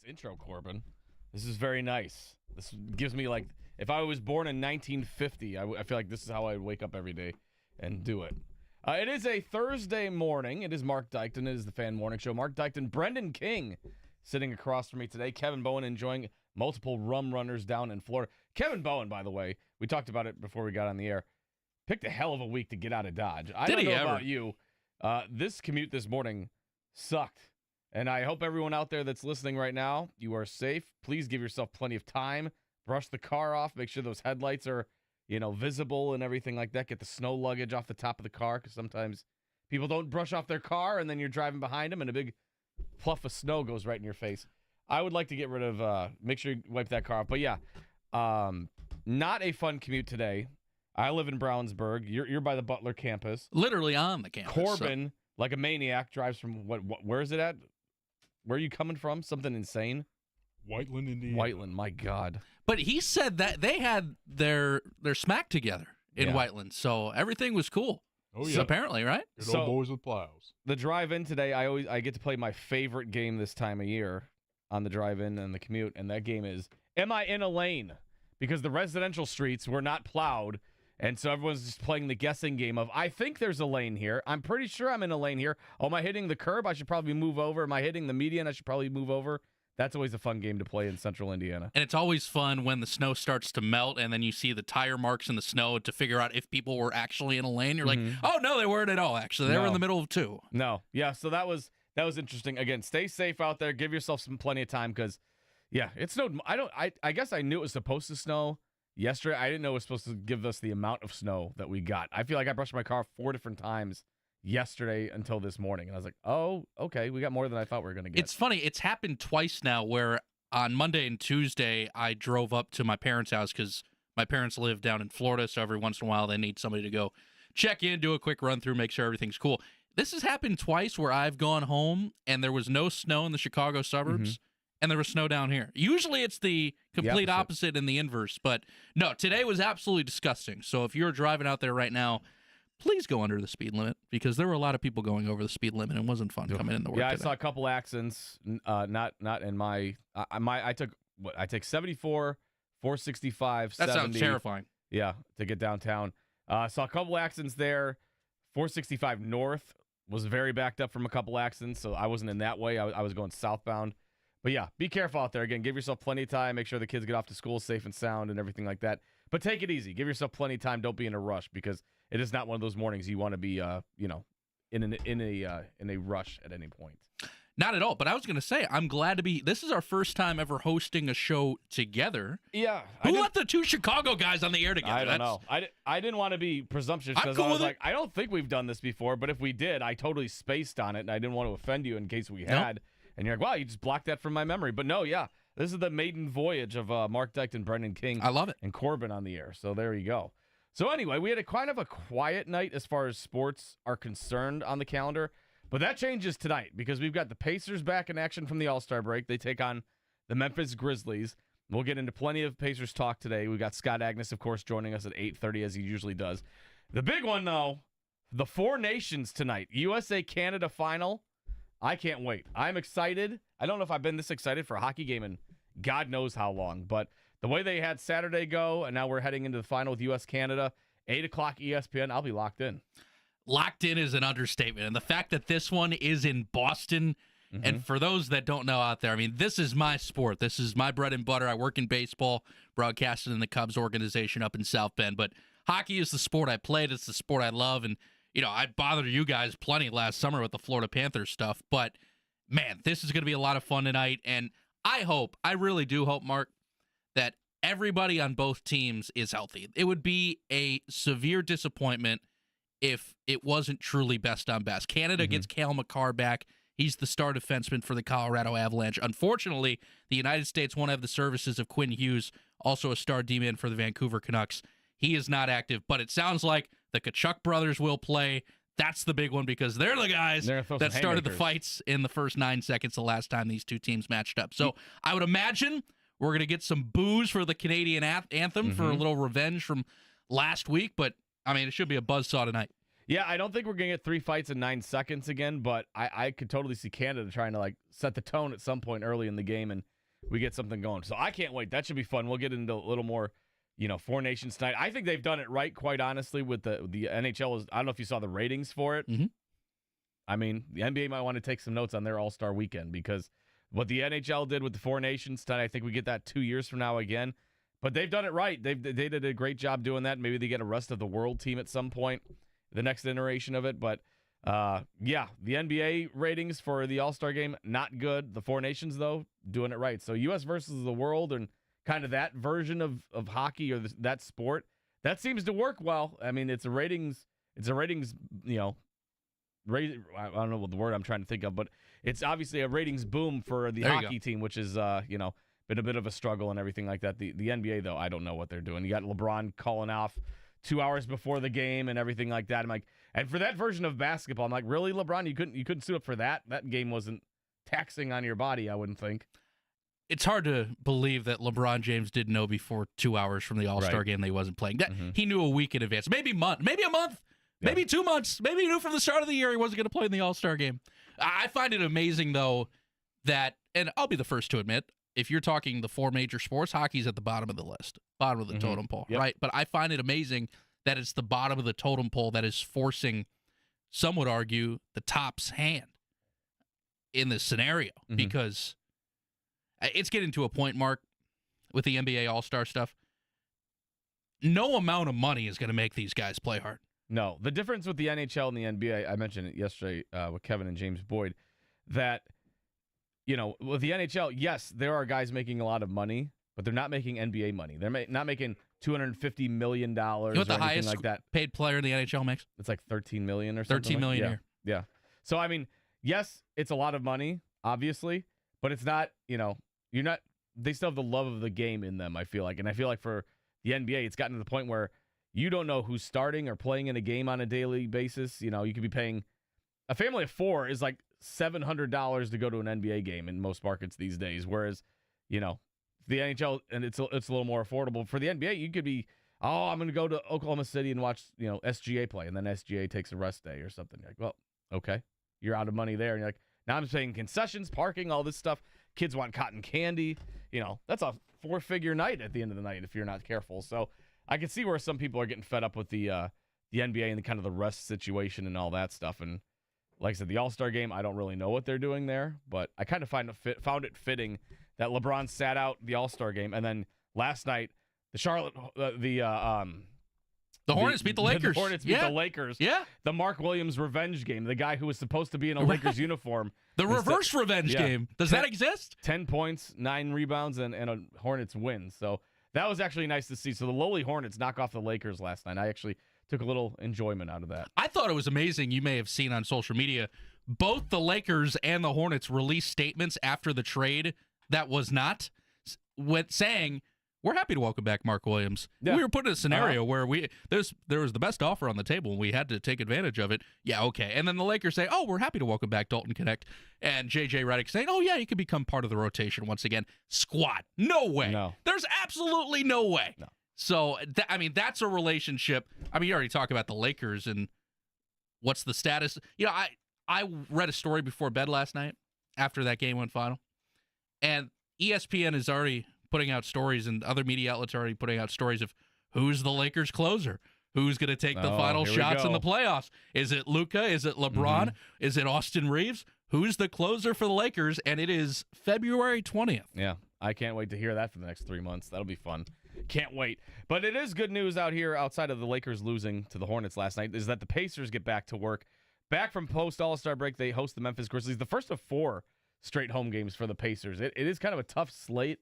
this intro, Corbin. This is very nice. This gives me like, if I was born in 1950, I feel like this is how I would wake up every day and do it. It is a Thursday morning. It is Marc Dykton. It is the Fan Morning Show. Marc Dykton, Brendan King sitting across from me today. Kevin Bowen enjoying multiple rum runners down in Florida. Kevin Bowen, by the way, we talked about it before we got on the air, picked a hell of a week to get out of Dodge. I don't know about you. This commute this morning sucked. And I hope everyone out there that's listening right now, you are safe. Please give yourself plenty of time. Brush the car off. Make sure those headlights are, visible and everything like that. Get the snow luggage off the top of the car, because sometimes people don't brush off their car and then you're driving behind them and a big fluff of snow goes right in your face. I would like to get rid of, make sure you wipe that car off. But yeah, not a fun commute today. I live in Brownsburg. You're by the Butler campus. Literally on the campus. Corbin, like a maniac, drives from where is it at? Where are you coming from? Something insane? Whiteland, Indiana. Whiteland, my God. But he said that they had their smack together in Whiteland, so everything was cool. Oh, yeah. So apparently, right? Good old boys with plows. The drive-in today, I get to play my favorite game this time of year on the drive-in and the commute, and that game is, am I in a lane? Because the residential streets were not plowed, and so everyone's just playing the guessing game of, I think there's a lane here. I'm pretty sure I'm in a lane here. Oh, am I hitting the curb? I should probably move over. Am I hitting the median? I should probably move over. That's always a fun game to play in central Indiana. And it's always fun when the snow starts to melt and then you see the tire marks in the snow to figure out if people were actually in a lane. You're like, oh, no, they weren't at all, actually. They were in the middle of two. No. Yeah, so that was interesting. Again, stay safe out there. Give yourself plenty of time because, yeah, it snowed. I guess I knew it was supposed to snow yesterday. I didn't know it was supposed to give us the amount of snow that we got. I feel like I brushed my car 4 different times yesterday until this morning. And I was like, oh, okay, we got more than I thought we were going to get. It's funny. It's happened twice now where on Monday and Tuesday, I drove up to my parents' house because my parents live down in Florida, so every once in a while they need somebody to go check in, do a quick run-through, make sure everything's cool. This has happened twice where I've gone home and there was no snow in the Chicago suburbs, and there was snow down here. Usually it's the complete opposite and the inverse, but no, today was absolutely disgusting. So if you're driving out there right now, please go under the speed limit because there were a lot of people going over the speed limit and it wasn't fun coming into work today. I saw a couple accidents, not in my I took 74, 465, that 70. Sounds terrifying. Yeah, to get downtown. Saw a couple accidents there. 465 north was very backed up from a couple accidents, so I wasn't in that way. I was going southbound. But yeah, be careful out there. Again, give yourself plenty of time. Make sure the kids get off to school safe and sound and everything like that. But take it easy. Give yourself plenty of time. Don't be in a rush because it is not one of those mornings you want to be, in a rush at any point. Not at all. But I was going to say, I'm glad to be. This is our first time ever hosting a show together. Yeah. Who let the two Chicago guys on the air together? I don't know. I didn't want to be presumptuous because I was like, I don't think we've done this before. But if we did, I totally spaced on it, and I didn't want to offend you in case we had. And you're like, wow, you just blocked that from my memory. But no, yeah. This is the maiden voyage of Marc Dykton, Brendan King. I love it. And Corbin on the air. So there you go. So anyway, we had a kind of a quiet night as far as sports are concerned on the calendar. But that changes tonight because we've got the Pacers back in action from the All-Star break. They take on the Memphis Grizzlies. We'll get into plenty of Pacers talk today. We've got Scott Agnes, of course, joining us at 8:30 as he usually does. The big one, though, the Four Nations tonight. USA-Canada final. I can't wait. I'm excited. I don't know if I've been this excited for a hockey game in God knows how long, but the way they had Saturday go, and now we're heading into the final with U.S.-Canada, 8 o'clock ESPN, I'll be locked in. Locked in is an understatement. And the fact that this one is in Boston, and for those that don't know out there, I mean, this is my sport. This is my bread and butter. I work in baseball, broadcasting in the Cubs organization up in South Bend, but hockey is the sport I played. It's the sport I love, and I bothered you guys plenty last summer with the Florida Panthers stuff, but man, this is going to be a lot of fun tonight, and I really do hope, Mark, that everybody on both teams is healthy. It would be a severe disappointment if it wasn't truly best on best. Canada gets Cale Makar back. He's the star defenseman for the Colorado Avalanche. Unfortunately, the United States won't have the services of Quinn Hughes, also a star D-man for the Vancouver Canucks. He is not active, but it sounds like the Tkachuk brothers will play. That's the big one because they're the guys that started the fights in the first 9 seconds the last time these two teams matched up. So I would imagine we're going to get some boos for the Canadian anthem for a little revenge from last week, but, I mean, it should be a buzzsaw tonight. Yeah, I don't think we're going to get 3 fights in 9 seconds again, but I could totally see Canada trying to like set the tone at some point early in the game and we get something going. So I can't wait. That should be fun. We'll get into a little more, Four Nations tonight. I think they've done it right, quite honestly, with the NHL. I don't know if you saw the ratings for it. Mm-hmm. I mean, the NBA might want to take some notes on their All-Star weekend because what the NHL did with the Four Nations tonight, I think we get that 2 years from now again. But they've done it right. They did a great job doing that. Maybe they get a rest of the world team at some point, the next iteration of it. But, yeah, the NBA ratings for the All-Star game, not good. The Four Nations, though, doing it right. So U.S. versus the world and kind of that version of hockey or that sport, that seems to work well. I mean, it's a ratings, I don't know what the word I'm trying to think of, but it's obviously a ratings boom for the hockey team, which is, been a bit of a struggle and everything like that. The NBA, though, I don't know what they're doing. You got LeBron calling off 2 hours before the game and everything like that. I'm like, and for that version of basketball, I'm like, really, LeBron? You couldn't suit up for that? That game wasn't taxing on your body, I wouldn't think. It's hard to believe that LeBron James didn't know before 2 hours from the All-Star game that he wasn't playing. He knew a week in advance, maybe a month, maybe 2 months. Maybe he knew from the start of the year he wasn't going to play in the All-Star game. I find it amazing, though, that, and I'll be the first to admit, if you're talking the four major sports, hockey's at the bottom of the list, bottom of the totem pole, right? But I find it amazing that it's the bottom of the totem pole that is forcing, some would argue, the top's hand in this scenario because it's getting to a point, Mark, with the NBA All-Star stuff. No amount of money is going to make these guys play hard. No. The difference with the NHL and the NBA, I mentioned it yesterday with Kevin and James Boyd, that with the NHL, yes, there are guys making a lot of money, but they're not making NBA money. They're not making $250 million or what the anything highest like that. Paid player in the NHL makes? It's like $13 million or something. $13 million a year. Yeah. So, I mean, yes, it's a lot of money, obviously, but it's not, they still have the love of the game in them, I feel like. And I feel like for the NBA, it's gotten to the point where you don't know who's starting or playing in a game on a daily basis. You could be paying a family of four is like $700 to go to an NBA game in most markets these days. Whereas, the NHL, and it's a little more affordable. For the NBA, you could be, I'm going to go to Oklahoma City and watch, SGA play, and then SGA takes a rest day or something. You're like, well, okay, you're out of money there. And you're like, now I'm paying concessions, parking, all this stuff. Kids want cotton candy. That's a 4-figure night at the end of the night if you're not careful. So I can see where some people are getting fed up with the NBA and the kind of the rest situation and all that stuff. And like I said, the All-Star game, I don't really know what they're doing there, but I kind of found it fitting that LeBron sat out the All-Star game, and then last night the Hornets beat the Lakers. The Hornets beat the Lakers. Yeah. The Mark Williams revenge game. The guy who was supposed to be in a Lakers uniform. The reverse revenge game. Does that exist? 10 points, 9 rebounds, and a Hornets win. So that was actually nice to see. So the lowly Hornets knock off the Lakers last night. I actually took a little enjoyment out of that. I thought it was amazing. You may have seen on social media, both the Lakers and the Hornets released statements after the trade that was not saying, we're happy to welcome back Mark Williams. Yeah. We were put in a scenario where there was the best offer on the table and we had to take advantage of it. Yeah, okay. And then the Lakers say, we're happy to welcome back Dalton Connect. And J.J. Redick saying, he could become part of the rotation once again. Squat. No way. No. There's absolutely no way. No. So, that's a relationship. You already talked about the Lakers and what's the status. I read a story before bed last night after that game went final. And ESPN is already putting out stories, and other media outlets are already putting out stories of who's the Lakers closer, who's going to take the final shots in the playoffs. Is it Luka? Is it LeBron? Is it Austin Reeves? Who's the closer for the Lakers? And it is February 20th. Yeah, I can't wait to hear that for the next 3 months. That'll be fun. Can't wait. But it is good news out here outside of the Lakers losing to the Hornets last night is that the Pacers get back to work. Back from post-All-Star break, they host the Memphis Grizzlies. The first of 4 straight home games for the Pacers. It is kind of a tough sled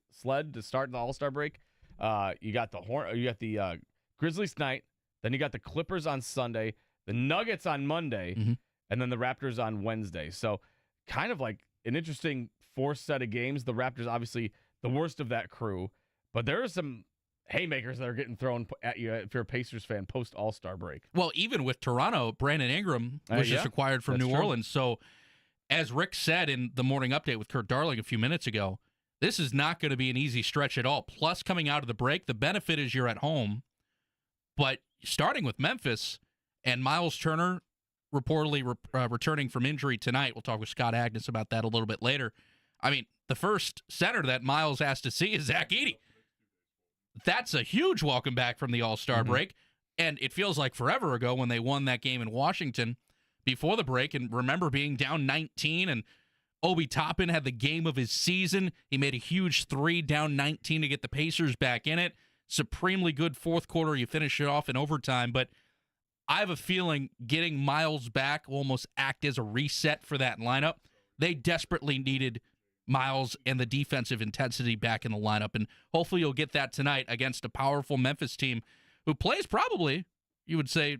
to start the All-Star break. You got the Grizzlies tonight, then you got the Clippers on Sunday, the Nuggets on Monday, and then the Raptors on Wednesday. So kind of like an interesting 4 set of games. The Raptors obviously the worst of that crew, but there are some haymakers that are getting thrown at you if you're a Pacers fan post All-Star break. Well, even with Toronto, Brandon Ingram was just acquired from New Orleans. So as Rick said in the morning update with Kurt Darling a few minutes ago, this is not going to be an easy stretch at all. Plus, coming out of the break, the benefit is you're at home. But starting with Memphis, And Miles Turner reportedly returning from injury tonight. We'll talk with Scott Agnes about that a little bit later. I mean, the first center that Miles has to see is Zach Edey. That's a huge welcome back from the All-Star break. And it feels like forever ago when they won that game in Washington before the break. And remember being down 19, and Obi Toppin had the game of his season. He made a huge three down 19 to get the Pacers back in it. Supremely good fourth quarter. You finish it off in overtime. But I have a feeling getting Miles back will almost act as a reset for that lineup. They desperately needed Miles and the defensive intensity back in the lineup. And hopefully you'll get that tonight against a powerful Memphis team who plays probably, you would say,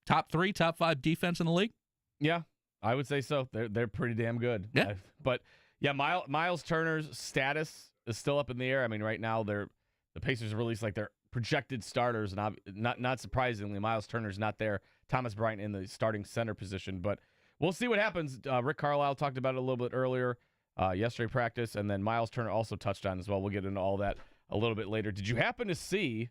top 3, top 5 defense in the league. Yeah, I would say so. They're pretty damn good. Yeah. But yeah, Miles Turner's status is still up in the air. I mean, right now the Pacers released like their projected starters, and not surprisingly, Miles Turner's not there. Thomas Bryant in the starting center position, but we'll see what happens. Rick Carlisle talked about it a little bit earlier yesterday practice, and then Miles Turner also touched on as well. We'll get into all that a little bit later. Did you happen to see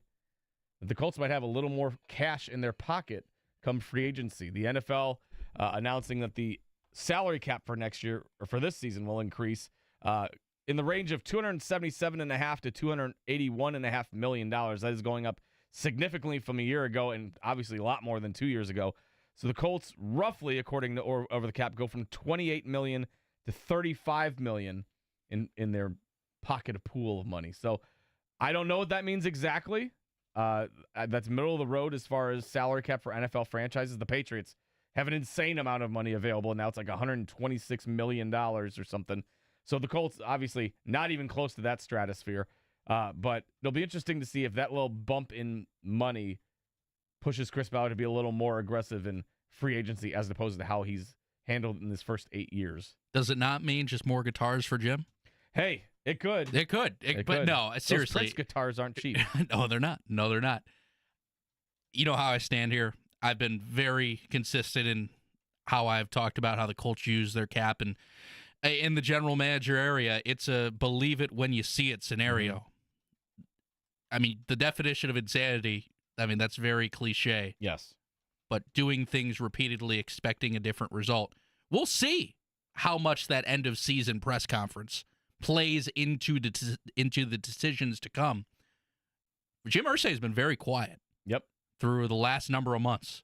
that the Colts might have a little more cash in their pocket come free agency? The NFL announcing that the salary cap for next year, or for this season, will increase in the range of $277.5 to $281.5 million. That is going up significantly from a year ago, and obviously a lot more than 2 years ago. So the Colts, roughly, according to Over the Cap, go from $28 million to $35 million in their pocket pool of money. So I don't know what that means exactly. That's middle of the road as far as salary cap for NFL franchises. The Patriots have an insane amount of money available. Now it's like $126 million or something. So the Colts, obviously, not even close to that stratosphere. But it'll be interesting to see if that little bump in money pushes Chris Ballard to be a little more aggressive in free agency as opposed to how he's handled in his first 8 years. Does it not mean just more guitars for Jim? Hey, it could. It could. But no, seriously. Those Prince guitars aren't cheap. No, they're not. No, they're not. You know how I stand here. I've been very consistent in how I've talked about how the Colts use their cap. And in the general manager area, it's a believe it when you see it scenario. I mean, the definition of insanity, I mean, that's very cliche. Yes. But doing things repeatedly, expecting a different result. We'll see how much that end of season press conference plays into the decisions to come. Jim Irsay has been very quiet. Yep. Through the last number of months.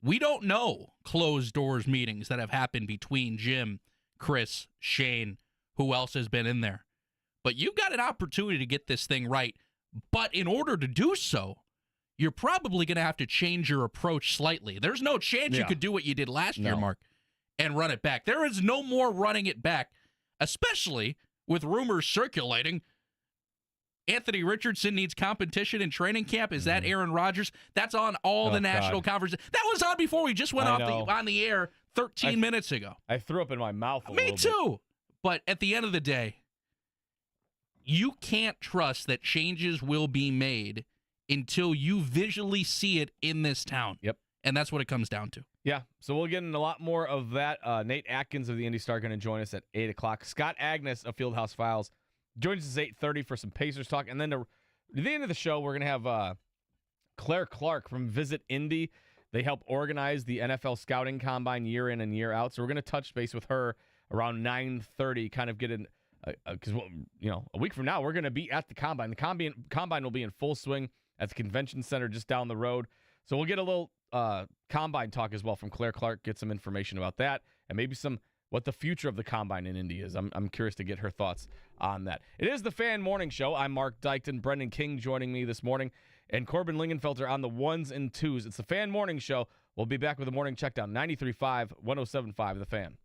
We don't know closed doors meetings that have happened between Jim, Chris, Shane, who else has been in there. But you've got an opportunity to get this thing right. But in order to do so, you're probably going to have to change your approach slightly. There's no chance you could do what you did last year, Mark, and run it back. There is no more running it back, especially with rumors circulating. Anthony Richardson needs competition in training camp. Is that Aaron Rodgers? That's on all the national conferences. That was on before we just went on the air 13 minutes ago. I threw up in my mouth a little bit. Me too. But at the end of the day, you can't trust that changes will be made until you visually see it in this town. Yep. And that's what it comes down to. Yeah, so we'll get into a lot more of that. Nate Atkins of the Indy Star going to join us at 8 o'clock. Scott Agnes of Fieldhouse Files joins us at 8:30 for some Pacers talk. And then at the end of the show, we're going to have Claire Clark from Visit Indy. They help organize the NFL Scouting Combine year in and year out. So we're going to touch base with her around 9:30, kind of get in, because a week from now, we're going to be at the Combine. The Combine will be in full swing at the Convention Center just down the road. So we'll get a little Combine talk as well from Claire Clark, get some information about that, and maybe what the future of the Combine in Indy is. I'm curious to get her thoughts on that. It is the Fan Morning Show. I'm Marc Dykton. Brendan King joining me this morning, and Corbin Lingenfelter on the ones and twos. It's the Fan Morning Show. We'll be back with a morning checkdown. 93.5, 107.5, The Fan.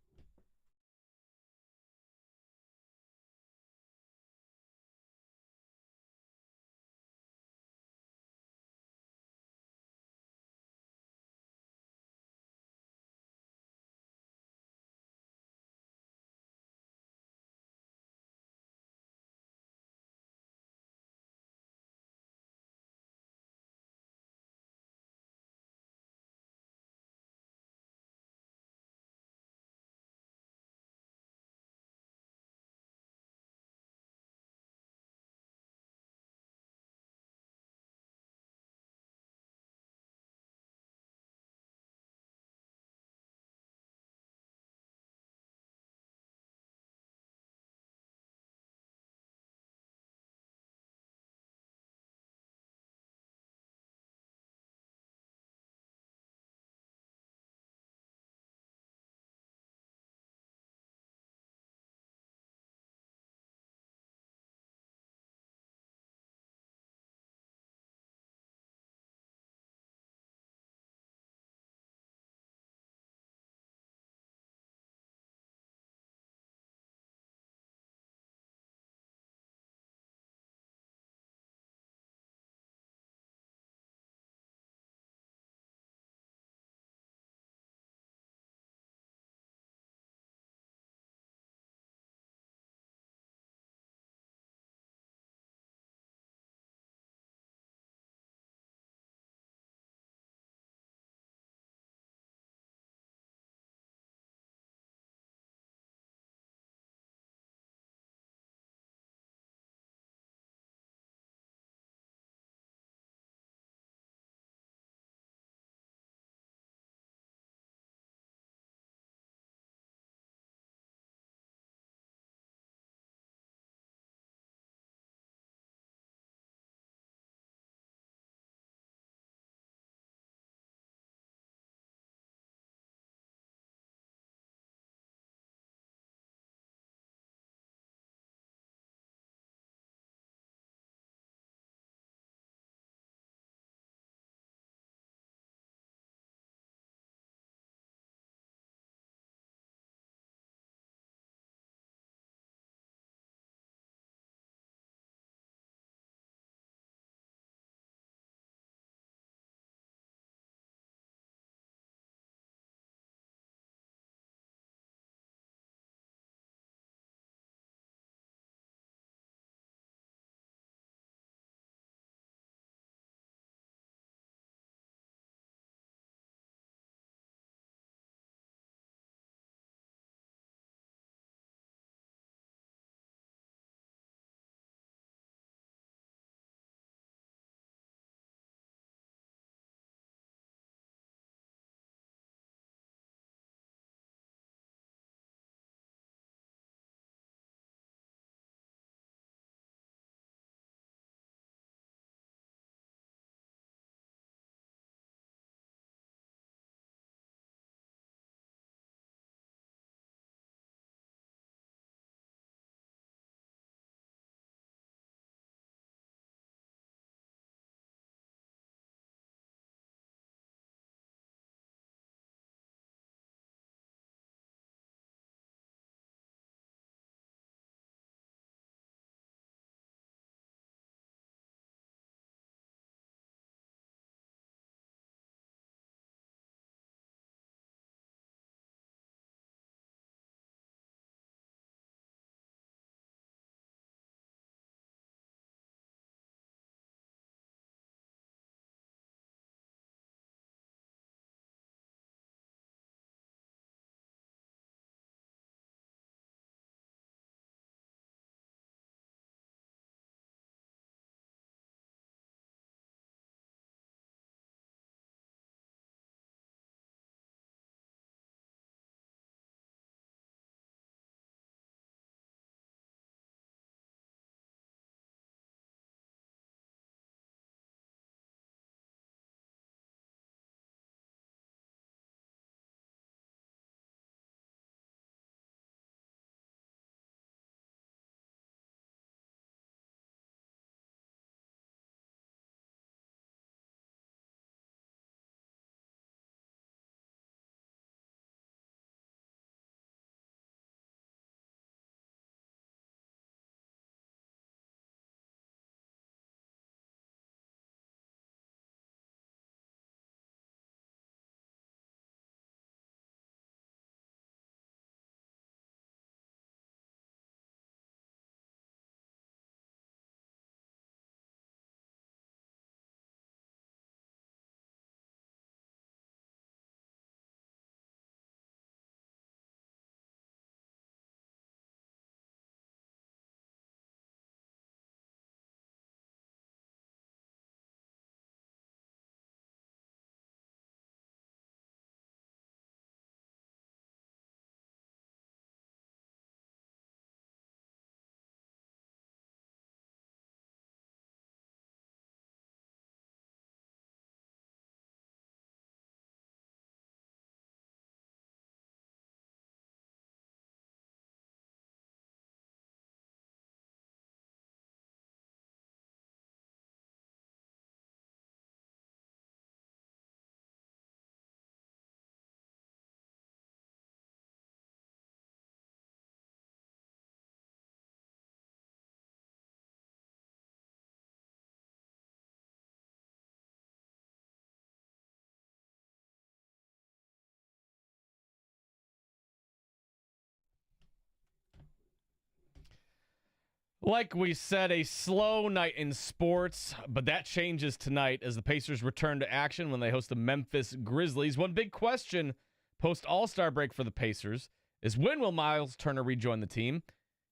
Like we said, a slow night in sports, but that changes tonight as the Pacers return to action when they host the Memphis Grizzlies. One big question post-All-Star break for the Pacers is, when will Miles Turner rejoin the team?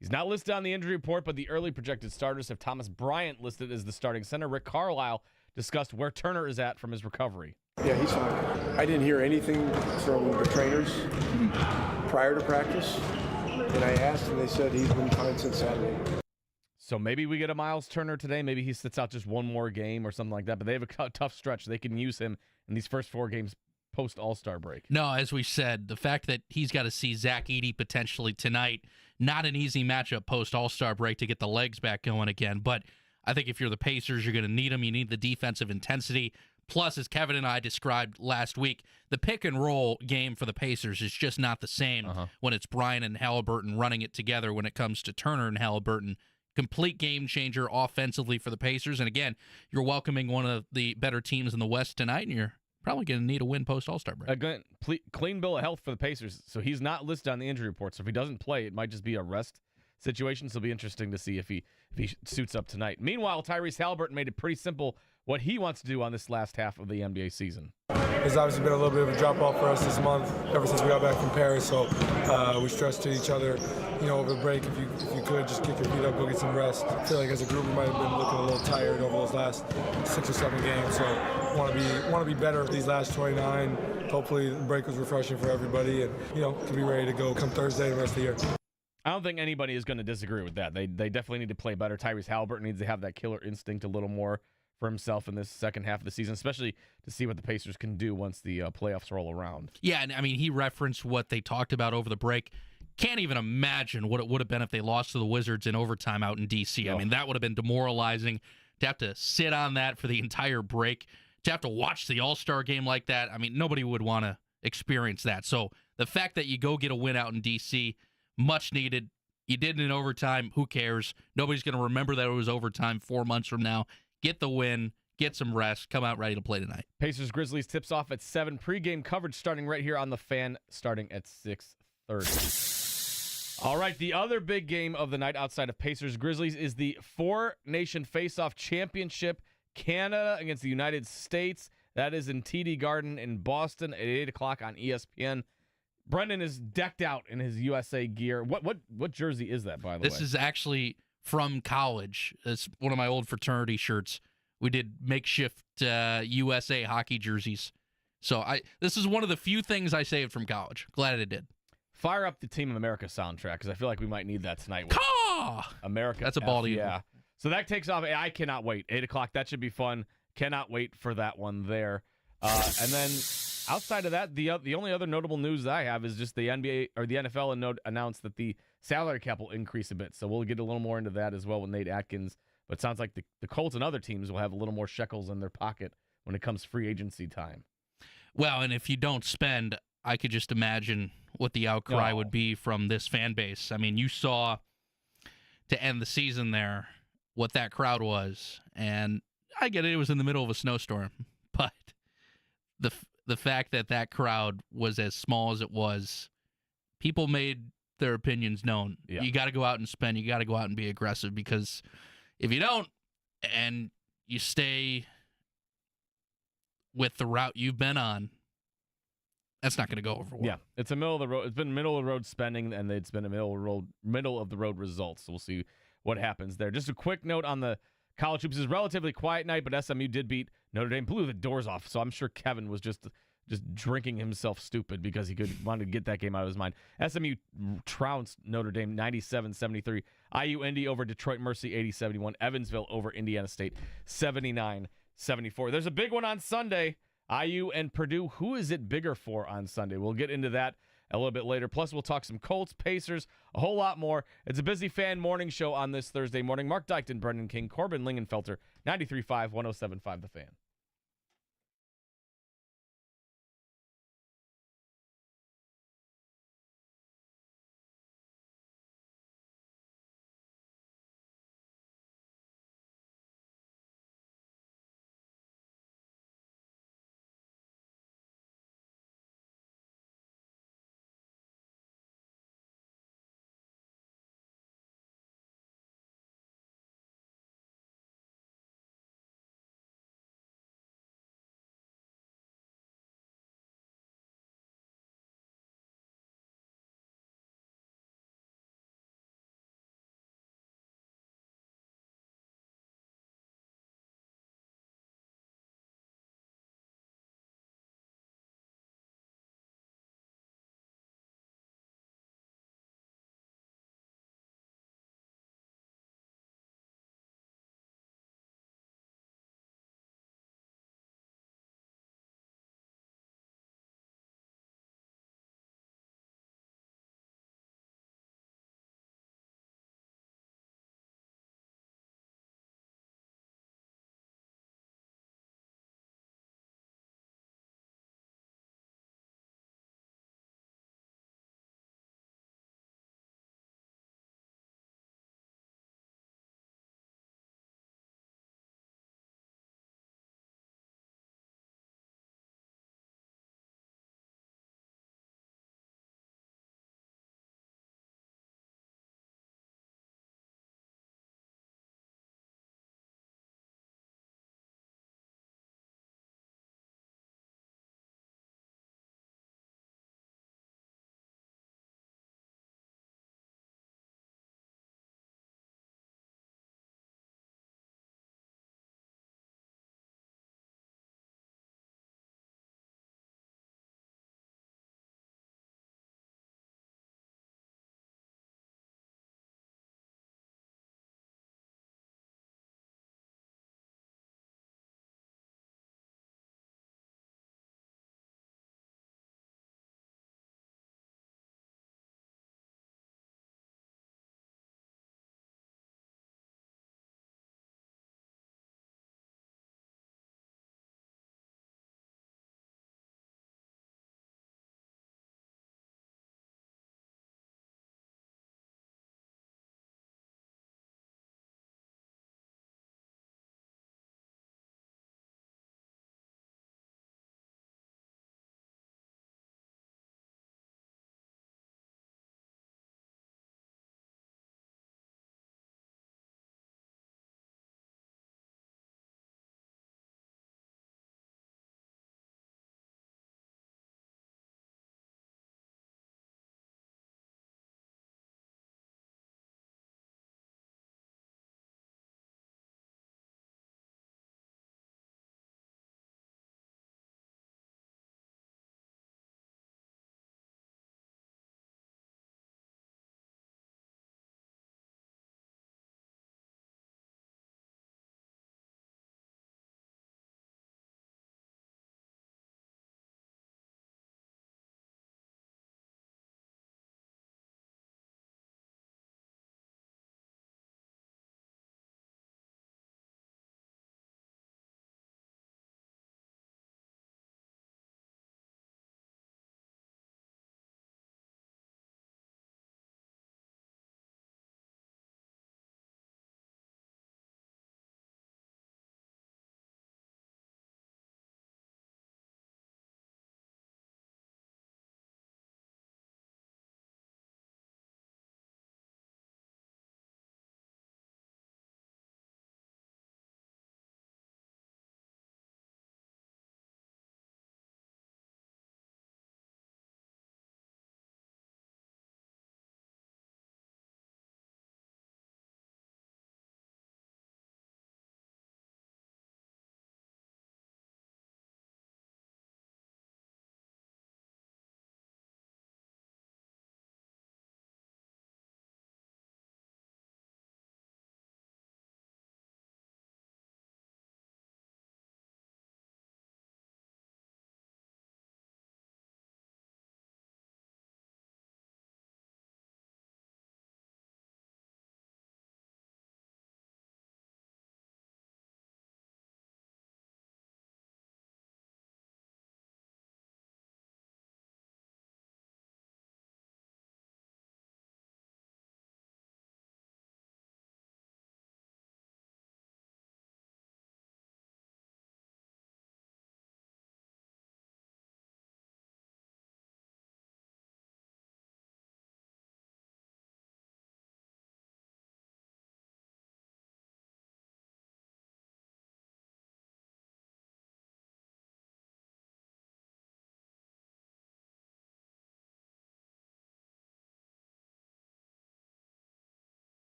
He's not listed on the injury report, but the early projected starters have Thomas Bryant listed as the starting center. Rick Carlisle discussed where Turner is at from his recovery. Yeah, he's fine. I didn't hear anything from the trainers prior to practice, and I asked, and they said he's been fine since Saturday. So maybe we get a Miles Turner today. Maybe he sits out just one more game or something like that. But they have a tough stretch. They can use him in these first 4 games post All-Star break. No, as we said, the fact that he's got to see Zach Edey potentially tonight, not an easy matchup post All-Star break to get the legs back going again. But I think if you're the Pacers, you're going to need him. You need the defensive intensity. Plus, as Kevin and I described last week, the pick and roll game for the Pacers is just not the same when it's Bryant and Halliburton running it together when it comes to Turner and Halliburton. Complete game changer offensively for the Pacers. And again, you're welcoming one of the better teams in the West tonight, and you're probably going to need a win post All-Star break. Again, clean bill of health for the Pacers. So he's not listed on the injury report. So if he doesn't play, it might just be a rest situation. So it'll be interesting to see if he suits up tonight. Meanwhile, Tyrese Halliburton made it pretty simple what he wants to do on this last half of the NBA season. It's obviously been a little bit of a drop-off for us this month, ever since we got back from Paris. So we stressed to each other, over the break, if you could, just kick your feet up, go get some rest. I feel like as a group we might have been looking a little tired over those last 6 or 7 games. So want to be better these last 29. Hopefully the break was refreshing for everybody, and can be ready to go come Thursday and the rest of the year. I don't think anybody is going to disagree with that. They definitely need to play better. Tyrese Halliburton needs to have that killer instinct a little more for himself in this second half of the season, especially to see what the Pacers can do once the playoffs roll around. Yeah, and I mean, he referenced what they talked about over the break. Can't even imagine what it would have been if they lost to the Wizards in overtime out in D.C. I mean, that would have been demoralizing to have to sit on that for the entire break, to have to watch the All-Star game like that. I mean, nobody would want to experience that. So the fact that you go get a win out in D.C., much needed. You did it in overtime. Who cares? Nobody's going to remember that it was overtime 4 months from now. Get the win, get some rest, come out ready to play tonight. Pacers Grizzlies tips off at 7. Pre-game coverage starting right here on The Fan, starting at 6:30. All right, the other big game of the night outside of Pacers Grizzlies is the 4-Nation Face-Off Championship, Canada against the United States. That is in TD Garden in Boston at 8 o'clock on ESPN. Brendan is decked out in his USA gear. What jersey is that, by the way? This is actually from college. It's one of my old fraternity shirts. We did makeshift USA hockey jerseys. So this is one of the few things I saved from college. Glad I did. Fire up the Team of America soundtrack, because I feel like we might need that tonight. Caw! America. That's a baldy. Yeah. So that takes off. I cannot wait. 8 o'clock. That should be fun. Cannot wait for that one there. And then outside of that, the only other notable news that I have is just the NBA or the NFL announced that the salary cap will increase a bit. So we'll get a little more into that as well with Nate Atkins. But it sounds like the Colts and other teams will have a little more shekels in their pocket when it comes free agency time. Well, and if you don't spend, I could just imagine what the outcry would be from this fan base. I mean, you saw to end the season there what that crowd was. And I get it. It was in the middle of a snowstorm. But the fact that crowd was as small as it was, people made their opinions known. Yeah. You got to go out and spend. You got to go out and be aggressive, because if you don't and you stay with the route you've been on, that's not going to go over well. Yeah, it's a middle of the road. It's been middle of the road spending, and it's been a middle of the road results. So we'll see what happens there. Just a quick note on the college hoops. It's a relatively quiet night, but SMU did beat Notre Dame, blew the doors off. So I'm sure Kevin was just drinking himself stupid because he wanted to get that game out of his mind. SMU trounced Notre Dame 97-73. IU Indy over Detroit Mercy 80-71. Evansville over Indiana State 79-74. There's a big one on Sunday. IU and Purdue. Who is it bigger for on Sunday? We'll get into that a little bit later. Plus, we'll talk some Colts, Pacers, a whole lot more. It's a busy fan morning show on this Thursday morning. Marc Dykton, Brendan King, Corbin Lingenfelter, 93.5, 107.5 The Fan.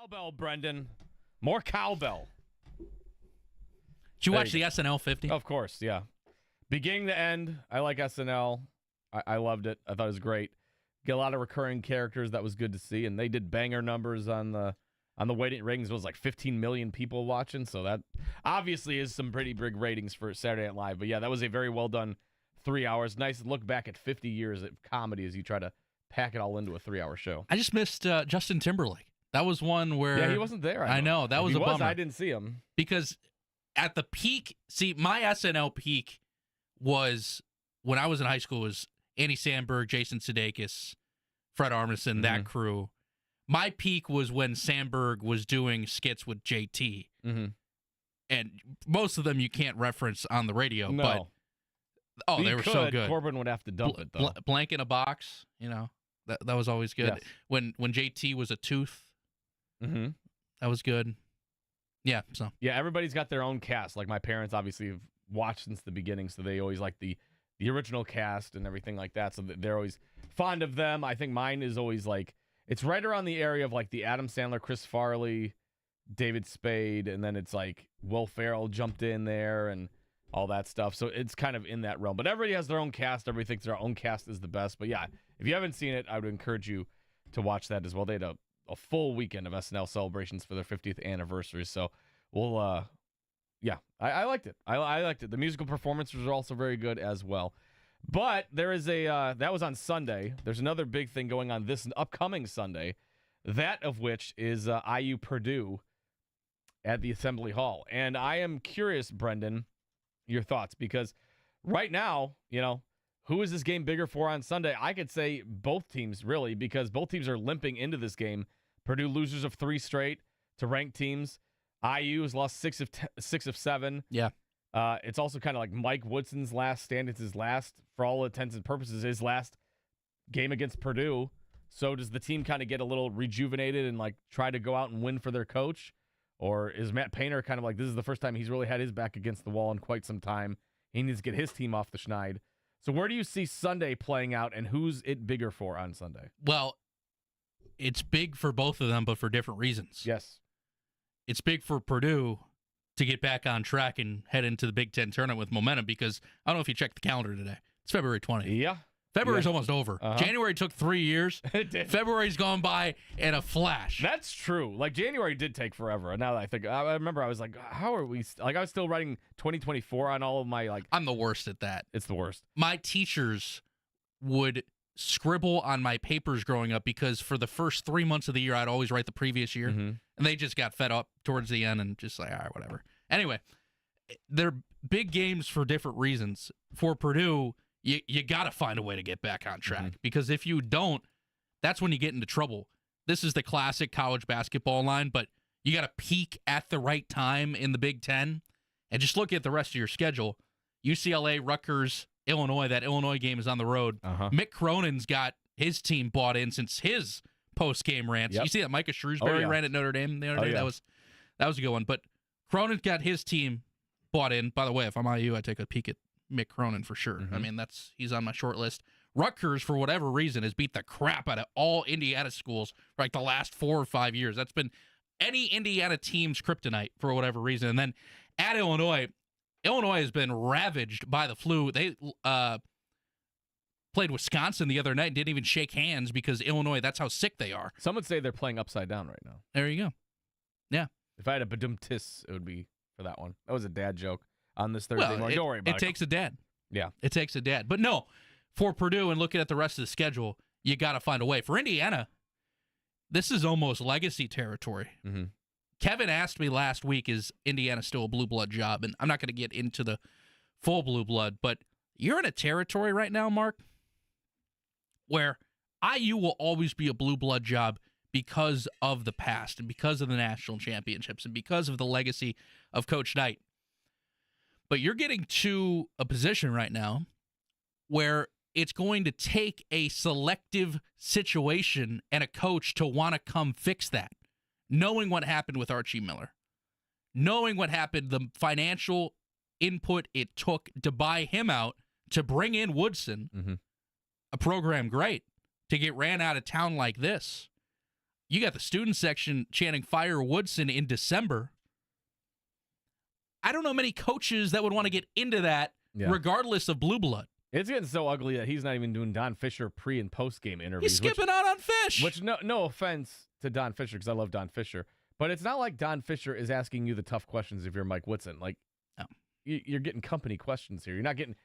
Cowbell, Brendan. More cowbell. Did you watch the SNL 50? Of course, yeah. Beginning to end, I like SNL. I loved it. I thought it was great. Get a lot of recurring characters. That was good to see. And they did banger numbers on the weighted ratings. It was like 15 million people watching. So that obviously is some pretty big ratings for Saturday Night Live. But yeah, that was a very well done 3 hours. Nice to look back at 50 years of comedy as you try to pack it all into a 3-hour show. I just missed Justin Timberlake. That was one where... Yeah, he wasn't there. I know. That was a bummer. I didn't see him. Because at the peak... See, my SNL peak was... When I was in high school, was Andy Samberg, Jason Sudeikis, Fred Armisen, that crew. My peak was when Samberg was doing skits with JT. Mm-hmm. And most of them you can't reference on the radio. No. But, they were so good. Corbin would have to dump it, though. Blank in a box, that was always good. Yes. When JT was a tooth, that was good. Yeah, so. Yeah, everybody's got their own cast. Like, my parents obviously have watched since the beginning, so they always like the original cast and everything like that, so they're always fond of them. I think mine is always like, it's right around the area of like the Adam Sandler, Chris Farley, David Spade, and then it's like Will Ferrell jumped in there and all that stuff. So it's kind of in that realm. But everybody has their own cast. Everybody thinks their own cast is the best. But yeah, if you haven't seen it, I would encourage you to watch that as well. They had a full weekend of SNL celebrations for their 50th anniversary. So we'll, yeah, I liked it. I liked it. The musical performances were also very good as well. But there is that was on Sunday. There's another big thing going on this upcoming Sunday, that of which is IU Purdue at the Assembly Hall. And I am curious, Brendan, your thoughts, because right now, who is this game bigger for on Sunday? I could say both teams, really, because both teams are limping into this game. Purdue losers of 3 straight to ranked teams. IU has lost 6 of 7. Yeah. It's also kind of like Mike Woodson's last stand. It's his last, for all intents and purposes, his last game against Purdue. So does the team kind of get a little rejuvenated and like try to go out and win for their coach? Or is Matt Painter kind of like, this is the first time he's really had his back against the wall in quite some time? He needs to get his team off the schneid. So where do you see Sunday playing out, and who's it bigger for on Sunday? Well, it's big for both of them, but for different reasons. Yes. It's big for Purdue to get back on track and head into the Big Ten tournament with momentum, because I don't know if you checked the calendar today. It's February 20th. Yeah. February's almost over. January took 3 years. It did. February's gone by in a flash. That's true. Like, January did take forever. And now that I think, I remember I was like, how are we? Like, I was still writing 2024 on all of my, like. I'm the worst at that. It's the worst. My teachers would scribble on my papers growing up, because for the first 3 months of the year, I'd always write the previous year. Mm-hmm. And they just got fed up towards the end and just like, all right, whatever. Anyway, they're big games for different reasons. For Purdue, you got to find a way to get back on track, because if you don't, that's when you get into trouble. This is the classic college basketball line, but you got to peak at the right time in the Big Ten. And just look at the rest of your schedule. UCLA, Rutgers, Illinois. That Illinois game is on the road. Mick Cronin's got his team bought in since his post-game rants. Yep. You see that Micah Shrewsbury ran at Notre Dame the other day? That was a good one. But Cronin's got his team bought in. By the way, if I'm IU, I take a peek at Mick Cronin for sure. I mean, he's on my short list. Rutgers, for whatever reason, has beat the crap out of all Indiana schools for like the last 4 or 5 years. That's been any Indiana team's kryptonite for whatever reason. And then at Illinois has been ravaged by the flu. They played Wisconsin the other night and didn't even shake hands because Illinois, that's how sick they are. Some would say they're playing upside down right now. There you go. Yeah. If I had a badum-tis, it would be for that one. That was a dad joke on this Thursday morning. Don't worry about it. It takes a dad. Yeah. It takes a dad. But no, for Purdue and looking at the rest of the schedule, you got to find a way. For Indiana, this is almost legacy territory. Mm-hmm. Kevin asked me last week, is Indiana still a blue blood job? And I'm not going to get into the full blue blood, but you're in a territory right now, Mark, where IU will always be a blue blood job because of the past and because of the national championships and because of the legacy of Coach Knight. But you're getting to a position right now where it's going to take a selective situation and a coach to want to come fix that. Knowing what happened with Archie Miller, knowing what happened, the financial input it took to buy him out, to bring in Woodson, a program great, to get ran out of town like this. you got the student section chanting "Fire Woodson" in December. I don't know many coaches that would want to get into that, regardless of blue blood. It's getting so ugly that he's not even doing Don Fisher pre- and post-game interviews. He's skipping out on Fish. Which no offense to Don Fisher, because I love Don Fisher, but it's not like Don Fisher is asking you the tough questions if you're Mike Woodson. Like, no. You're getting company questions here. You're not getting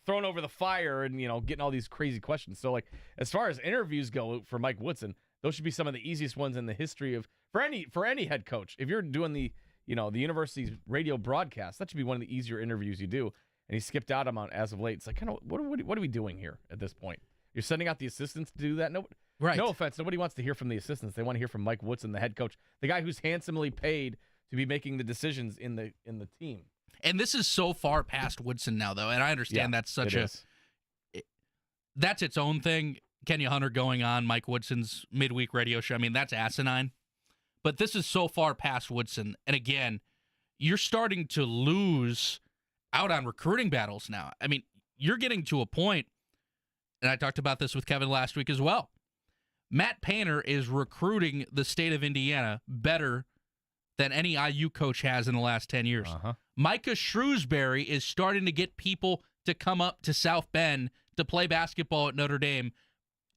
thrown over the fire and getting all these crazy questions. So like, as far as interviews go for Mike Woodson, those should be some of the easiest ones in the history of for any head coach. If you're doing the university's radio broadcast, that should be one of the easier interviews you do. And he skipped out on as of late. It's like, kind of, what are we doing here at this point? You're sending out the assistants to do that? No, right. No offense. Nobody wants to hear from the assistants. They want to hear from Mike Woodson, the head coach, the guy who's handsomely paid to be making the decisions in the team. And this is so far past Woodson now, though, and I understand that's such that's its own thing. Kenya Hunter going on Mike Woodson's midweek radio show. I mean, that's asinine. But this is so far past Woodson. And again, you're starting to lose out on recruiting battles now. I mean, you're getting to a point, and I talked about this with Kevin last week as well. Matt Painter is recruiting the state of Indiana better than any IU coach has in the last 10 years. Micah Shrewsbury is starting to get people to come up to South Bend to play basketball at Notre Dame,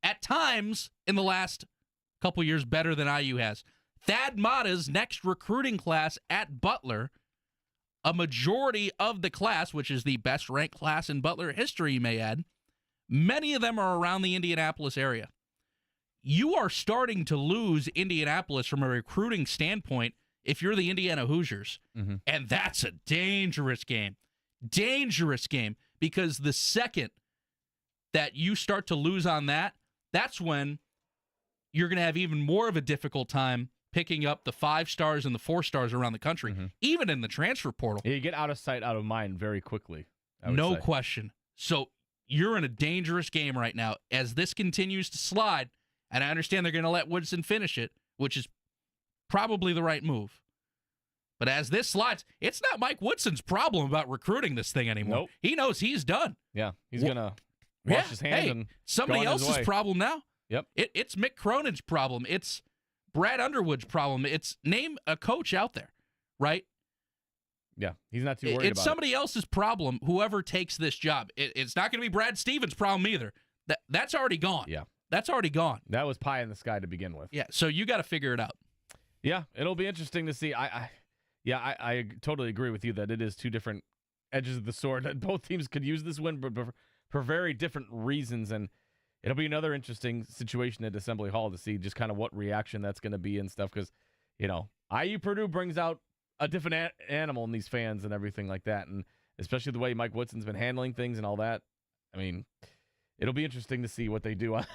at times in the last couple years better than IU has. Thad Matta's next recruiting class at Butler, a majority of the class, which is the best-ranked class in Butler history, you may add, many of them are around the Indianapolis area. You are starting to lose Indianapolis from a recruiting standpoint if you're the Indiana Hoosiers. And that's a dangerous game. Dangerous game, because the second that you start to lose on that, that's when you're going to have even more of a difficult time picking up the 5 stars and the 4 stars around the country, even in the transfer portal. Yeah, you get out of sight, out of mind very quickly. No question. So you're in a dangerous game right now. As this continues to slide, and I understand they're going to let Woodson finish it, which is probably the right move. But as this slides, it's not Mike Woodson's problem about recruiting this thing anymore. Nope. He knows he's done. Yeah, he's going to wash his hands and somebody else's problem now. Yep. It's Mick Cronin's problem. It's Brad Underwood's problem. It's name a coach out there, right? Yeah, he's not too worried about it. It's somebody else's problem, whoever takes this job. It's not going to be Brad Stevens' problem either. That's already gone. Yeah. That's already gone. That was pie in the sky to begin with. Yeah, so you got to figure it out. Yeah, it'll be interesting to see. I totally agree with you that it is two different edges of the sword. That both teams could use this win, but for very different reasons. And it'll be another interesting situation at Assembly Hall to see just kind of what reaction that's going to be and stuff. Because, IU Purdue brings out a different animal in these fans and everything like that. And especially the way Mike Woodson's been handling things and all that. I mean, it'll be interesting to see what they do at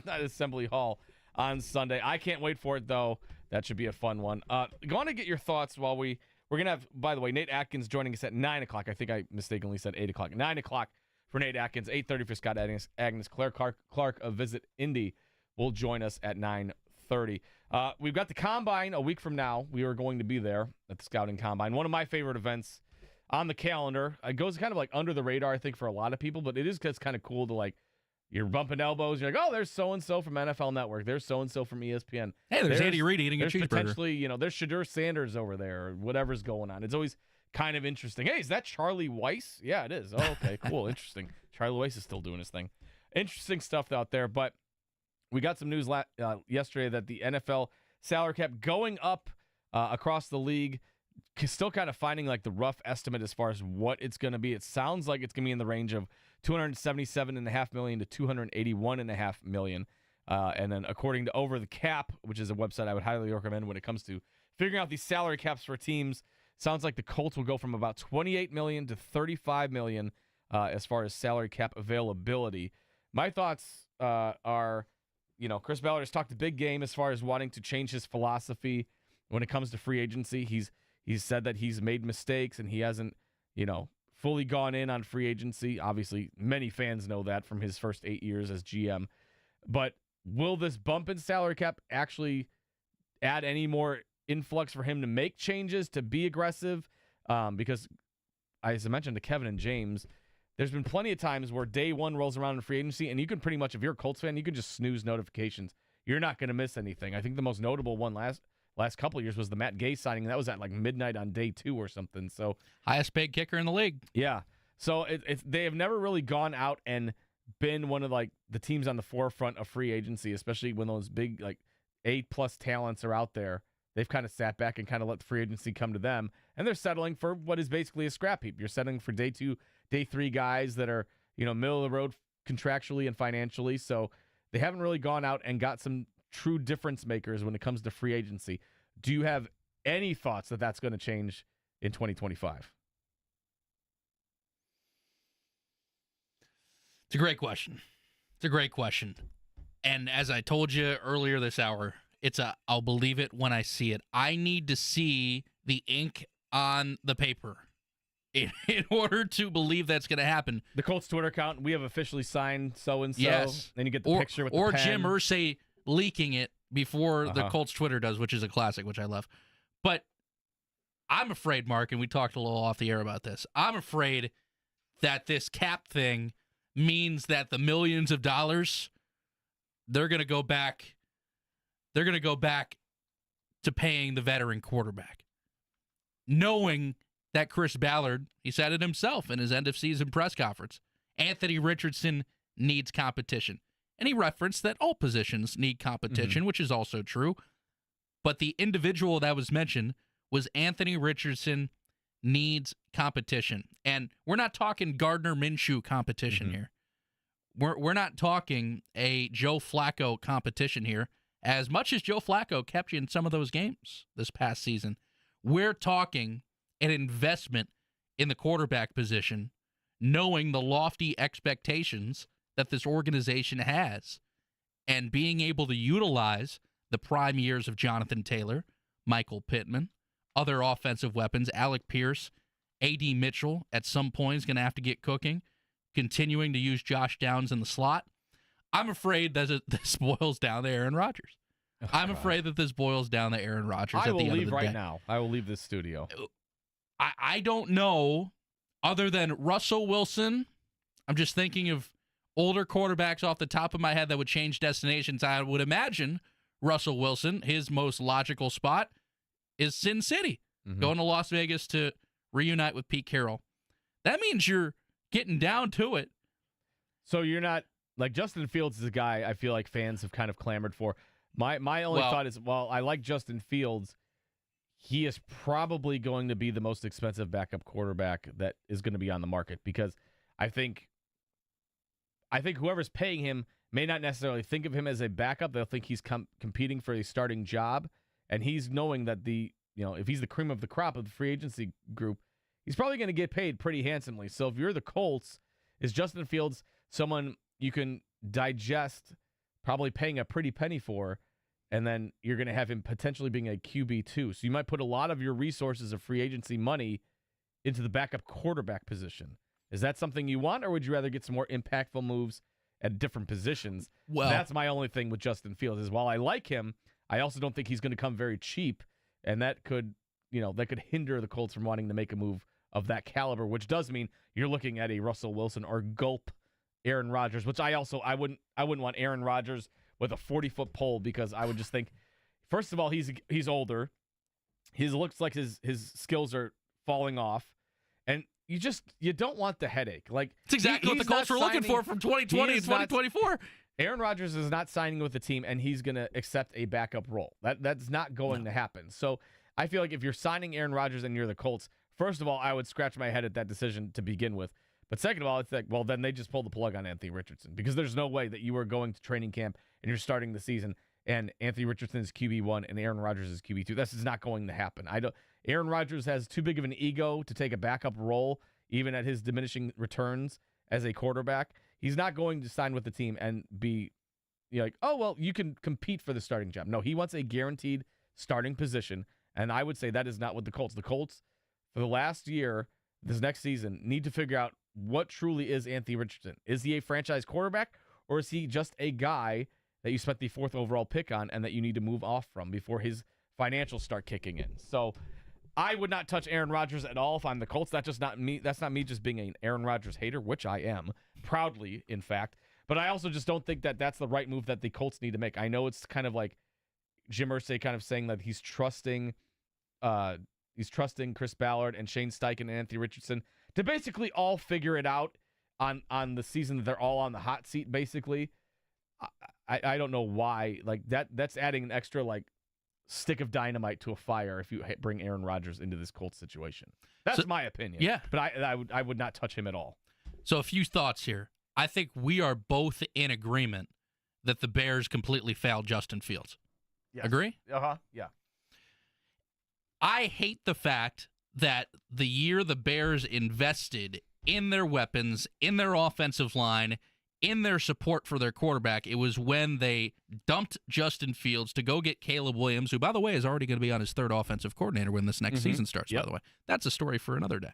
Assembly Hall on Sunday. I can't wait for it, though. That should be a fun one. Going to get your thoughts while we're going to have, by the way, Nate Atkins joining us at 9 o'clock. I think I mistakenly said 8 o'clock. 9 o'clock for Nate Atkins, 8:30 for Scott Agnes. Claire Clark of Visit Indy will join us at 9:30. We've got the Combine a week from now. We are going to be there at the Scouting Combine. One of my favorite events on the calendar. It goes kind of like under the radar, I think, for a lot of people, but it is just kind of cool to like, you're bumping elbows. You're like, oh, there's so-and-so from NFL Network. There's so-and-so from ESPN. Hey, there's Andy Reid eating a cheeseburger. Potentially, there's Shadur Sanders over there or whatever's going on. It's always kind of interesting. Hey, is that Charlie Weiss? Yeah, it is. Oh, okay, cool, interesting. Charlie Weiss is still doing his thing. Interesting stuff out there, but we got some news yesterday that the NFL salary cap going up across the league, still kind of finding like the rough estimate as far as what it's going to be. It sounds like it's going to be in the range of $277.5 million to $281.5 million. And then according to Over the Cap, which is a website I would highly recommend when it comes to figuring out these salary caps for teams, sounds like the Colts will go from about $28 million to $35 million as far as salary cap availability. My thoughts are, Chris Ballard has talked a big game as far as wanting to change his philosophy when it comes to free agency. He's said that he's made mistakes and he hasn't, fully gone in on free agency. Obviously, many fans know that from his first 8 years as GM. But will this bump in salary cap actually add any more influx for him to make changes, to be aggressive? Because, as I mentioned to Kevin and James, there's been plenty of times where day one rolls around in free agency, and you can pretty much, if you're a Colts fan, you can just snooze notifications. you're not going to miss anything. I think the most notable one last couple of years was the Matt Gay signing. That was at like midnight on day 2 or something. So highest paid kicker in the league. Yeah. So they have never really gone out and been one of like the teams on the forefront of free agency, especially when those big like A+ talents are out there. They've kind of sat back and kind of let the free agency come to them, and they're settling for what is basically a scrap heap. You're settling for day 2, day 3 guys that are, middle of the road contractually and financially. So they haven't really gone out and got some true difference makers when it comes to free agency. Do you have any thoughts that that's going to change in 2025? It's a great question. And as I told you earlier this hour, I'll believe it when I see it. I need to see the ink on the paper in order to believe that's going to happen. The Colts Twitter account, we have officially signed so-and-so. Yes. Then you get the picture with the pen. Or Jim Irsay leaking it before the Colts Twitter does, which is a classic, which I love. But I'm afraid, Mark, and we talked a little off the air about this, I'm afraid that this cap thing means that the millions of dollars, they're going to go back to paying the veteran quarterback. Knowing that Chris Ballard, he said it himself in his end-of-season press conference, Anthony Richardson needs competition. And he referenced that all positions need competition, which is also true. But the individual that was mentioned was Anthony Richardson needs competition. And we're not talking Gardner Minshew competition here. We're not talking a Joe Flacco competition here. As much as Joe Flacco kept you in some of those games this past season, we're talking an investment in the quarterback position, knowing the lofty expectations that this organization has, and being able to utilize the prime years of Jonathan Taylor, Michael Pittman, other offensive weapons, Alec Pierce, A.D. Mitchell at some point is going to have to get cooking, continuing to use Josh Downs in the slot. I'm afraid that this boils down to Aaron Rodgers. I'm afraid that this boils down to Aaron Rodgers at the end of the day. I will leave right now. I will leave this studio. I don't know, other than Russell Wilson. I'm just thinking of older quarterbacks off the top of my head that would change destinations. I would imagine Russell Wilson, his most logical spot is Sin City, going to Las Vegas to reunite with Pete Carroll. That means you're getting down to it. So you're not, like, Justin Fields is a guy I feel like fans have kind of clamored for. My only thought is, while I like Justin Fields, he is probably going to be the most expensive backup quarterback that is going to be on the market, because I think whoever's paying him may not necessarily think of him as a backup. They'll think he's competing for a starting job, and he's knowing that if he's the cream of the crop of the free agency group, he's probably going to get paid pretty handsomely. So if you're the Colts, is Justin Fields someone you can digest probably paying a pretty penny for, and then you're going to have him potentially being a QB2. So you might put a lot of your resources of free agency money into the backup quarterback position. Is that something you want, or would you rather get some more impactful moves at different positions? Well, that's my only thing with Justin Fields, is while I like him, I also don't think he's going to come very cheap, and that could hinder the Colts from wanting to make a move of that caliber, which does mean you're looking at a Russell Wilson or gulp Aaron Rodgers, which I wouldn't want Aaron Rodgers with a 40-foot pole, because I would just think, first of all, he's older. He looks like his skills are falling off, and you don't want the headache. Like, it's exactly what the Colts were looking for from 2020 to 2024. Aaron Rodgers is not signing with the team, and he's going to accept a backup role. That's not going to happen. So I feel like if you're signing Aaron Rodgers and you're the Colts, first of all, I would scratch my head at that decision to begin with. But second of all, it's like, well, then they just pulled the plug on Anthony Richardson, because there's no way that you are going to training camp and you're starting the season and Anthony Richardson is QB1 and Aaron Rodgers is QB2. This is not going to happen. Aaron Rodgers has too big of an ego to take a backup role, even at his diminishing returns as a quarterback. He's not going to sign with the team and be like, oh, well, you can compete for the starting job. No, he wants a guaranteed starting position, and I would say that is not what the Colts. The Colts, for the last year, this next season, need to figure out what truly is Anthony Richardson. Is he a franchise quarterback, or is he just a guy that you spent the 4th overall pick on and that you need to move off from before his financials start kicking in? So I would not touch Aaron Rodgers at all if I'm the Colts. That's just not me. That's not me just being an Aaron Rodgers hater, which I am, proudly, in fact. But I also just don't think that that's the right move that the Colts need to make. I know it's kind of like Jim Irsay kind of saying that he's trusting Chris Ballard and Shane Steichen and Anthony Richardson to basically all figure it out on the season that they're all on the hot seat, basically. I don't know why. Like that's adding an extra like stick of dynamite to a fire if you bring Aaron Rodgers into this Colts situation. That's my opinion. Yeah. But I would not touch him at all. So a few thoughts here. I think we are both in agreement that the Bears completely failed Justin Fields. Yes. Agree? Uh-huh. Yeah. I hate the fact that the year the Bears invested in their weapons, in their offensive line, in their support for their quarterback, it was when they dumped Justin Fields to go get Caleb Williams, who, by the way, is already going to be on his third offensive coordinator when this next season starts, by the way. That's a story for another day.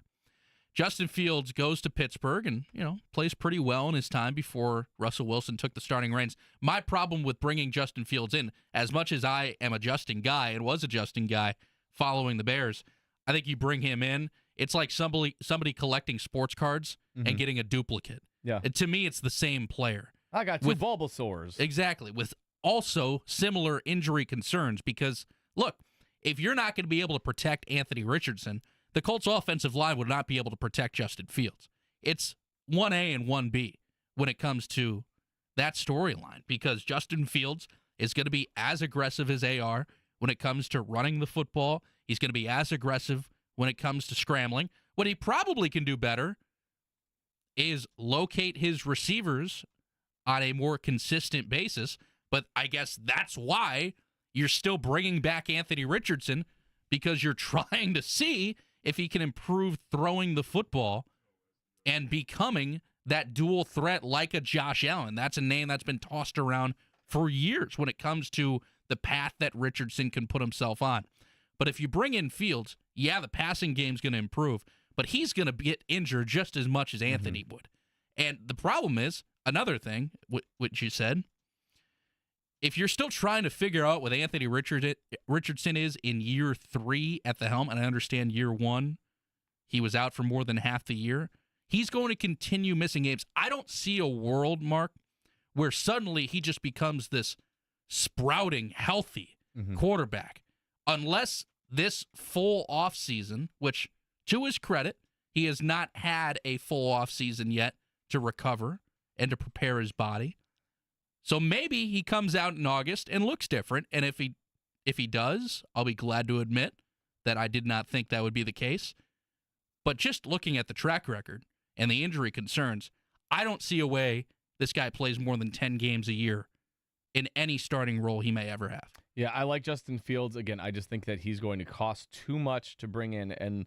Justin Fields goes to Pittsburgh and, plays pretty well in his time before Russell Wilson took the starting reins. My problem with bringing Justin Fields in, as much as I am a Justin guy and was a Justin guy following the Bears, I think you bring him in, it's like somebody collecting sports cards and getting a duplicate. Yeah. To me, it's the same player. I got two Bulbasaurs. Exactly, with also similar injury concerns because, look, if you're not going to be able to protect Anthony Richardson, the Colts offensive line would not be able to protect Justin Fields. It's 1A and 1B when it comes to that storyline because Justin Fields is going to be as aggressive as AR when it comes to running the football. He's going to be as aggressive when it comes to scrambling. What he probably can do better is locate his receivers on a more consistent basis, but I guess that's why you're still bringing back Anthony Richardson because you're trying to see if he can improve throwing the football and becoming that dual threat like a Josh Allen. That's a name that's been tossed around for years when it comes to the path that Richardson can put himself on. But if you bring in Fields, the passing game's going to improve, but he's going to get injured just as much as Anthony would. And the problem is, another thing, which you said, if you're still trying to figure out what Anthony Richardson is in year 3 at the helm, and I understand year 1, he was out for more than half the year, he's going to continue missing games. I don't see a world, Mark, where suddenly he just becomes this sprouting, healthy quarterback, unless this full offseason, which, to his credit, he has not had a full offseason yet to recover and to prepare his body. So maybe he comes out in August and looks different, and if he does, I'll be glad to admit that I did not think that would be the case. But just looking at the track record and the injury concerns, I don't see a way this guy plays more than 10 games a year in any starting role he may ever have. Yeah, I like Justin Fields. Again, I just think that he's going to cost too much to bring in. And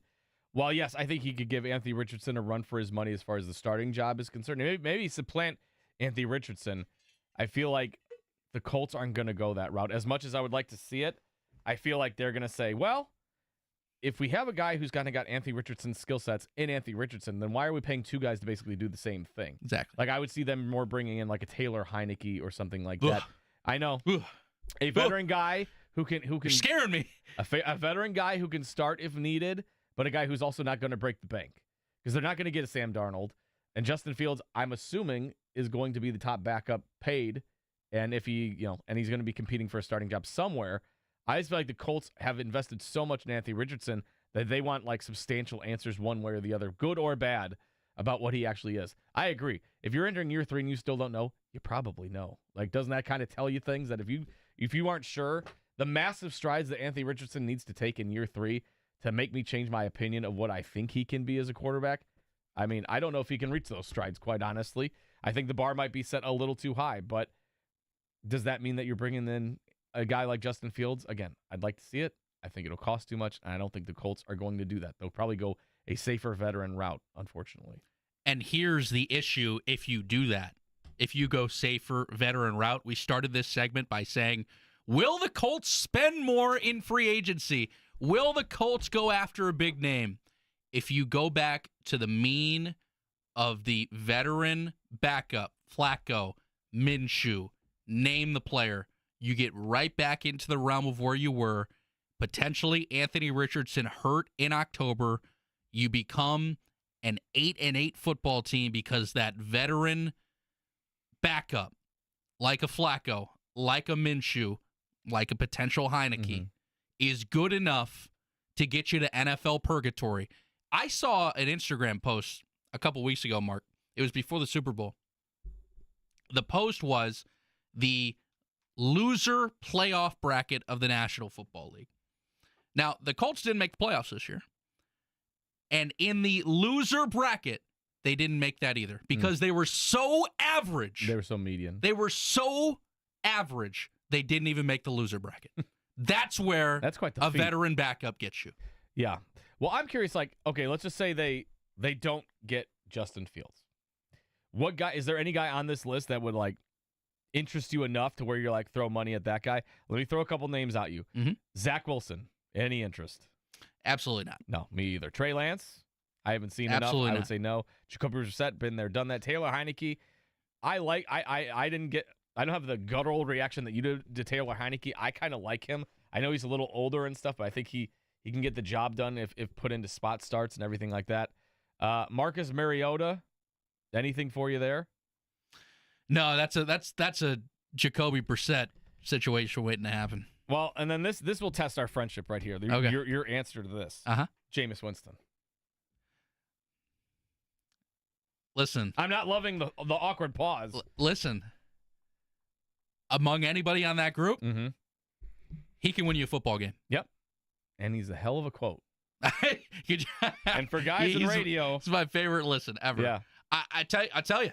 while, yes, I think he could give Anthony Richardson a run for his money as far as the starting job is concerned, maybe supplant Anthony Richardson, I feel like the Colts aren't going to go that route. As much as I would like to see it, I feel like they're going to say, well, if we have a guy who's kind of got Anthony Richardson's skill sets in Anthony Richardson, then why are we paying two guys to basically do the same thing? Exactly. Like, I would see them more bringing in like a Taylor Heineke or something like that. I know. A veteran guy who can You're scaring me. A veteran guy who can start if needed, but a guy who's also not going to break the bank because they're not going to get a Sam Darnold. And Justin Fields, I'm assuming, is going to be the top backup paid. And if he, and he's going to be competing for a starting job somewhere. I just feel like the Colts have invested so much in Anthony Richardson that they want like substantial answers one way or the other, good or bad, about what he actually is. I agree. If you're entering year 3 and you still don't know, you probably know. Like, doesn't that kind of tell you things that if you aren't sure, the massive strides that Anthony Richardson needs to take in year 3 to make me change my opinion of what I think he can be as a quarterback, I mean, I don't know if he can reach those strides, quite honestly. I think the bar might be set a little too high, but does that mean that you're bringing in a guy like Justin Fields? Again, I'd like to see it. I think it'll cost too much, and I don't think the Colts are going to do that. They'll probably go a safer veteran route, unfortunately. And here's the issue if you do that. If you go safer veteran route, we started this segment by saying, will the Colts spend more in free agency? Will the Colts go after a big name? If you go back to the mean of the veteran backup, Flacco, Minshew, name the player, you get right back into the realm of where you were. Potentially Anthony Richardson hurt in October. You become an 8-8 football team because that veteran backup, like a Flacco, like a Minshew, like a potential Heineke, is good enough to get you to NFL purgatory. I saw an Instagram post a couple weeks ago, Mark. It was before the Super Bowl. The post was the loser playoff bracket of the National Football League. Now, the Colts didn't make the playoffs this year. And in the loser bracket, they didn't make that either because they were so average. They were so median. They were so average, they didn't even make the loser bracket. That's where quite the a feat. veteran backup gets you. Yeah. Well, I'm curious, like, okay, let's just say they don't get Justin Fields. What guy, is there any guy on this list that would, like, interest you enough to where you're like, throw money at that guy? Let me throw a couple names at you. Zach Wilson, any interest? Absolutely not. No, me either. Trey Lance, I haven't seen Absolutely enough. I not. would say no. Jacoby Brissett, been there, done that. Taylor Heineke, I don't have the guttural reaction that you did to Taylor Heineke. I kind of like him. I know he's a little older and stuff, but I think he can get the job done if put into spot starts and everything like that. Marcus Mariota, anything for you there? No, that's a Jacoby Brissett situation waiting to happen. Well, and then this will test our friendship right here. Okay. Your answer to this. Jameis Winston. Listen. I'm not loving the awkward pause. Listen. Among anybody on that group, he can win you a football game. Yep. And he's a hell of a quote. And And for guys in radio, it's my favorite listen ever. Yeah. I tell you,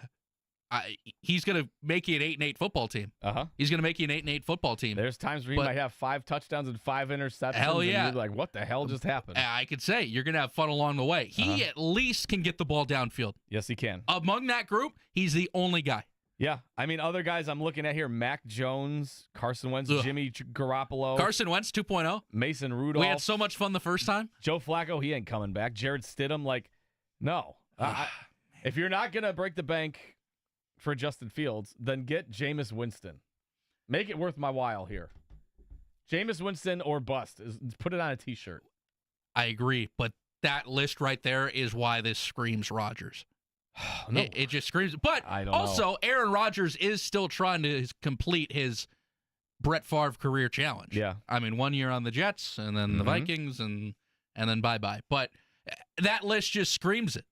he's gonna make you an 8-8 football team. He's gonna make you an 8-8 football team. There's times where you might have 5 touchdowns and 5 interceptions. Hell yeah. And you're like, what the hell just happened? I could say you're gonna have fun along the way. He at least can get the ball downfield. Yes, he can. Among that group, he's the only guy. Yeah. I mean, other guys I'm looking at here, Mac Jones, Carson Wentz, Jimmy Garoppolo. Carson Wentz 2.0. Mason Rudolph. We had so much fun the first time. Joe Flacco, he ain't coming back. Jared Stidham, like, no. If you're not going to break the bank for Justin Fields, then get Jameis Winston. Make it worth my while here. Jameis Winston or bust. Put it on a T-shirt. I agree, but that list right there is why this screams Rodgers. No. It just screams. But I don't also, know. Aaron Rodgers is still trying to complete his Brett Favre career challenge. Yeah. I mean, 1 year on the Jets and then the Vikings and then bye-bye. But that list just screams it.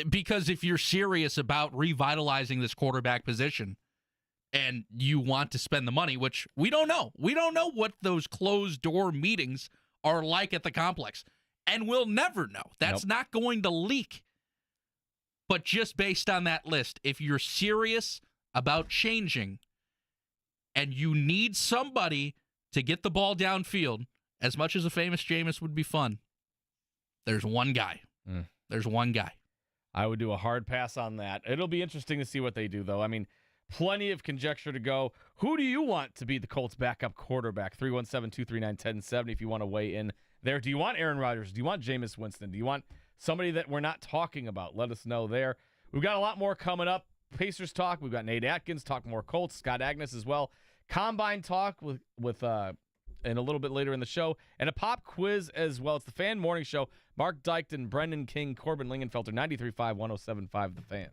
Because if you're serious about revitalizing this quarterback position and you want to spend the money, which we don't know. We don't know what those closed-door meetings are like at the complex. And we'll never know. That's not going to leak. But just based on that list, if you're serious about changing and you need somebody to get the ball downfield, as much as a famous Jameis would be fun, there's one guy. There's one guy. I would do a hard pass on that. It'll be interesting to see what they do, though. I mean, plenty of conjecture to go. Who do you want to be the Colts' backup quarterback? 317-239-1070 if you want to weigh in there. Do you want Aaron Rodgers? Do you want Jameis Winston? Do you want somebody that we're not talking about? Let us know there. We've got a lot more coming up. Pacers talk. We've got Nate Atkins talk more Colts. Scott Agnes as well. Combine talk with and a little bit later in the show, and a pop quiz as well. It's the Fan Morning Show. Marc Dykton, Brendan King, Corbin Lingenfelter, 93.5, 107.5 The Fan.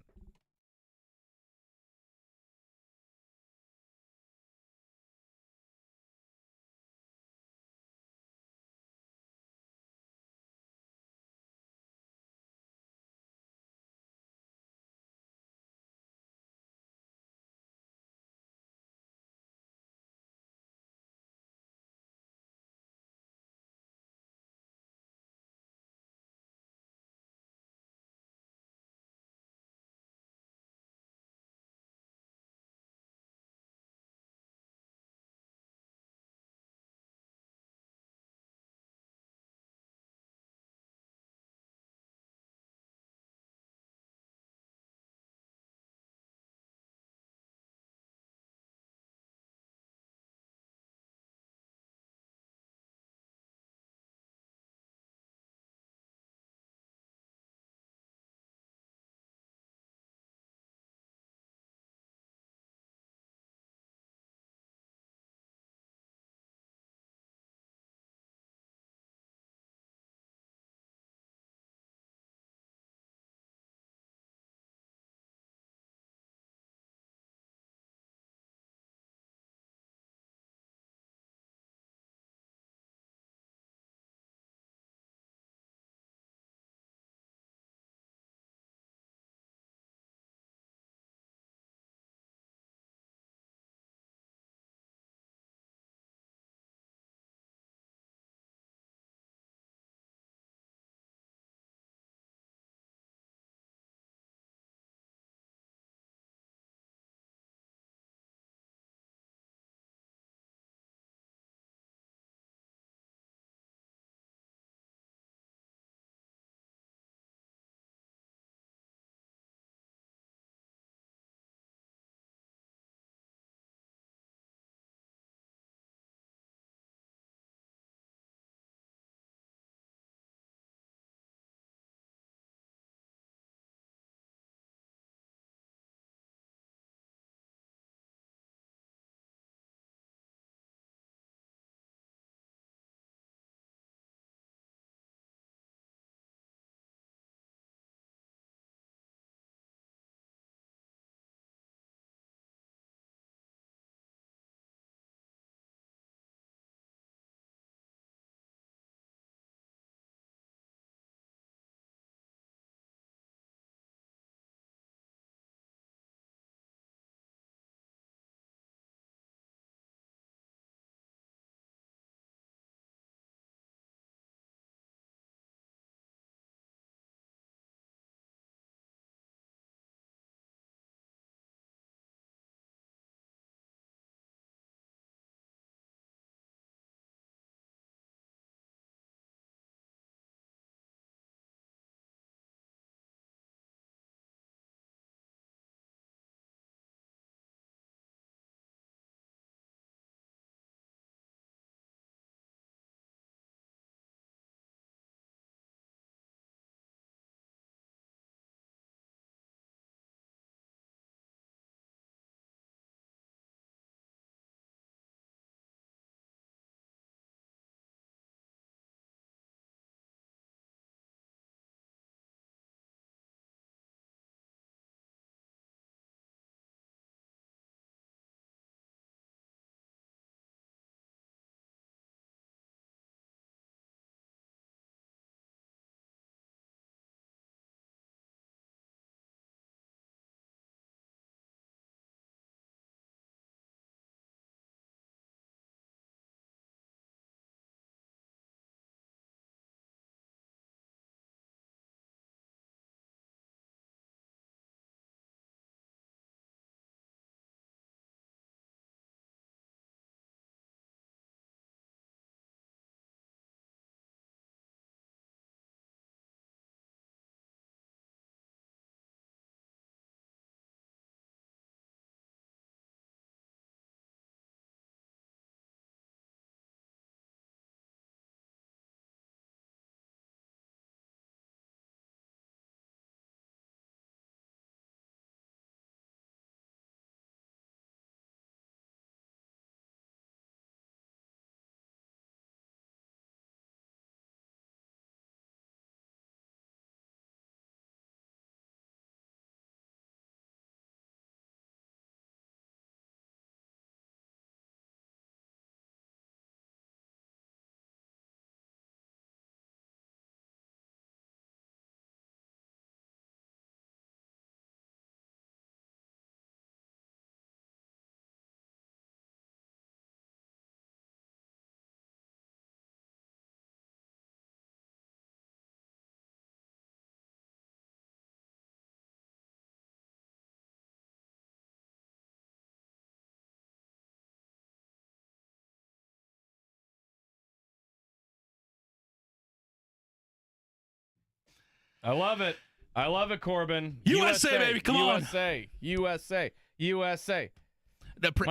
I love it. I love it, Corbin. USA, baby, come on. USA, USA, USA.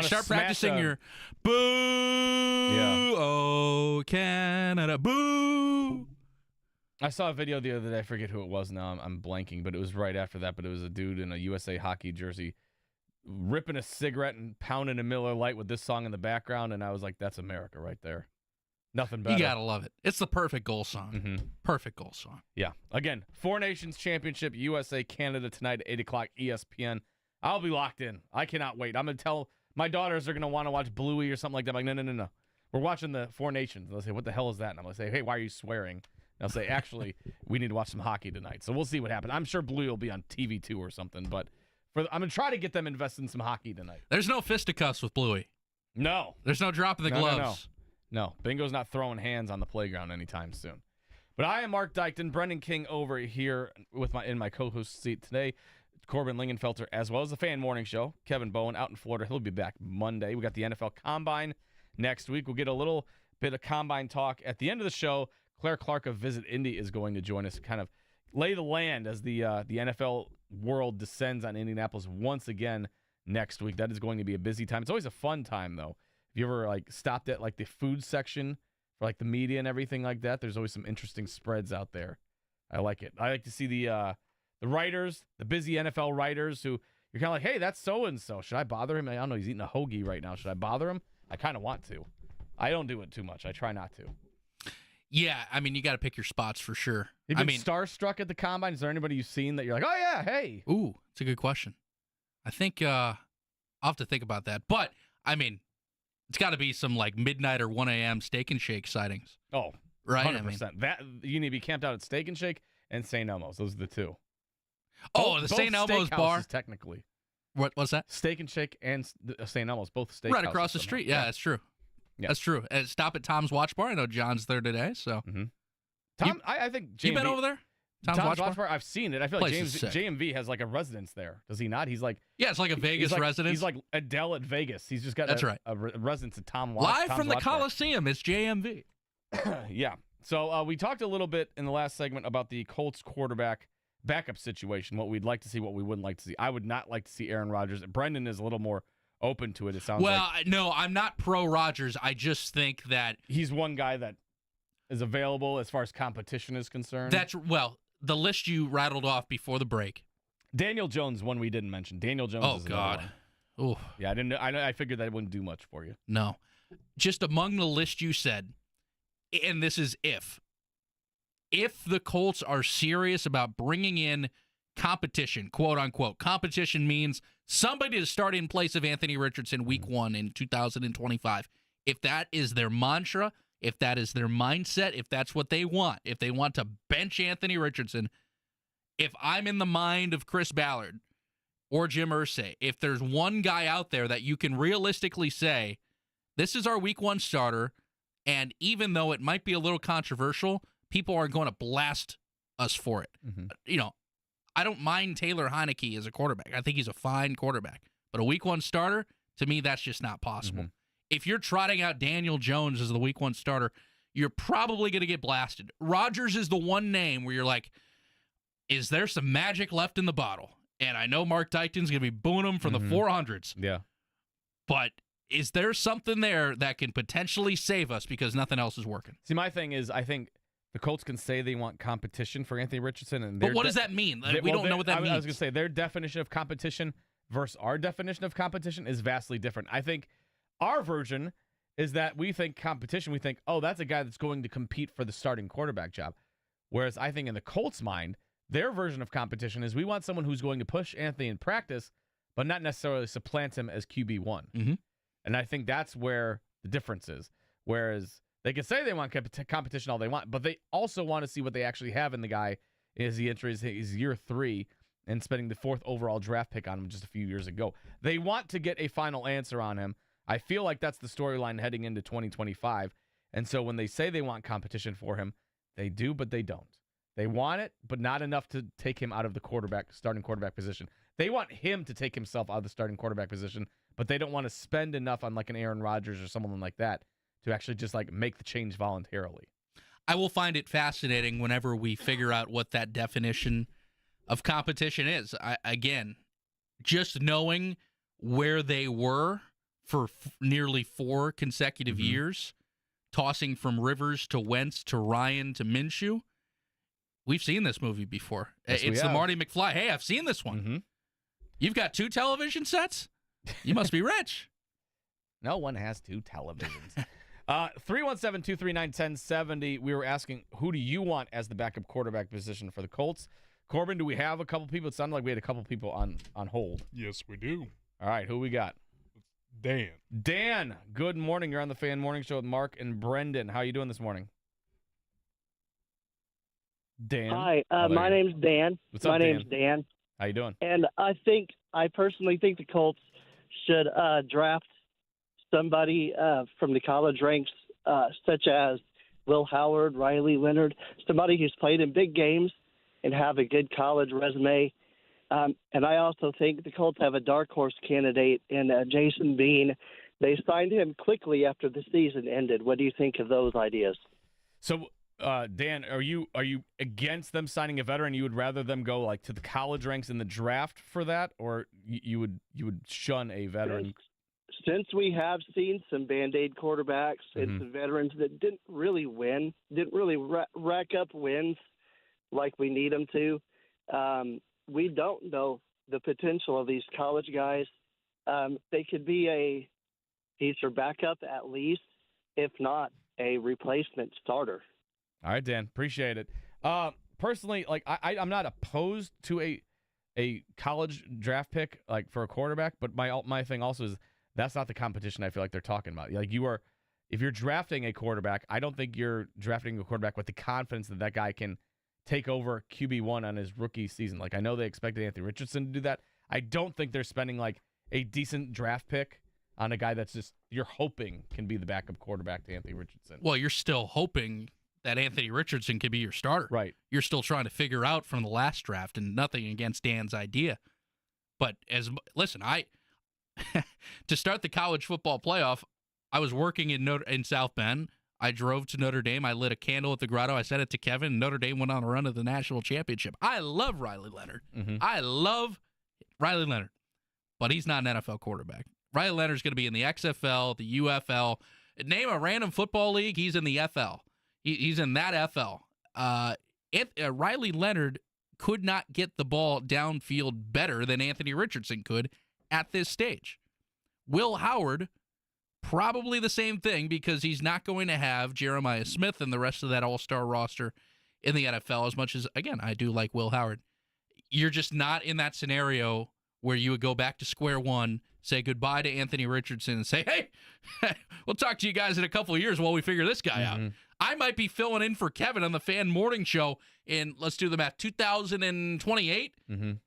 Start practicing your boo. Yeah. Oh, Canada, boo. I saw a video the other day. I forget who it was now. I'm blanking, but it was right after that. But it was a dude in a USA hockey jersey ripping a cigarette and pounding a Miller Lite with this song in the background. And I was like, that's America right there. Nothing better. You got to love it. It's the perfect goal song. Mm-hmm. Perfect goal song. Yeah. Again, Four Nations Championship, USA, Canada tonight at 8 o'clock, ESPN. I'll be locked in. I cannot wait. I'm going to tell my daughters are going to want to watch Bluey or something like that. I'm like, no. We're watching the Four Nations. They'll say, what the hell is that? And I'm going to say, hey, why are you swearing? And I'll say, actually, we need to watch some hockey tonight. So we'll see what happens. I'm sure Bluey will be on TV too or something. But I'm going to try to get them invested in some hockey tonight. There's no fisticuffs with Bluey. No. There's no dropping the gloves. No. Bingo's not throwing hands on the playground anytime soon. But I am Marc Dykton. Brendan King over here in my co-host seat today. Corbin Lingenfelter, as well as the Fan Morning Show. Kevin Bowen out in Florida. He'll be back Monday. We got the NFL Combine next week. We'll get a little bit of Combine talk at the end of the show. Claire Clark of Visit Indy is going to join us to kind of lay the land as the NFL world descends on Indianapolis once again next week. That is going to be a busy time. It's always a fun time, though. If you ever stopped at the food section for the media and everything like that, there's always some interesting spreads out there. I like it. I like to see the writers, the busy NFL writers who you're kind of like, hey, that's so-and-so. Should I bother him? I don't know. He's eating a hoagie right now. Should I bother him? I kind of want to. I don't do it too much. I try not to. Yeah, I mean, you got to pick your spots for sure. You've been starstruck at the Combine? Is there anybody you've seen that you're like, oh, yeah, hey? Ooh, it's a good question. I think I'll have to think about that. But, I mean, it's got to be some midnight or 1 a.m. Steak and Shake sightings. Oh, right? 100%. That you need to be camped out at Steak and Shake and St. Elmo's. Those are the two. Oh, the St. Elmo's bar? Technically. What's that? Steak and Shake and St. Elmo's, both steak right across the street. Yeah, that's true. Yeah. That's true. And stop at Tom's Watch Bar. I know John's there today. So, Tom, I think JMV, you been over there? Tom's Watch Bar? I've seen it. I feel like Place is sick. JMV has a residence there. Does he not? He's yeah, it's like a Vegas residence. He's like Adele at Vegas. He's just got a residence at Tom's Live from the Watch Coliseum. It's JMV. Yeah. So we talked a little bit in the last segment about the Colts quarterback backup situation, what we'd like to see, what we wouldn't like to see. I would not like to see Aaron Rodgers. Brendan is a little more open to it, it sounds like. Well, no, I'm not pro Rodgers. I just think that he's one guy that is available as far as competition is concerned. The list you rattled off before the break. Daniel Jones, one we didn't mention. Daniel Jones is God. Oh, yeah, I didn't. I figured that wouldn't do much for you. No. Just among the list you said, and this is if the Colts are serious about bringing in competition, quote unquote, competition means somebody to start in place of Anthony Richardson week 1 in 2025. If that is their mantra, if that is their mindset, if that's what they want, if they want to bench Anthony Richardson, if I'm in the mind of Chris Ballard or Jim Irsay, if there's one guy out there that you can realistically say, this is our week 1 starter, and even though it might be a little controversial, people are going to blast us for it. Mm-hmm. I don't mind Taylor Heineke as a quarterback. I think he's a fine quarterback. But a week 1 starter, to me, that's just not possible. Mm-hmm. If you're trotting out Daniel Jones as the week 1 starter, you're probably going to get blasted. Rodgers is the one name where you're like, is there some magic left in the bottle? And I know Marc Dykton's going to be booing him from the 400s. Yeah. But is there something there that can potentially save us because nothing else is working? See, my thing is, I think the Colts can say they want competition for Anthony Richardson. But what does that mean? We don't know what that means. I was going to say, their definition of competition versus our definition of competition is vastly different. I think our version is that we think competition, we think, oh, that's a guy that's going to compete for the starting quarterback job. Whereas I think in the Colts' mind, their version of competition is we want someone who's going to push Anthony in practice, but not necessarily supplant him as QB1. Mm-hmm. And I think that's where the difference is. Whereas they can say they want competition all they want, but they also want to see what they actually have in the guy as he enters his year 3 and spending the 4th overall draft pick on him just a few years ago. They want to get a final answer on him. I feel like that's the storyline heading into 2025. And so when they say they want competition for him, they do, but they don't. They want it, but not enough to take him out of the starting quarterback position. They want him to take himself out of the starting quarterback position, but they don't want to spend enough on an Aaron Rodgers or someone like that to actually just make the change voluntarily. I will find it fascinating whenever we figure out what that definition of competition is. Again, just knowing where they were for nearly 4 consecutive years, tossing from Rivers to Wentz to Ryan to Minshew. We've seen this movie before. Yes, it's the Marty McFly. Hey, I've seen this one. Mm-hmm. You've got 2 television sets? You must be rich. No one has 2 televisions. 317-239-1070. We were asking, who do you want as the backup quarterback position for the Colts? Corbin, do we have a couple people? It sounded like we had a couple people on hold. Yes, we do. All right, who we got? Dan. Dan, good morning. You're on the Fan Morning Show with Mark and Brendan. How you doing this morning? Dan. Hi, my name's Dan. What's up, my name's Dan. How you doing? And I personally think the Colts should draft somebody from the college ranks, such as Will Howard, Riley Leonard, somebody who's played in big games and have a good college resume. And I also think the Colts have a dark horse candidate in Jason Bean. They signed him quickly after the season ended. What do you think of those ideas? So, Dan, are you against them signing a veteran? You would rather them go like to the college ranks in the draft for that, or you would shun a veteran? Since we have seen some Band-Aid quarterbacks, it's veterans that didn't really win, didn't really rack up wins like we need them to. We don't know the potential of these college guys. They could be a future backup at least, if not a replacement starter. All right, Dan, appreciate it. Personally, like I'm not opposed to a college draft pick like for a quarterback, but my thing also is that's not the competition I feel like they're talking about. Like if you're drafting a quarterback, I don't think you're drafting a quarterback with the confidence that that guy can take over QB1 on his rookie season. Like I know they expected Anthony Richardson to do that. I don't think they're spending like a decent draft pick on a guy that's just you're hoping can be the backup quarterback to Anthony Richardson. Well, you're still hoping that Anthony Richardson could be your starter. Right. You're still trying to figure out from the last draft, and nothing against Dan's idea. But to start the college football playoff, I was working in South Bend. I drove to Notre Dame. I lit a candle at the grotto. I sent it to Kevin. And Notre Dame went on a run to the national championship. I love Riley Leonard. I love Riley Leonard, but he's not an NFL quarterback. Riley Leonard's going to be in the XFL, the UFL. Name a random football league, he's in the FL. He's in that FL. Riley Leonard could not get the ball downfield better than Anthony Richardson could at this stage. Will Howard, probably the same thing because he's not going to have Jeremiah Smith and the rest of that all-star roster in the NFL as much as, again, I do like Will Howard. You're just not in that scenario where you would go back to square one, say goodbye to Anthony Richardson, and say, hey, we'll talk to you guys in a couple of years while we figure this guy out. I might be filling in for Kevin on the Fan Morning Show in, let's do the math, 2028.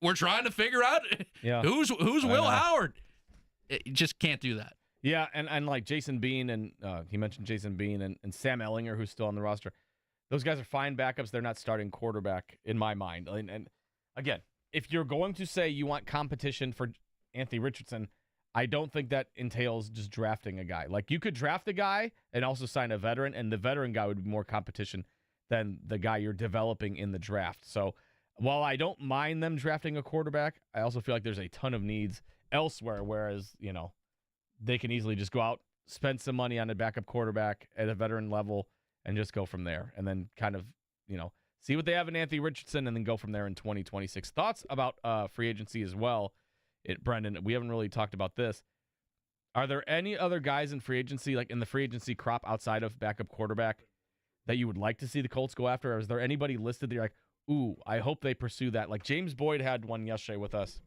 We're trying to figure out who's Will Howard. You just can't do that. Yeah, and like Jason Bean, and he mentioned Jason Bean and Sam Ellinger, who's still on the roster. Those guys are fine backups. They're not starting quarterback in my mind. And again, if you're going to say you want competition for Anthony Richardson, I don't think that entails just drafting a guy. Like you could draft a guy and also sign a veteran, and the veteran guy would be more competition than the guy you're developing in the draft. So while I don't mind them drafting a quarterback, I also feel like there's a ton of needs elsewhere, whereas, they can easily just go out, spend some money on a backup quarterback at a veteran level, and just go from there. And then kind of, see what they have in Anthony Richardson and then go from there in 2026. Thoughts about free agency as well, Brendan? We haven't really talked about this. Are there any other guys in free agency, like in the free agency crop outside of backup quarterback, that you would like to see the Colts go after? Or is there anybody listed that you're like, ooh, I hope they pursue that? Like James Boyd had one yesterday with us.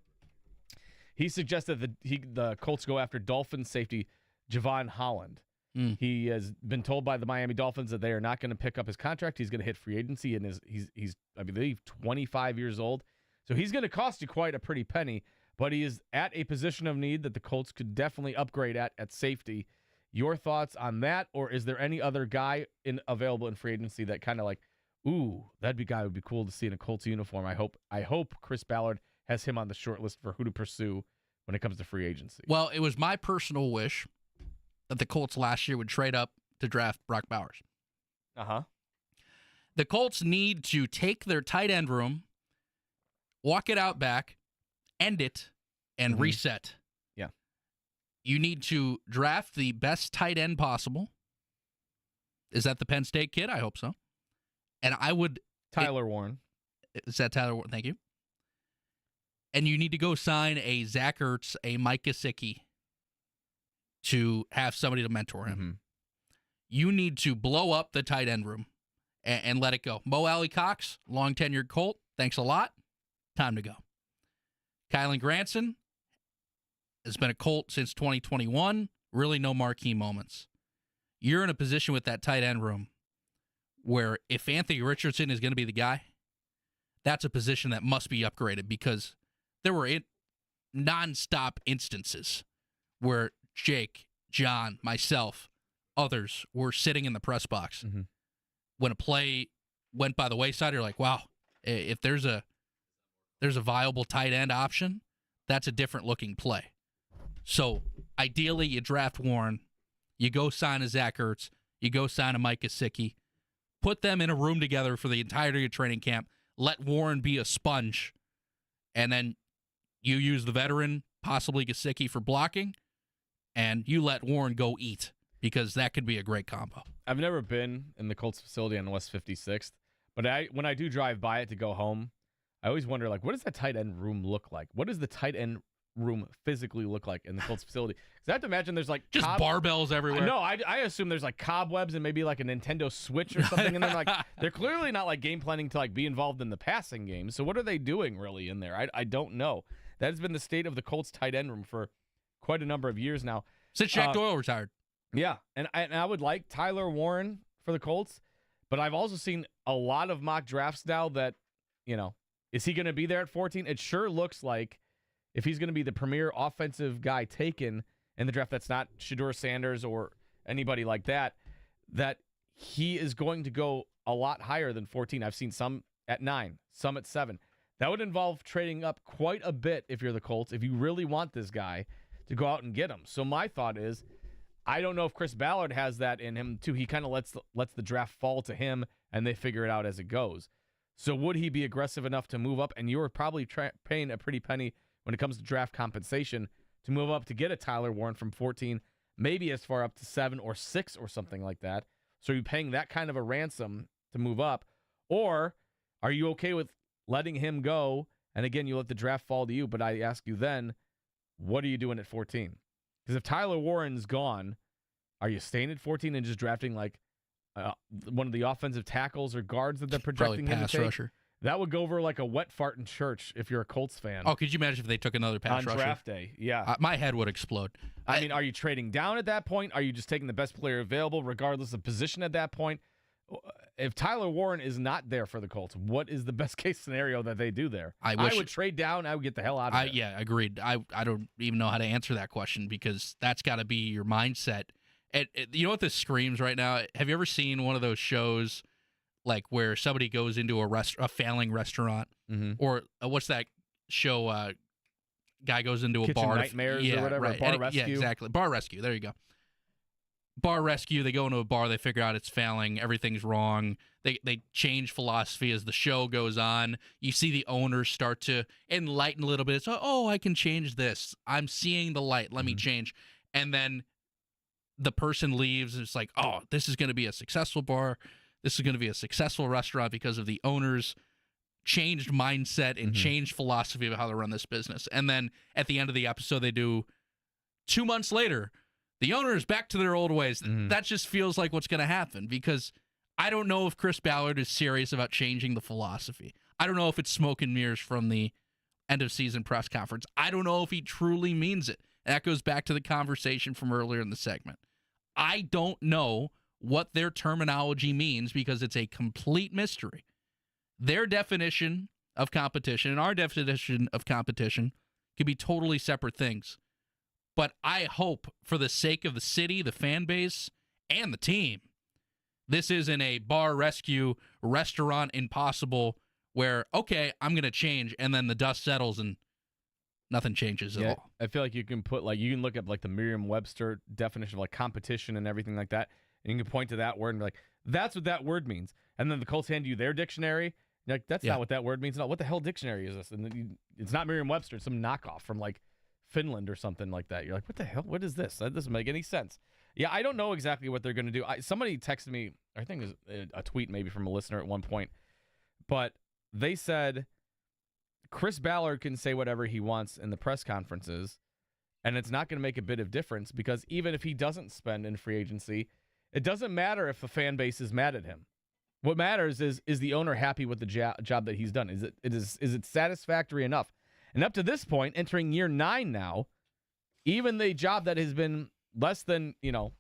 He suggested that the Colts go after Dolphins safety Javon Holland. He has been told by the Miami Dolphins that they are not going to pick up his contract. He's going to hit free agency, and he's I believe 25 years old. So he's going to cost you quite a pretty penny, but he is at a position of need that the Colts could definitely upgrade at safety. Your thoughts on that, or is there any other guy available in free agency that kind of like, ooh, that guy would be cool to see in a Colts uniform? I hope Chris Ballard has him on the short list for who to pursue when it comes to free agency. Well, it was my personal wish that the Colts last year would trade up to draft Brock Bowers. The Colts need to take their tight end room, walk it out back, end it, and reset. Yeah. You need to draft the best tight end possible. Is that the Penn State kid? I hope so. And I would... Tyler Warren. Is that Tyler Warren? Thank you. And you need to go sign a Zach Ertz, a Mike Gesicki to have somebody to mentor him. Mm-hmm. You need to blow up the tight end room and let it go. Mo Alley Cox, long tenured Colt. Thanks a lot. Time to go. Kylan Granson has been a Colt since 2021. Really no marquee moments. You're in a position with that tight end room where if Anthony Richardson is going to be the guy, that's a position that must be upgraded because there were nonstop instances where Jake, John, myself, others were sitting in the press box. Mm-hmm. When a play went by the wayside, you're like, wow, if there's a viable tight end option, that's a different looking play. So ideally, you draft Warren, you go sign a Zach Ertz, you go sign a Mike Gesicki, put them in a room together for the entirety of training camp, let Warren be a sponge, and then you use the veteran, possibly Gesicki, for blocking, and you let Warren go eat, because that could be a great combo. I've never been in the Colts facility on West 56th, but when I do drive by it to go home, I always wonder, like, what does that tight end room look like? What does the tight end room physically look like in the Colts facility? Because I have to imagine there's like just barbells everywhere. No, I assume there's like cobwebs and maybe like a Nintendo Switch or something. And like they're clearly not like game planning to like be involved in the passing game. So what are they doing really in there? I don't know. That has been the state of the Colts tight end room for quite a number of years now. Since Jack Doyle retired. Yeah, and I would like Tyler Warren for the Colts, but I've also seen a lot of mock drafts now that, you know, is he going to be there at 14? It sure looks like if he's going to be the premier offensive guy taken in the draft, that's not Shedeur Sanders or anybody like that, that he is going to go a lot higher than 14. I've seen some at 9, some at 7. That would involve trading up quite a bit if you're the Colts, if you really want this guy to go out and get him. So my thought is, I don't know if Chris Ballard has that in him too. He kind of lets the draft fall to him, and they figure it out as it goes. So would he be aggressive enough to move up? And you were probably paying a pretty penny when it comes to draft compensation to move up to get a Tyler Warren from 14, maybe as far up to 7 or 6 or something like that. So are you paying that kind of a ransom to move up? Or are you okay with letting him go? And again, you let the draft fall to you. But I ask you then, what are you doing at 14? Because if Tyler Warren's gone, are you staying at 14 and just drafting like one of the offensive tackles or guards that they're projecting him to take? Rusher. That would go over like a wet fart in church if you're a Colts fan. Oh, could you imagine if they took another pass rusher? On draft day, yeah. My head would explode. I mean, are you trading down at that point? Are you just taking the best player available regardless of position at that point? If Tyler Warren is not there for the Colts, what is the best case scenario that they do there? I would trade down. I would get the hell out of there. Yeah, agreed. I don't even know how to answer that question because that's got to be your mindset. You know what this screams right now? Have you ever seen one of those shows like where somebody goes into a failing restaurant? Mm-hmm. Or what's that show? Guy goes into Kitchen a bar. Nightmares or whatever. Right. Bar Rescue. Yeah, exactly. Bar Rescue. There you go. Bar Rescue. They go into a bar. They figure out it's failing. Everything's wrong. They change philosophy as the show goes on. You see the owners start to enlighten a little bit. It's, oh, I can change this. I'm seeing the light. Let me change. And then the person leaves and it's like, oh, this is going to be a successful bar. This is going to be a successful restaurant because of the owner's changed mindset and changed philosophy of how to run this business. And then at the end of the episode, they do 2 months later, the owner is back to their old ways. That just feels like what's going to happen because I don't know if Chris Ballard is serious about changing the philosophy. I don't know if it's smoke and mirrors from the end of season press conference. I don't know if he truly means it. That goes back to the conversation from earlier in the segment. I don't know what their terminology means because it's a complete mystery. Their definition of competition and our definition of competition could be totally separate things. But I hope for the sake of the city, the fan base, and the team, this isn't a bar rescue, restaurant impossible where, okay, I'm going to change, and then the dust settles and nothing changes at all. I feel like you can look up like the Merriam-Webster definition of like competition and everything like that. and you can point to that word and be like, that's what that word means. And then the Colts hand you their dictionary. You're like, that's not what that word means. No, what the hell dictionary is this? And then it's not Merriam-Webster. It's some knockoff from like Finland or something like that. You're like, what the hell? What is this? That doesn't make any sense. Yeah, I don't know exactly what they're going to do. Somebody texted me, I think it was a tweet maybe from a listener at one point, but they said Chris Ballard can say whatever he wants in the press conferences, and it's not going to make a bit of difference because even if he doesn't spend in free agency, it doesn't matter if the fan base is mad at him. What matters is the owner happy with the job that he's done? Is it satisfactory enough? And up to this point, entering year 9 now, even the job that has been less than,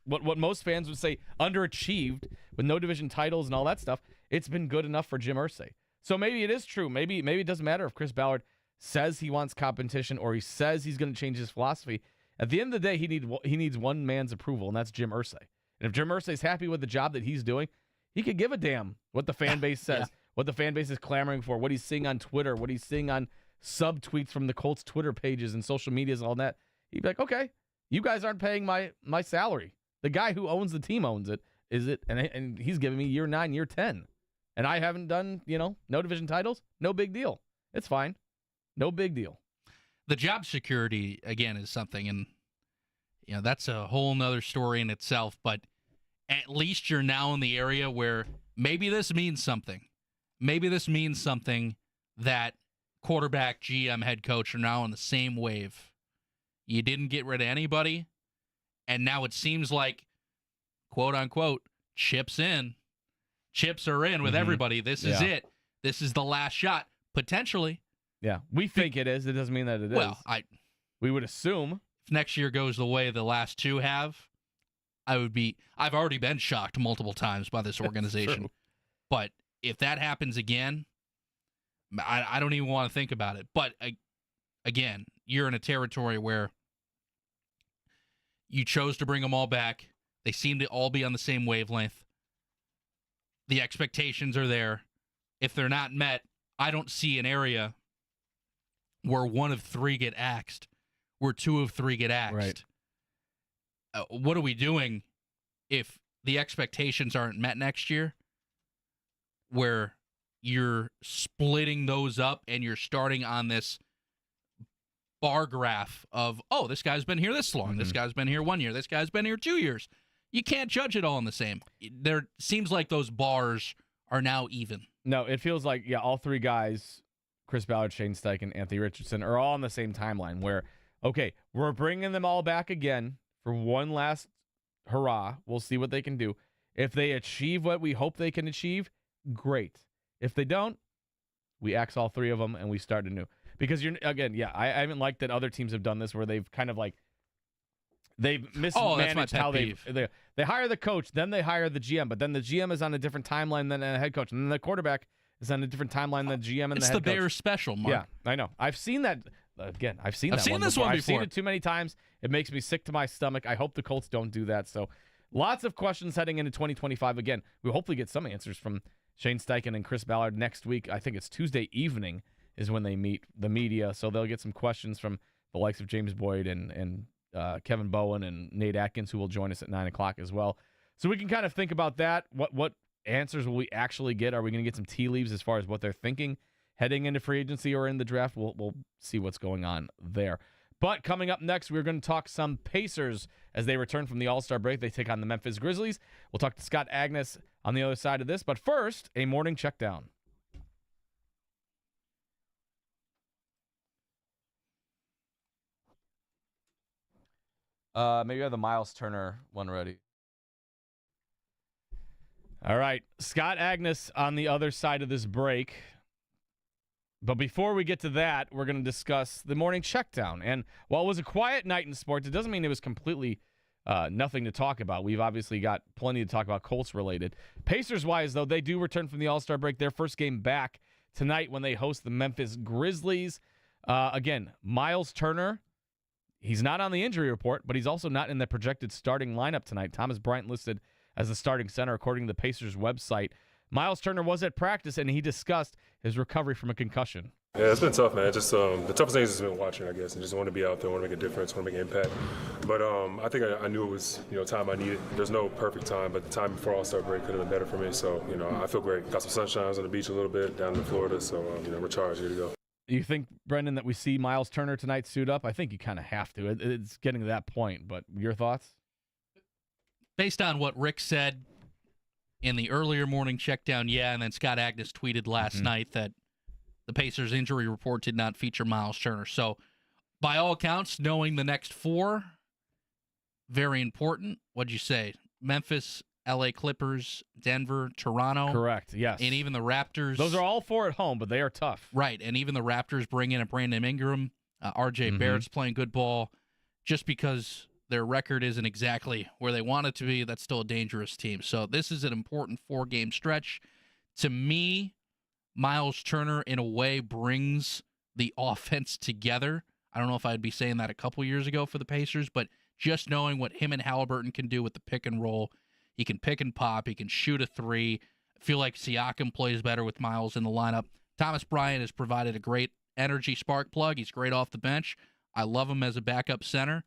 what most fans would say underachieved with no division titles and all that stuff, it's been good enough for Jim Irsay. So maybe it is true. Maybe it doesn't matter if Chris Ballard says he wants competition or he says he's going to change his philosophy. At the end of the day, he needs one man's approval, and that's Jim Irsay. And if Jim Irsay's happy with the job that he's doing, he could give a damn what the fan base says, what the fan base is clamoring for, what he's seeing on Twitter, what he's seeing on subtweets from the Colts Twitter pages and social medias and all that. He'd be like, okay, you guys aren't paying my salary. The guy who owns the team owns it. Is it? And he's giving me year 9, year 10. And I haven't done, no division titles. No big deal. It's fine. No big deal. The job security, again, is something, and that's a whole nother story in itself, but at least you're now in the area where maybe this means something. Maybe this means something that quarterback, GM, head coach are now on the same wave. You didn't get rid of anybody, and now it seems like, quote unquote, chips in. Chips are in with everybody. This is it. This is the last shot, potentially. Yeah, we think it is. It doesn't mean that it is. Well, we would assume. If next year goes the way the last 2 have, I've already been shocked multiple times by this organization. But if that happens again, I don't even want to think about it. But again, you're in a territory where you chose to bring them all back. They seem to all be on the same wavelength. The expectations are there. If they're not met, I don't see an area where 1 of 3 get axed, where 2 of 3 get axed. Right. What are we doing if the expectations aren't met next year, where you're splitting those up and you're starting on this bar graph of, oh, this guy's been here this long, this guy's been here 1 year, this guy's been here 2 years. You can't judge it all in the same. There seems like those bars are now even. No, it feels like, all 3 guys, Chris Ballard, Shane Steichen, Anthony Richardson, are all on the same timeline where, okay, we're bringing them all back again for one last hurrah. We'll see what they can do. If they achieve what we hope they can achieve, great. If they don't, we axe all 3 of them and we start anew. Because I haven't liked that other teams have done this where they've kind of like, they've mismanaged how they hire the coach, then they hire the GM, but then the GM is on a different timeline than a head coach, and then the quarterback is on a different timeline than the GM and the head coach. It's the Bears special, Mark. Yeah, I know. I've seen that. Again, I've seen this one before. I've seen it too many times. It makes me sick to my stomach. I hope the Colts don't do that. So lots of questions heading into 2025. Again, we'll hopefully get some answers from Shane Steichen and Chris Ballard next week. I think it's Tuesday evening is when they meet the media. So they'll get some questions from the likes of James Boyd and Kevin Bowen and Nate Atkins, who will join us at 9 o'clock as well. So we can kind of think about that. What answers will we actually get? Are we going to get some tea leaves as far as what they're thinking heading into free agency or in the draft? We'll see what's going on there. But coming up next, we're going to talk some Pacers as they return from the All-Star break. They take on the Memphis Grizzlies. We'll talk to Scott Agnes on the other side of this. But first, a morning check down. Maybe I have the Miles Turner one ready. All right, Scott Agnes on the other side of this break. But before we get to that, we're going to discuss the morning checkdown. And while it was a quiet night in sports, it doesn't mean it was completely nothing to talk about. We've obviously got plenty to talk about Colts-related. Pacers-wise, though, they do return from the All-Star break. Their first game back tonight when they host the Memphis Grizzlies. Again, Miles Turner, he's not on the injury report, but he's also not in the projected starting lineup tonight. Thomas Bryant listed as the starting center, according to the Pacers website. Miles Turner was at practice, and he discussed his recovery from a concussion. Yeah, it's been tough, man. Just the toughest thing has been watching, I guess, and just want to be out there, want to make a difference, want to make an impact. But I think I knew it was time I needed. There's no perfect time, but the time before All-Star break could have been better for me. So I feel great. Got some sunshine on the beach a little bit down in Florida, so we're charged, here to go. You think, Brendan, that we see Miles Turner tonight suit up? I think you kind of have to. It's getting to that point. But your thoughts? Based on what Rick said in the earlier morning checkdown, yeah, and then Scott Agnes tweeted last night that the Pacers injury report did not feature Miles Turner. So, by all accounts, knowing the next four, very important. What'd you say? Memphis, LA Clippers, Denver, Toronto. Correct, yes. And even the Raptors. Those are all four at home, but they are tough. Right, and even the Raptors bring in a Brandon Ingram. RJ Barrett's playing good ball. Just because their record isn't exactly where they want it to be, that's still a dangerous team. So this is an important four-game stretch. To me, Miles Turner, in a way, brings the offense together. I don't know if I'd be saying that a couple years ago for the Pacers, but just knowing what him and Halliburton can do with the pick and roll, he can pick and pop, he can shoot a three. I feel like Siakam plays better with Miles in the lineup. Thomas Bryant has provided a great energy spark plug. He's great off the bench. I love him as a backup center,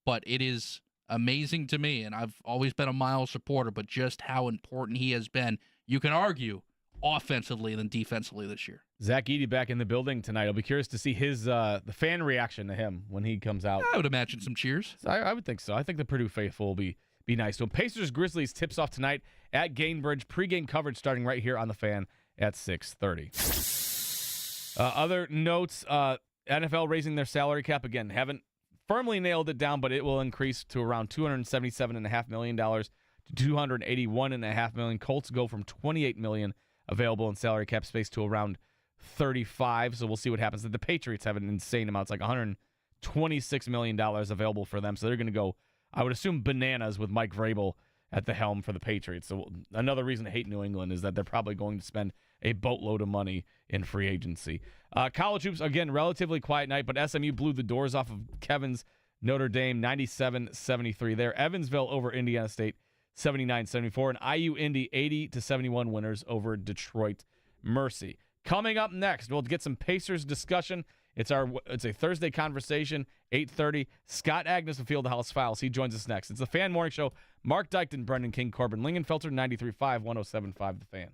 but it is amazing to me, and I've always been a Miles supporter, but just how important he has been, you can argue, offensively than defensively this year. Zach Edey back in the building tonight. I'll be curious to see his the fan reaction to him when he comes out. I would imagine some cheers. So I would think so. I think the Purdue faithful will be nice. So Pacers Grizzlies tips off tonight at Gainbridge. Pre-game coverage starting right here on the Fan at 6:30. Other notes: NFL raising their salary cap again. Haven't firmly nailed it down, but it will increase to around $277.5 million to $281.5 million. Colts go from $28 million available in salary cap space to around 35. So we'll see what happens. The Patriots have an insane amount. It's like $126 million available for them. So they're going to go, I would assume, bananas with Mike Vrabel at the helm for the Patriots. So another reason to hate New England is that they're probably going to spend a boatload of money in free agency. College hoops, again, relatively quiet night, but SMU blew the doors off of Kevin's Notre Dame, 97-73 there. Evansville over Indiana State, 79-74. And IU Indy, 80-71 winners over Detroit Mercy. Coming up next, we'll get some Pacers discussion. It's a Thursday conversation, 8:30. Scott Agnes of Field House Files. He joins us next. It's the Fan Morning Show. Marc Dykton, Brendan King, Corbin Lingenfelter, 93.5, 107.5 The Fan.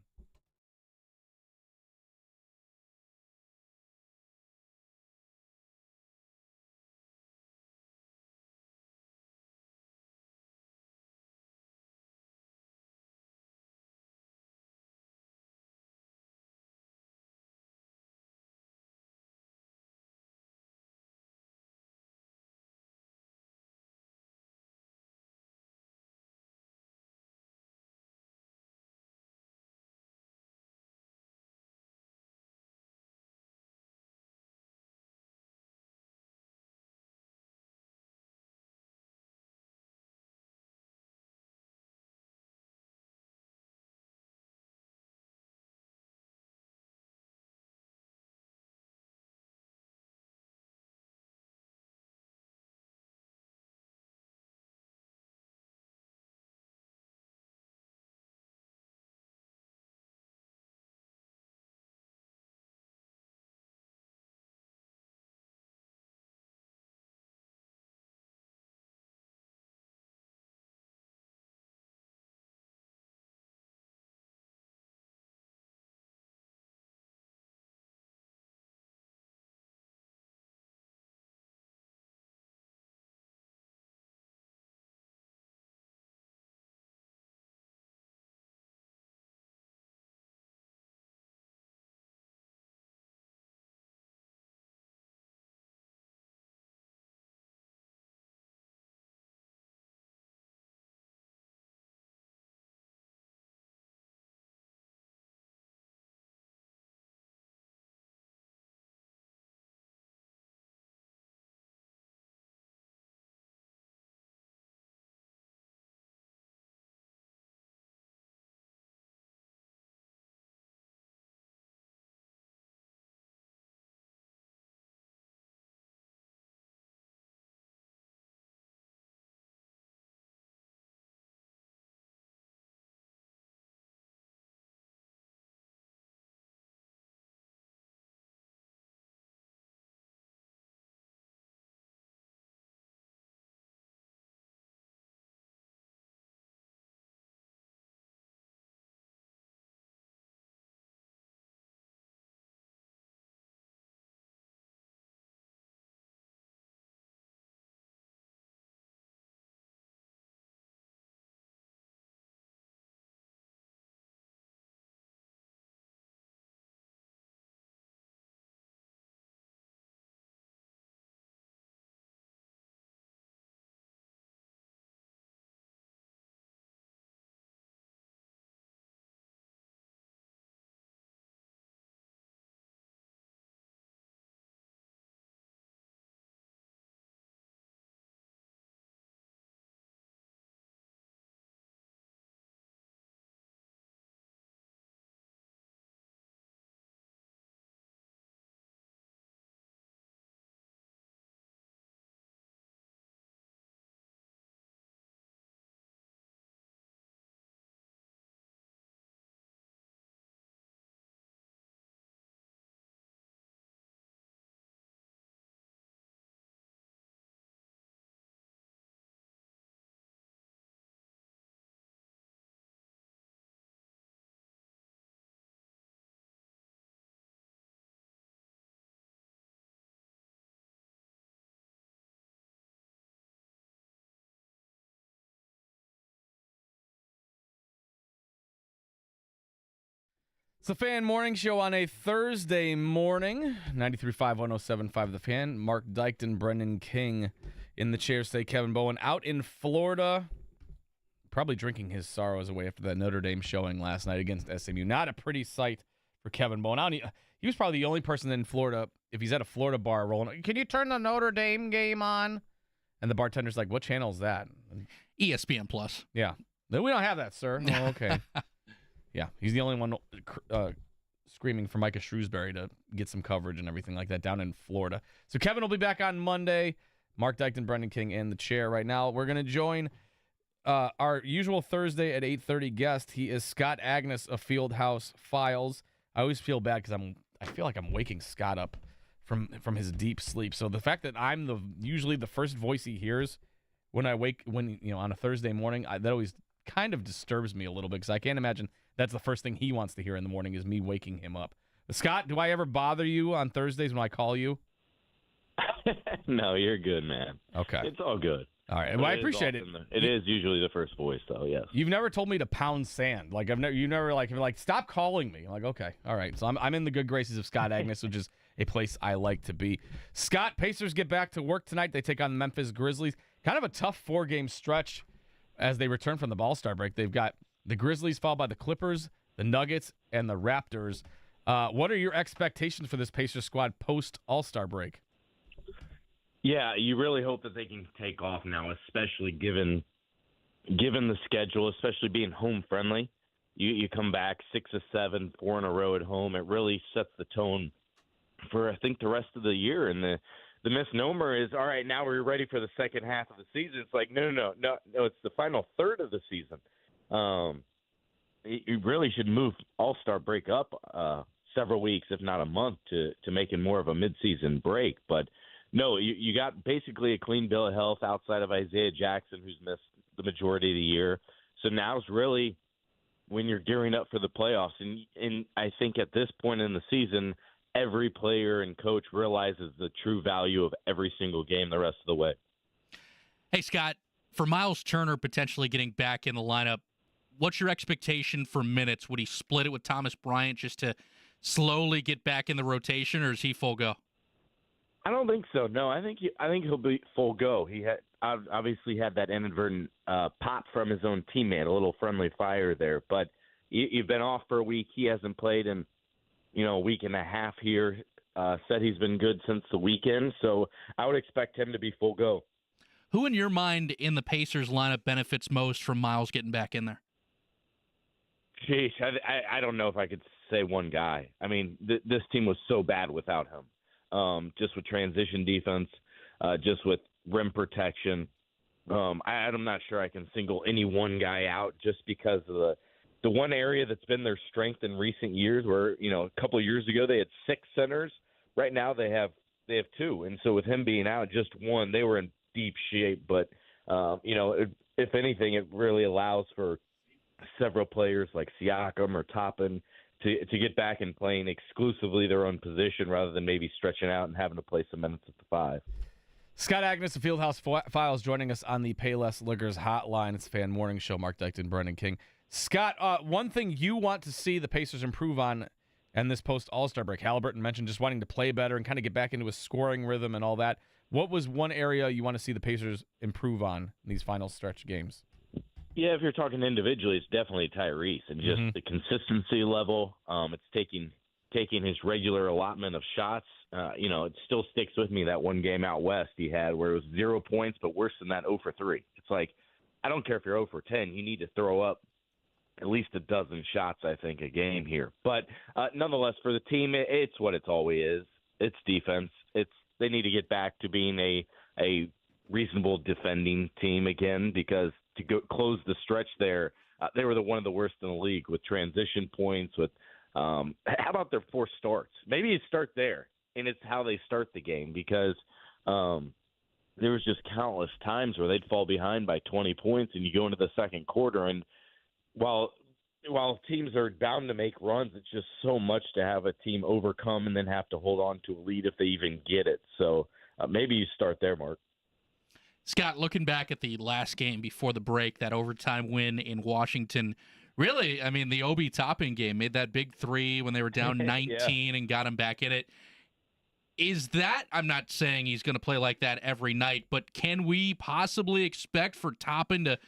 It's the Fan Morning Show on a Thursday morning. 93.5, 107.5 The Fan. Marc Dykton, Brendan King in the chair today. Kevin Bowen out in Florida, probably drinking his sorrows away after that Notre Dame showing last night against SMU. Not a pretty sight for Kevin Bowen. He was probably the only person in Florida, if he's at a Florida bar rolling, can you turn the Notre Dame game on? And the bartender's like, what channel is that? ESPN Plus. Yeah. No, we don't have that, sir. Oh, okay. Yeah, he's the only one screaming for Micah Shrewsbury to get some coverage and everything like that down in Florida. So Kevin will be back on Monday. Marc Dykton, Brendan King in the chair right now. We're going to join our usual Thursday at 8:30 guest. He is Scott Agnes of Fieldhouse Files. I always feel bad because I feel like I'm waking Scott up from his deep sleep. So the fact that I'm usually the first voice he hears when I wake on a Thursday morning, that always kind of disturbs me a little bit because I can't imagine that's the first thing he wants to hear in the morning is me waking him up. Scott, do I ever bother you on Thursdays when I call you? No, you're good, man. Okay. It's all good. All right. Well, I appreciate it. It is usually the first voice, though, yes. You've never told me to pound sand. Like, you never like, stop calling me. I'm like, okay. All right. So I'm in the good graces of Scott Agnes, which is a place I like to be. Scott, Pacers get back to work tonight. They take on the Memphis Grizzlies. Kind of a tough 4-game stretch as they return from the All-Star break. They've got the Grizzlies followed by the Clippers, the Nuggets, and the Raptors. What are your expectations for this Pacers squad post All-Star break? Yeah, you really hope that they can take off now, especially given the schedule, especially being home friendly. You come back 6 of 7, 4 in a row at home. It really sets the tone for, I think, the rest of the year. And the misnomer is, all right, now we're ready for the second half of the season. It's like, no, it's the final third of the season. You really should move All-Star break up several weeks, if not a month, to make it more of a midseason break. But no, you got basically a clean bill of health outside of Isaiah Jackson, who's missed the majority of the year. So now's really when you're gearing up for the playoffs. And I think at this point in the season, every player and coach realizes the true value of every single game the rest of the way. Hey, Scott, for Miles Turner potentially getting back in the lineup, what's your expectation for minutes? Would he split it with Thomas Bryant just to slowly get back in the rotation, or is he full go? I don't think so. No, I think he'll be full go. He had obviously had that inadvertent pop from his own teammate, a little friendly fire there. But you've been off for a week. He hasn't played in a week and a half here. Said he's been good since the weekend, so I would expect him to be full go. Who in your mind in the Pacers lineup benefits most from Miles getting back in there? Jeez, I don't know if I could say one guy. I mean, this team was so bad without him. Just with transition defense, just with rim protection. I'm not sure I can single any one guy out just because of the one area that's been their strength in recent years where, a couple of years ago they had 6 centers. Right now they have 2. And so with him being out just one, they were in deep shape. But, if anything, it really allows for several players like Siakam or Toppin to get back and playing exclusively their own position rather than maybe stretching out and having to play some minutes at the 5. Scott Agnes of Fieldhouse Files joining us on the Payless Liquors hotline. It's a Fan Morning Show. Marc Dykton, Brendan King. Scott, one thing you want to see the Pacers improve on in this post-All-Star break. Halliburton mentioned just wanting to play better and kind of get back into a scoring rhythm and all that. What was one area you want to see the Pacers improve on in these final stretch games? Yeah, if you're talking individually, it's definitely Tyrese and just the consistency level. It's taking his regular allotment of shots. It still sticks with me that one game out west he had where it was 0 points, but worse than that, 0 for 3. It's like, I don't care if you're 0 for 10. You need to throw up at least a dozen shots, I think, a game here. But nonetheless, for the team, it's what it's always is. It's defense. They need to get back to being a reasonable defending team again because to go close the stretch there, they were one of the worst in the league with transition points. With how about their 4 starts? Maybe you start there, and it's how they start the game because there was just countless times where they'd fall behind by 20 points, and you go into the second quarter, and while teams are bound to make runs, it's just so much to have a team overcome and then have to hold on to a lead if they even get it. So maybe you start there, Mark. Scott, looking back at the last game before the break, that overtime win in Washington, Really? I mean, the Obi Toppin game made that big three when they were down 19 and got him back in it. Is that, I'm not saying he's going to play like that every night, but can we possibly expect for Toppin to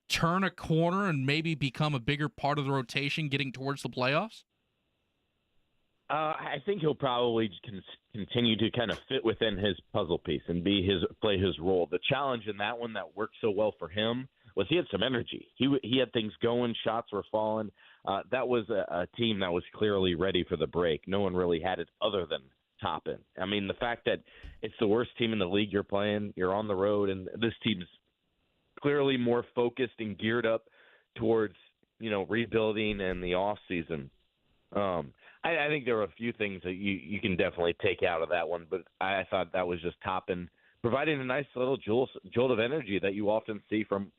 turn a corner and maybe become a bigger part of the rotation getting towards the playoffs? I think he'll probably continue to kind of fit within his puzzle piece and play his role. The challenge in that one that worked so well for him was he had some energy. He had things going, shots were falling. That was a team that was clearly ready for the break. No one really had it other than Toppin. I mean, the fact that it's the worst team in the league you're playing, you're on the road, and this team's clearly more focused and geared up towards, rebuilding and the off season. I think there are a few things that you can definitely take out of that one, but I thought that was just Toppin providing a nice little jolt of energy that you often see from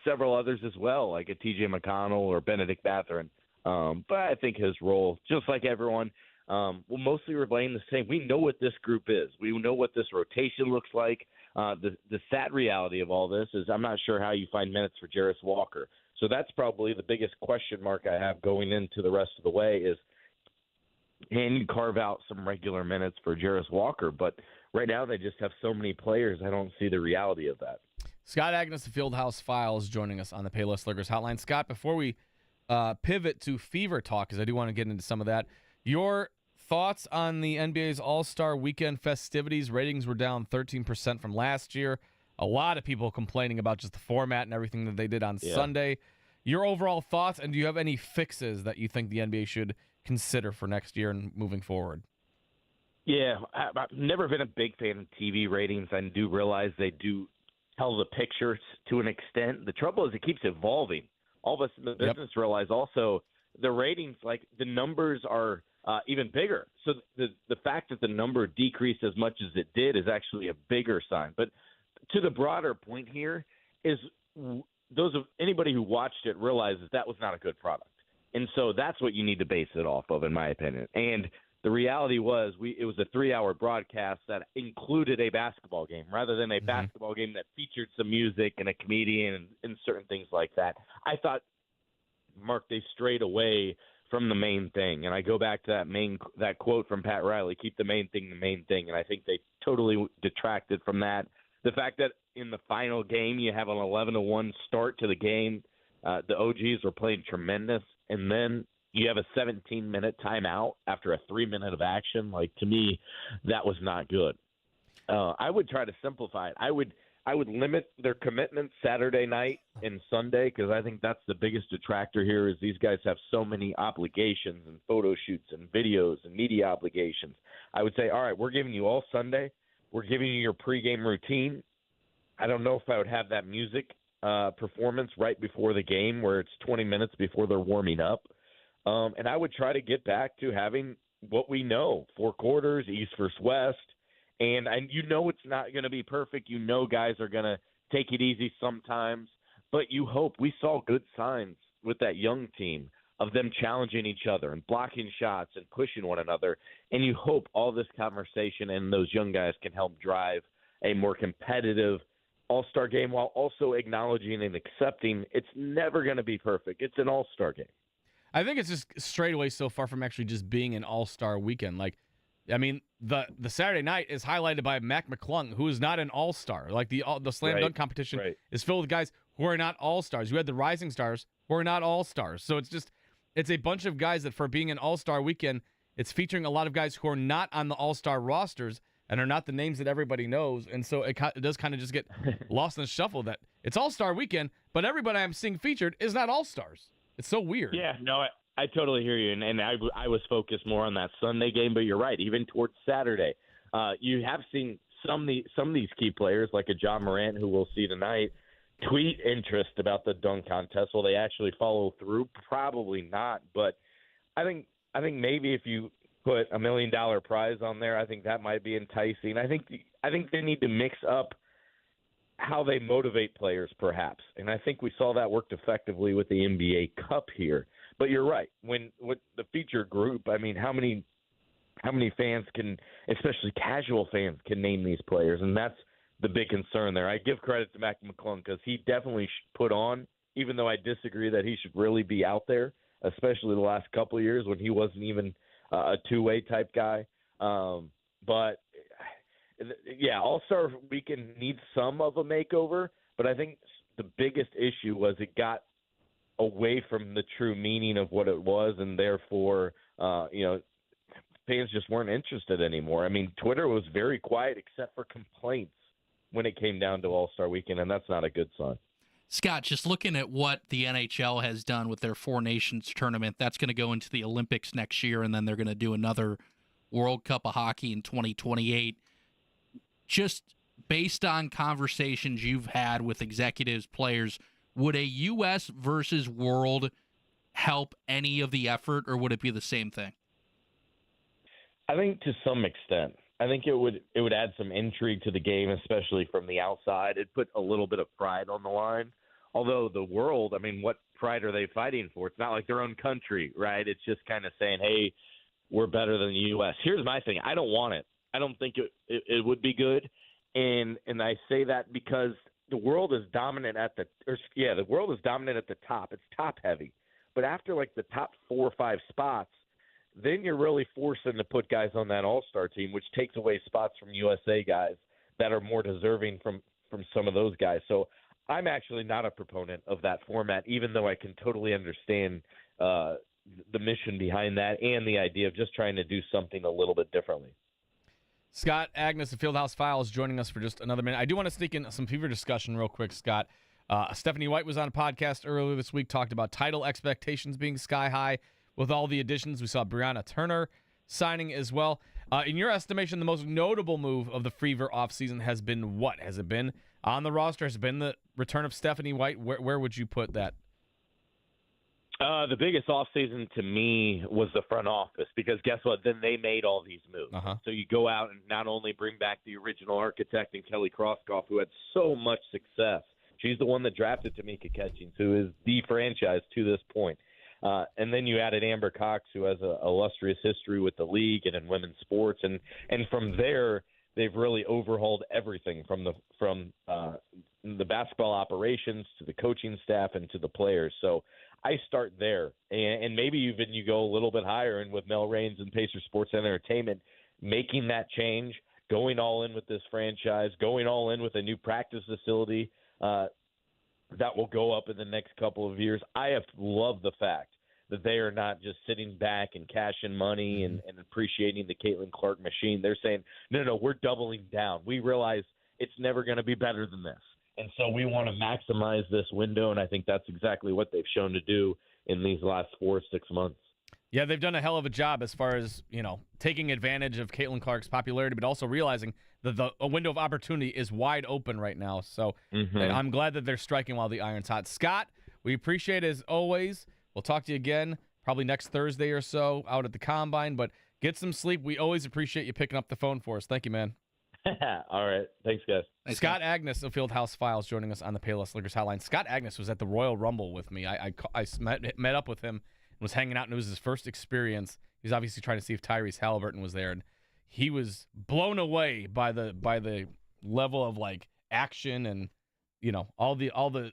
several others as well, like a TJ McConnell or Benedict Mathurin. But I think his role, just like everyone, will mostly remain the same. We know what this group is. We know what this rotation looks like. The sad reality of all this is I'm not sure how you find minutes for Jarris Walker. So that's probably the biggest question mark I have going into the rest of the way is, can you carve out some regular minutes for Jarris Walker? But right now they just have so many players, I don't see the reality of that. Scott Agnes of Fieldhouse Files joining us on the Payless Liquors Hotline. Scott, before we pivot to Fever Talk, because I do want to get into some of that, your thoughts on the NBA's All-Star Weekend festivities? Ratings were down 13% from last year. A lot of people complaining about just the format and everything that they did on Sunday. Your overall thoughts, and do you have any fixes that you think the NBA should consider for next year and moving forward? Yeah, I've never been a big fan of TV ratings. I do realize they do tell the picture to an extent. The trouble is it keeps evolving. All of us in the business realize also the ratings, like the numbers are even bigger. So the fact that the number decreased as much as it did is actually a bigger sign. But to the broader point here is anybody who watched it realizes that was not a good product. And so that's what you need to base it off of, in my opinion. And the reality was it was a 3-hour broadcast that included a basketball game rather than a basketball game that featured some music and a comedian and certain things like that. I thought, Mark, they strayed away from the main thing. And I go back to that quote from Pat Riley, keep the main thing the main thing. And I think they totally detracted from that. The fact that in the final game you have an 11-1 start to the game, the OGs were playing tremendous, and then you have a 17-minute timeout after a 3-minute of action. Like, to me, that was not good. I would try to simplify it. I would limit their commitments Saturday night and Sunday, because I think that's the biggest detractor here is these guys have so many obligations and photo shoots and videos and media obligations. I would say, all right, we're giving you all Sunday. We're giving you your pregame routine. I don't know if I would have that music performance right before the game where it's 20 minutes before they're warming up. And I would try to get back to having what we know, 4 quarters, East versus West. And it's not going to be perfect. Guys are going to take it easy sometimes. But you hope. We saw good signs with that young team of them challenging each other and blocking shots and pushing one another. And you hope all this conversation and those young guys can help drive a more competitive all-star game while also acknowledging and accepting it's never going to be perfect. It's an all-star game. I think it's just straight away so far from actually just being an all-star weekend. Like, I mean, the Saturday night is highlighted by Mac McClung, who is not an all-star. Like, the slam dunk competition is filled with guys who are not all-stars. You had the rising stars who are not all-stars. So it's a bunch of guys that for being an all-star weekend, it's featuring a lot of guys who are not on the all-star rosters and are not the names that everybody knows. And so it does kind of just get lost in the shuffle that it's all-star weekend, but everybody I'm seeing featured is not all-stars. It's so weird. Yeah, no, I totally hear you. And I was focused more on that Sunday game, but you're right. Even towards Saturday, you have seen some of these key players, like a John Morant, who we'll see tonight, tweet interest about the dunk contest. Will they actually follow through? Probably not. But I think maybe if you put $1 million prize on there, I think that might be enticing. I think they need to mix up how they motivate players, perhaps. And I think we saw that worked effectively with the NBA Cup here. But you're right. With the feature group, I mean, how many fans can, especially casual fans, can name these players? And that's the big concern there. I give credit to Mac McClung because he definitely put on even though I disagree that he should really be out there, especially the last couple of years when he wasn't even a two-way type guy. But yeah, All-Star Weekend needs some of a makeover, but I think the biggest issue was it got away from the true meaning of what it was, and therefore, fans just weren't interested anymore. I mean, Twitter was very quiet except for complaints when it came down to All-Star Weekend, and that's not a good sign. Scott, just looking at what the NHL has done with their Four Nations tournament, that's going to go into the Olympics next year, and then they're going to do another World Cup of Hockey in 2028. Just based on conversations you've had with executives, players, would a U.S. versus world help any of the effort, or would it be the same thing? I think to some extent. I think it would add some intrigue to the game, especially from the outside. It'd put a little bit of pride on the line. Although the world, I mean, what pride are they fighting for? It's not like their own country, right? It's just kind of saying, hey, we're better than the U.S. Here's my thing. I don't want it. I don't think it would be good. And I say that because the world is dominant the world is dominant at the top. It's top heavy. But after like the top 4 or 5 spots, then you're really forcing to put guys on that all-star team, which takes away spots from USA guys that are more deserving from some of those guys. So I'm actually not a proponent of that format, even though I can totally understand the mission behind that and the idea of just trying to do something a little bit differently. Scott Agnes of Fieldhouse Files joining us for just another minute. I do want to sneak in some Fever discussion real quick, Scott. Stephanie White was on a podcast earlier this week, talked about title expectations being sky high with all the additions. We saw Brianna Turner signing as well. In your estimation, the most notable move of the Fever offseason has been what? Has it been on the roster? Has it been the return of Stephanie White? Where would you put that? The biggest offseason to me was the front office because guess what? Then they made all these moves. So you go out and not only bring back the original architect and Kelly Krauskopf, who had so much success. She's the one that drafted Tamika Catchings, who is the franchise to this point. And then you added Amber Cox, who has an illustrious history with the league and in women's sports. And from there, they've really overhauled everything from the basketball operations to the coaching staff and to the players. So I start there. And maybe even you go a little bit higher, and with Mel Raines and Pacer Sports and Entertainment making that change, going all in with this franchise, going all in with a new practice facility that will go up in the next couple of years. I have loved the fact that they are not just sitting back and cashing money and appreciating the Caitlin Clark machine. They're saying, no, we're doubling down. We realize it's never going to be better than this. And so we want to maximize this window, and I think that's exactly what they've shown to do in these last 4 or 6 months. Yeah, they've done a hell of a job as far as, taking advantage of Caitlin Clark's popularity, but also realizing that a window of opportunity is wide open right now. So I'm glad that they're striking while the iron's hot. Scott, we appreciate it as always. We'll talk to you again probably next Thursday or so out at the Combine, but get some sleep. We always appreciate you picking up the phone for us. Thank you, man. All right. Thanks, guys. Scott Agnes of Fieldhouse Files joining us on the Payless Liquors Hotline. Scott Agnes was at the Royal Rumble with me. I met up with him and was hanging out, and it was his first experience. He was obviously trying to see if Tyrese Halliburton was there, and he was blown away by the level of action and all the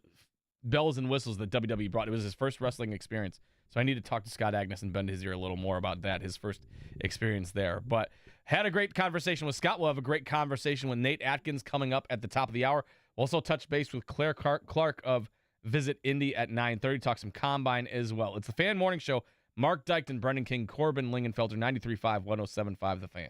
bells and whistles that WWE brought. It was his first wrestling experience. So I need to talk to Scott Agnes and bend his ear a little more about that, his first experience there. But had a great conversation with Scott. We'll have a great conversation with Nate Atkins coming up at the top of the hour. We'll also touch base with Claire Clark of Visit Indy at 9:30. Talk some Combine as well. It's the Fan Morning Show. Marc Dykton, Brendan King, Corbin Lingenfelter, 93.5, 107.5 The Fan.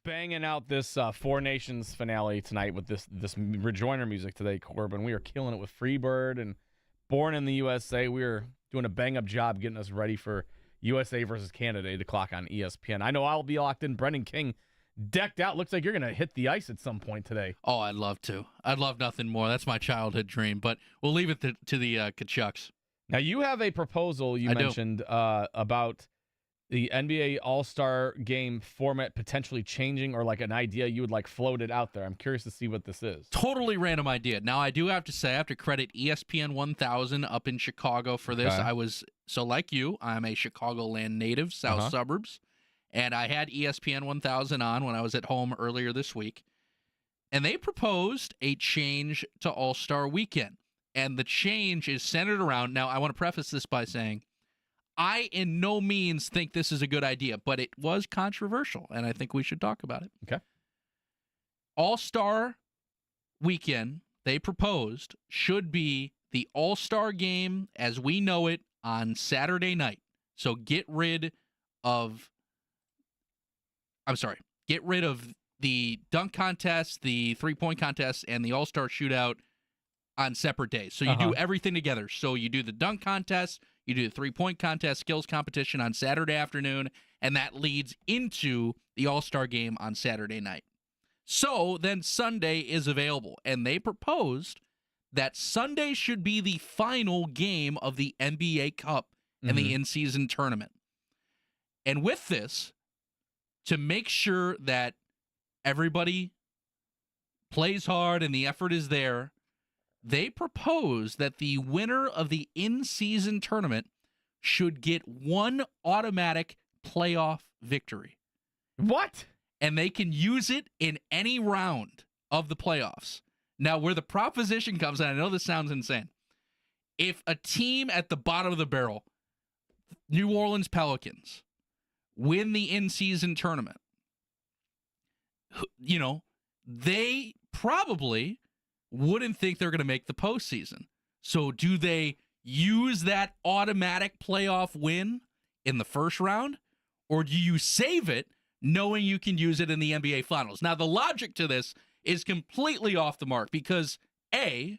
banging out this Four Nations finale tonight with this rejoinder music today, Corbin. We are killing it with Freebird and Born in the USA. We are doing a bang-up job getting us ready for USA versus Canada, 8 o'clock on ESPN. I know I'll be locked in. Brendan King decked out. Looks like you're going to hit the ice at some point today. Oh, I'd love to. I'd love nothing more. That's my childhood dream, but we'll leave it to the Kachucks. Now, you have a proposal you mentioned about the NBA All-Star Game format potentially changing, or like an idea you would like floated out there. I'm curious to see what this is. Totally random idea. Now, I do have to say, I have to credit ESPN 1000 up in Chicago for this. So like you, I'm a Chicagoland native, south suburbs, and I had ESPN 1000 on when I was at home earlier this week, and they proposed a change to All-Star Weekend, and the change is centered around, now I want to preface this by saying, I in no means think this is a good idea, but it was controversial, and I think we should talk about it. Okay. All-Star Weekend, they proposed, should be the All-Star Game as we know it on Saturday night. So get rid of the dunk contest, the three-point contest, and the All-Star shootout on separate days. So you do everything together. So you do the dunk contest, you do the three-point contest, skills competition on Saturday afternoon, and that leads into the All-Star Game on Saturday night. So then Sunday is available, and they proposed that Sunday should be the final game of the NBA Cup and the in-season tournament. And with this, to make sure that everybody plays hard and the effort is there, they propose that the winner of the in-season tournament should get one automatic playoff victory. What? And they can use it in any round of the playoffs. Now, where the proposition comes, and I know this sounds insane, if a team at the bottom of the barrel, New Orleans Pelicans, win the in-season tournament, you know, they probably wouldn't think they're going to make the postseason. So do they use that automatic playoff win in the first round, or do you save it knowing you can use it in the NBA Finals? Now, the logic to this is completely off the mark because, A,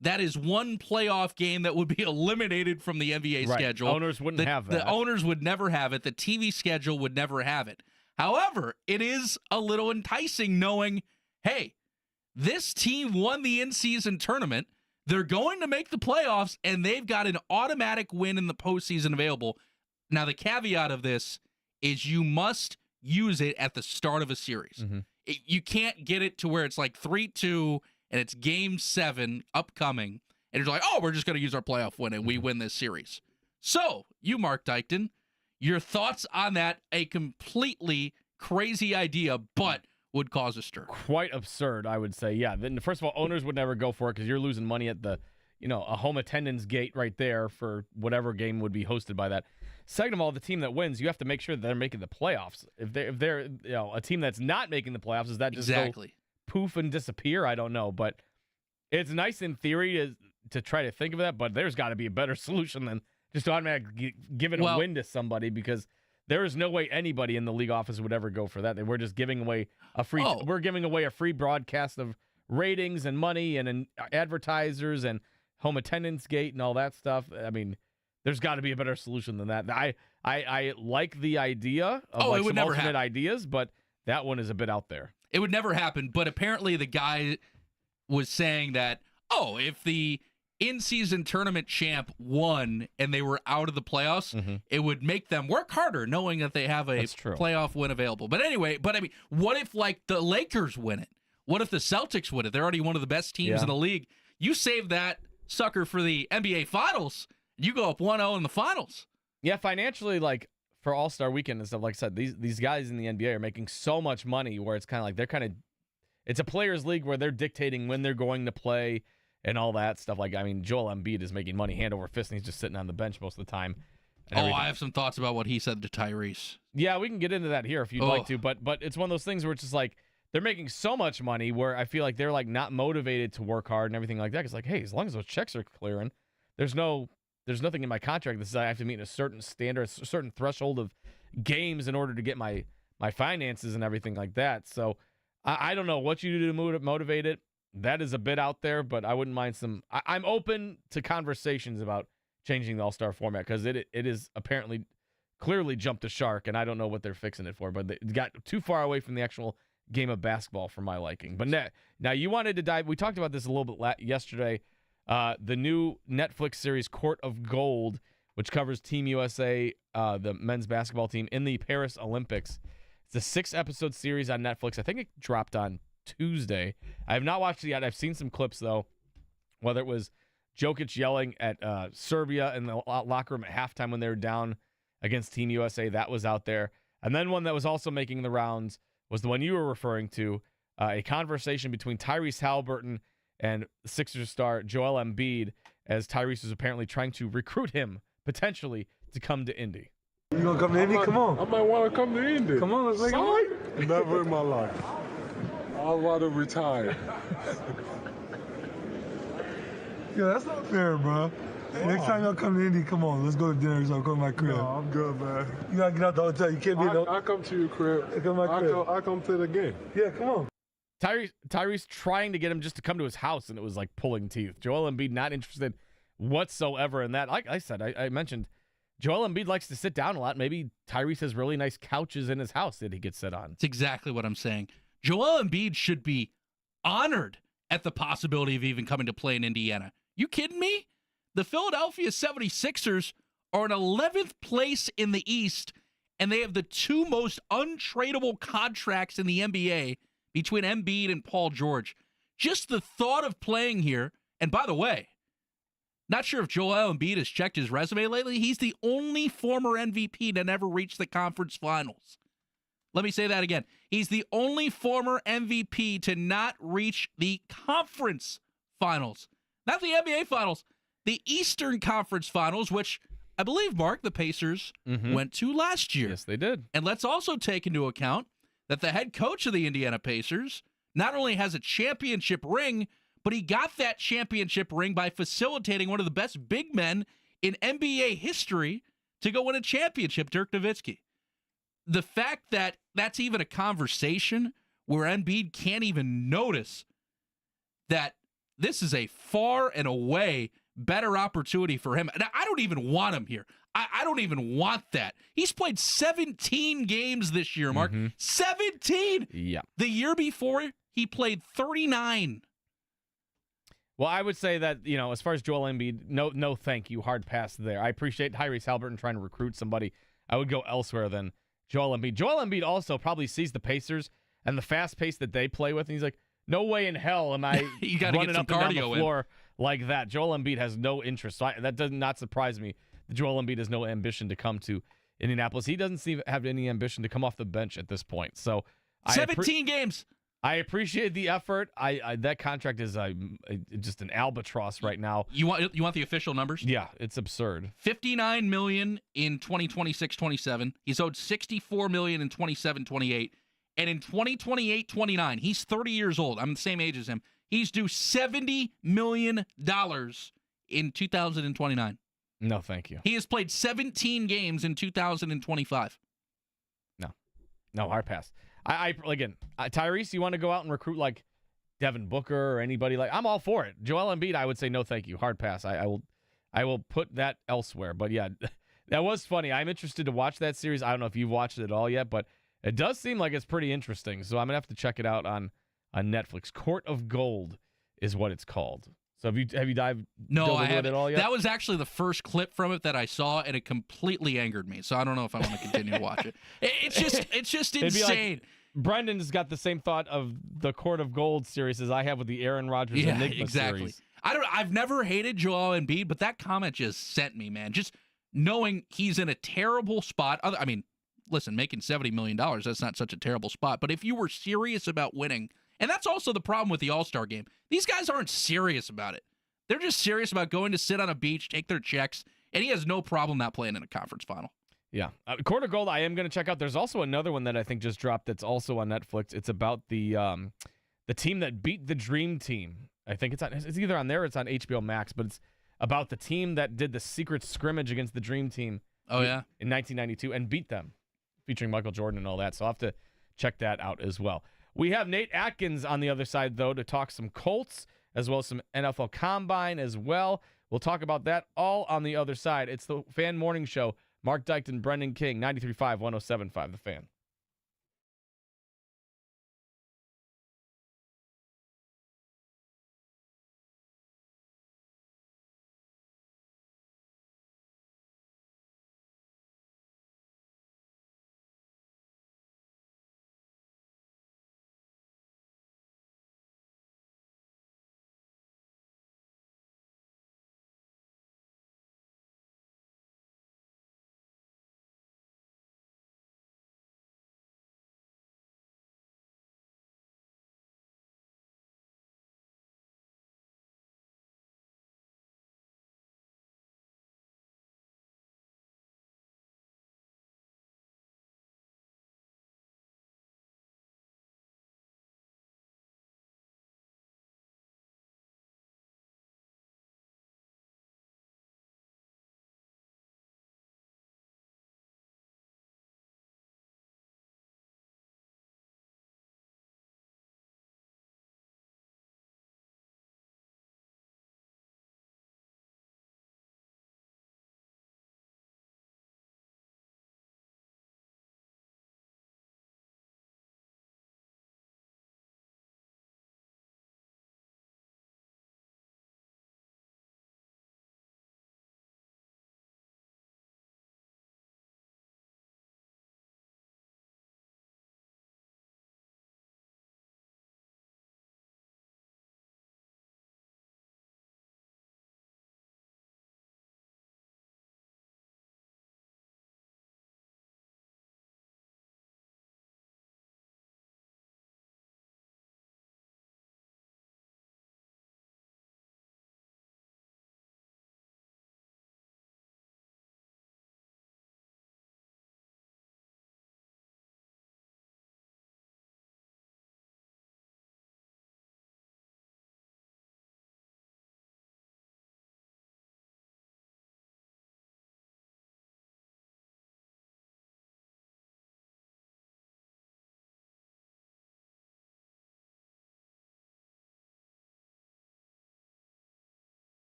that is one playoff game that would be eliminated from the NBA schedule. Owners wouldn't have that. The owners would never have it. The TV schedule would never have it. However, it is a little enticing knowing, hey, this team won the in-season tournament. They're going to make the playoffs, and they've got an automatic win in the postseason available. Now, the caveat of this is you must use it at the start of a series. You can't get it to where it's like 3-2, and it's Game 7 upcoming, and you're like, oh, we're just going to use our playoff win, and we win this series. So, you, Marc Dykton, your thoughts on that, a completely crazy idea, but would cause a stir. Quite absurd, I would say. Yeah. Then first of all, owners would never go for it because you're losing money at the, a home attendance gate right there for whatever game would be hosted by that. Second of all, the team that wins, you have to make sure that they're making the playoffs. If they're a team that's not making the playoffs, is that just go poof and disappear? I don't know, but it's nice in theory to try to think of that. But there's got to be a better solution than just automatically giving a win to somebody, because there is no way anybody in the league office would ever go for that. We're just giving away a free. We're giving away a free broadcast of ratings and money and advertisers and home attendance gate and all that stuff. I mean, there's got to be a better solution than that. I like the idea of it would some never alternate happen. ideas, but that one is a bit out there. It would never happen. But apparently, the guy was saying that, if the in-season tournament champ won and they were out of the playoffs, it would make them work harder knowing that they have a playoff win available. But anyway, what if like the Lakers win it? What if the Celtics win it? They're already one of the best teams in the league. You save that sucker for the NBA Finals, and you go up 1-0 in the Finals. Yeah, financially, like for All-Star Weekend and stuff, like I said, these guys in the NBA are making so much money where it's kind of like it's a players' league where they're dictating when they're going to play and all that stuff. Like, I mean, Joel Embiid is making money hand over fist, and he's just sitting on the bench most of the time. I have some thoughts about what he said to Tyrese. Yeah, we can get into that here if you'd like to, but it's one of those things where it's just like they're making so much money where I feel like they're like not motivated to work hard and everything like that. It's like, hey, as long as those checks are clearing, there's nothing in my contract that says I have to meet a certain standard, a certain threshold of games in order to get my my finances and everything like that. So I don't know what you do to motivate it. That is a bit out there, but I wouldn't mind some. I'm open to conversations about changing the All-Star format because it is apparently clearly jumped the shark, and I don't know what they're fixing it for, but it got too far away from the actual game of basketball for my liking. But now you wanted to dive. We talked about this a little bit yesterday. The new Netflix series Court of Gold, which covers Team USA, the men's basketball team, in the Paris Olympics. It's a 6-episode series on Netflix. I think it dropped on Tuesday. I have not watched it yet. I've seen some clips, though, whether it was Jokic yelling at Serbia in the locker room at halftime when they were down against Team USA. That was out there. And then one that was also making the rounds was the one you were referring to, a conversation between Tyrese Halliburton and Sixers star Joel Embiid, as Tyrese was apparently trying to recruit him, potentially, to come to Indy. You gonna come to Indy? Come on. I might want to come to Indy. Come on, let's make it. Never in my life. I'd rather retire. Yeah, that's not fair, bro. Hey, next time y'all come to Indy, come on, let's go to dinner or something. Come to my crib. No, I'm good, man. You gotta get out the hotel. You can't be I come to your crib. Come to my crib. I come to the game. Yeah, come on. Tyrese trying to get him just to come to his house, and it was like pulling teeth. Joel Embiid not interested whatsoever in that. Like I said, I mentioned, Joel Embiid likes to sit down a lot. Maybe Tyrese has really nice couches in his house that he gets sit on. That's exactly what I'm saying. Joel Embiid should be honored at the possibility of even coming to play in Indiana. You kidding me? The Philadelphia 76ers are in 11th place in the East, and they have the 2 most untradeable contracts in the NBA between Embiid and Paul George. Just the thought of playing here, and by the way, not sure if Joel Embiid has checked his resume lately. He's the only former MVP to never reach the conference finals. Let me say that again. He's the only former MVP to not reach the conference finals. Not the NBA finals, the Eastern Conference Finals, which I believe, Mark, the Pacers went to last year. Yes, they did. And let's also take into account that the head coach of the Indiana Pacers not only has a championship ring, but he got that championship ring by facilitating one of the best big men in NBA history to go win a championship, Dirk Nowitzki. The fact that that's even a conversation where Embiid can't even notice that this is a far and away better opportunity for him. And I don't even want him here. I don't even want that. He's played 17 games this year, Mark. 17! Yeah. The year before, he played 39. Well, I would say that, as far as Joel Embiid, no thank you, hard pass there. I appreciate Tyrese Halliburton trying to recruit somebody. I would go elsewhere than Joel Embiid. Joel Embiid also probably sees the Pacers and the fast pace that they play with, and he's like, no way in hell am I you gotta running get some up and down cardio the floor like that. Joel Embiid has no interest. So that does not surprise me. Joel Embiid has no ambition to come to Indianapolis. He doesn't seem to have any ambition to come off the bench at this point. So 17 games. I appreciate the effort. That contract is just an albatross right now. You want the official numbers? Yeah, it's absurd. $59 million in 2026-27. He's owed $64 million in 27-28. And in 2028-29, he's 30 years old. I'm the same age as him. He's due $70 million in 2029. No, thank you. He has played 17 games in 2025. No, hard pass. Tyrese, you want to go out and recruit like Devin Booker or anybody I'm all for it. Joel Embiid, I would say no, thank you. Hard pass. I will put that elsewhere. But yeah, that was funny. I'm interested to watch that series. I don't know if you've watched it at all yet, but it does seem like it's pretty interesting. So I'm gonna have to check it out on Netflix. Court of Gold is what it's called. So have you dived? No, I haven't haven't. at all yet? That was actually the first clip from it that I saw, and it completely angered me. So I don't know if I want to continue to watch it. It's just insane. Brendan's got the same thought of the Court of Gold series as I have with the Aaron Rodgers Enigma series. I've never hated Joel Embiid, but that comment just sent me, man. Just knowing he's in a terrible spot. I mean, listen, making $70 million, that's not such a terrible spot. But if you were serious about winning, and that's also the problem with the All-Star game. These guys aren't serious about it. They're just serious about going to sit on a beach, take their checks, and he has no problem not playing in a conference final. Yeah. Court of Gold, I am going to check out. There's also another one that I think just dropped that's also on Netflix. It's about the team that beat the Dream Team. I think it's either on there or it's on HBO Max, but it's about the team that did the secret scrimmage against the Dream Team. Oh, yeah? In 1992 and beat them featuring Michael Jordan and all that. So I'll have to check that out as well. We have Nate Atkins on the other side, though, to talk some Colts as well as some NFL Combine as well. We'll talk about that all on the other side. It's the Fan Morning Show. Marc Dykton, Brendan King, 93.5, 107.5, The Fan.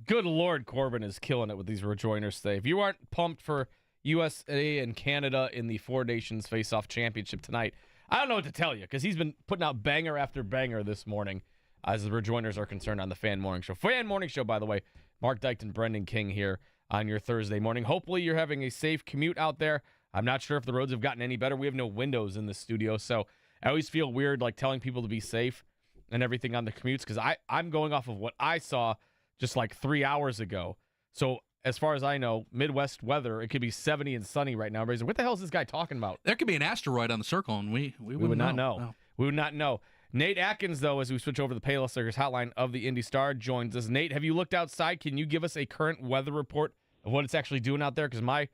Good Lord, Corbin is killing it with these rejoinders today. If you aren't pumped for USA and Canada in the Four Nations Face-Off Championship tonight, I don't know what to tell you, because he's been putting out banger after banger this morning as the rejoinders are concerned on the Fan Morning Show. Fan Morning Show, by the way, Marc Dykton, Brendan King here on your Thursday morning. Hopefully you're having a safe commute out there. I'm not sure if the roads have gotten any better. We have no windows in the studio, so I always feel weird like telling people to be safe and everything on the commutes, because I'm going off of what I saw just like 3 hours ago. So as far as I know, Midwest weather, it could be 70 and sunny right now. Everybody's like, what the hell is this guy talking about? There could be an asteroid on the circle, and we would not know. No. We would not know. Nate Atkins, though, as we switch over to the Payless Lakers hotline of the Indy Star, joins us. Nate, have you looked outside? Can you give us a current weather report of what it's actually doing out there? Because mine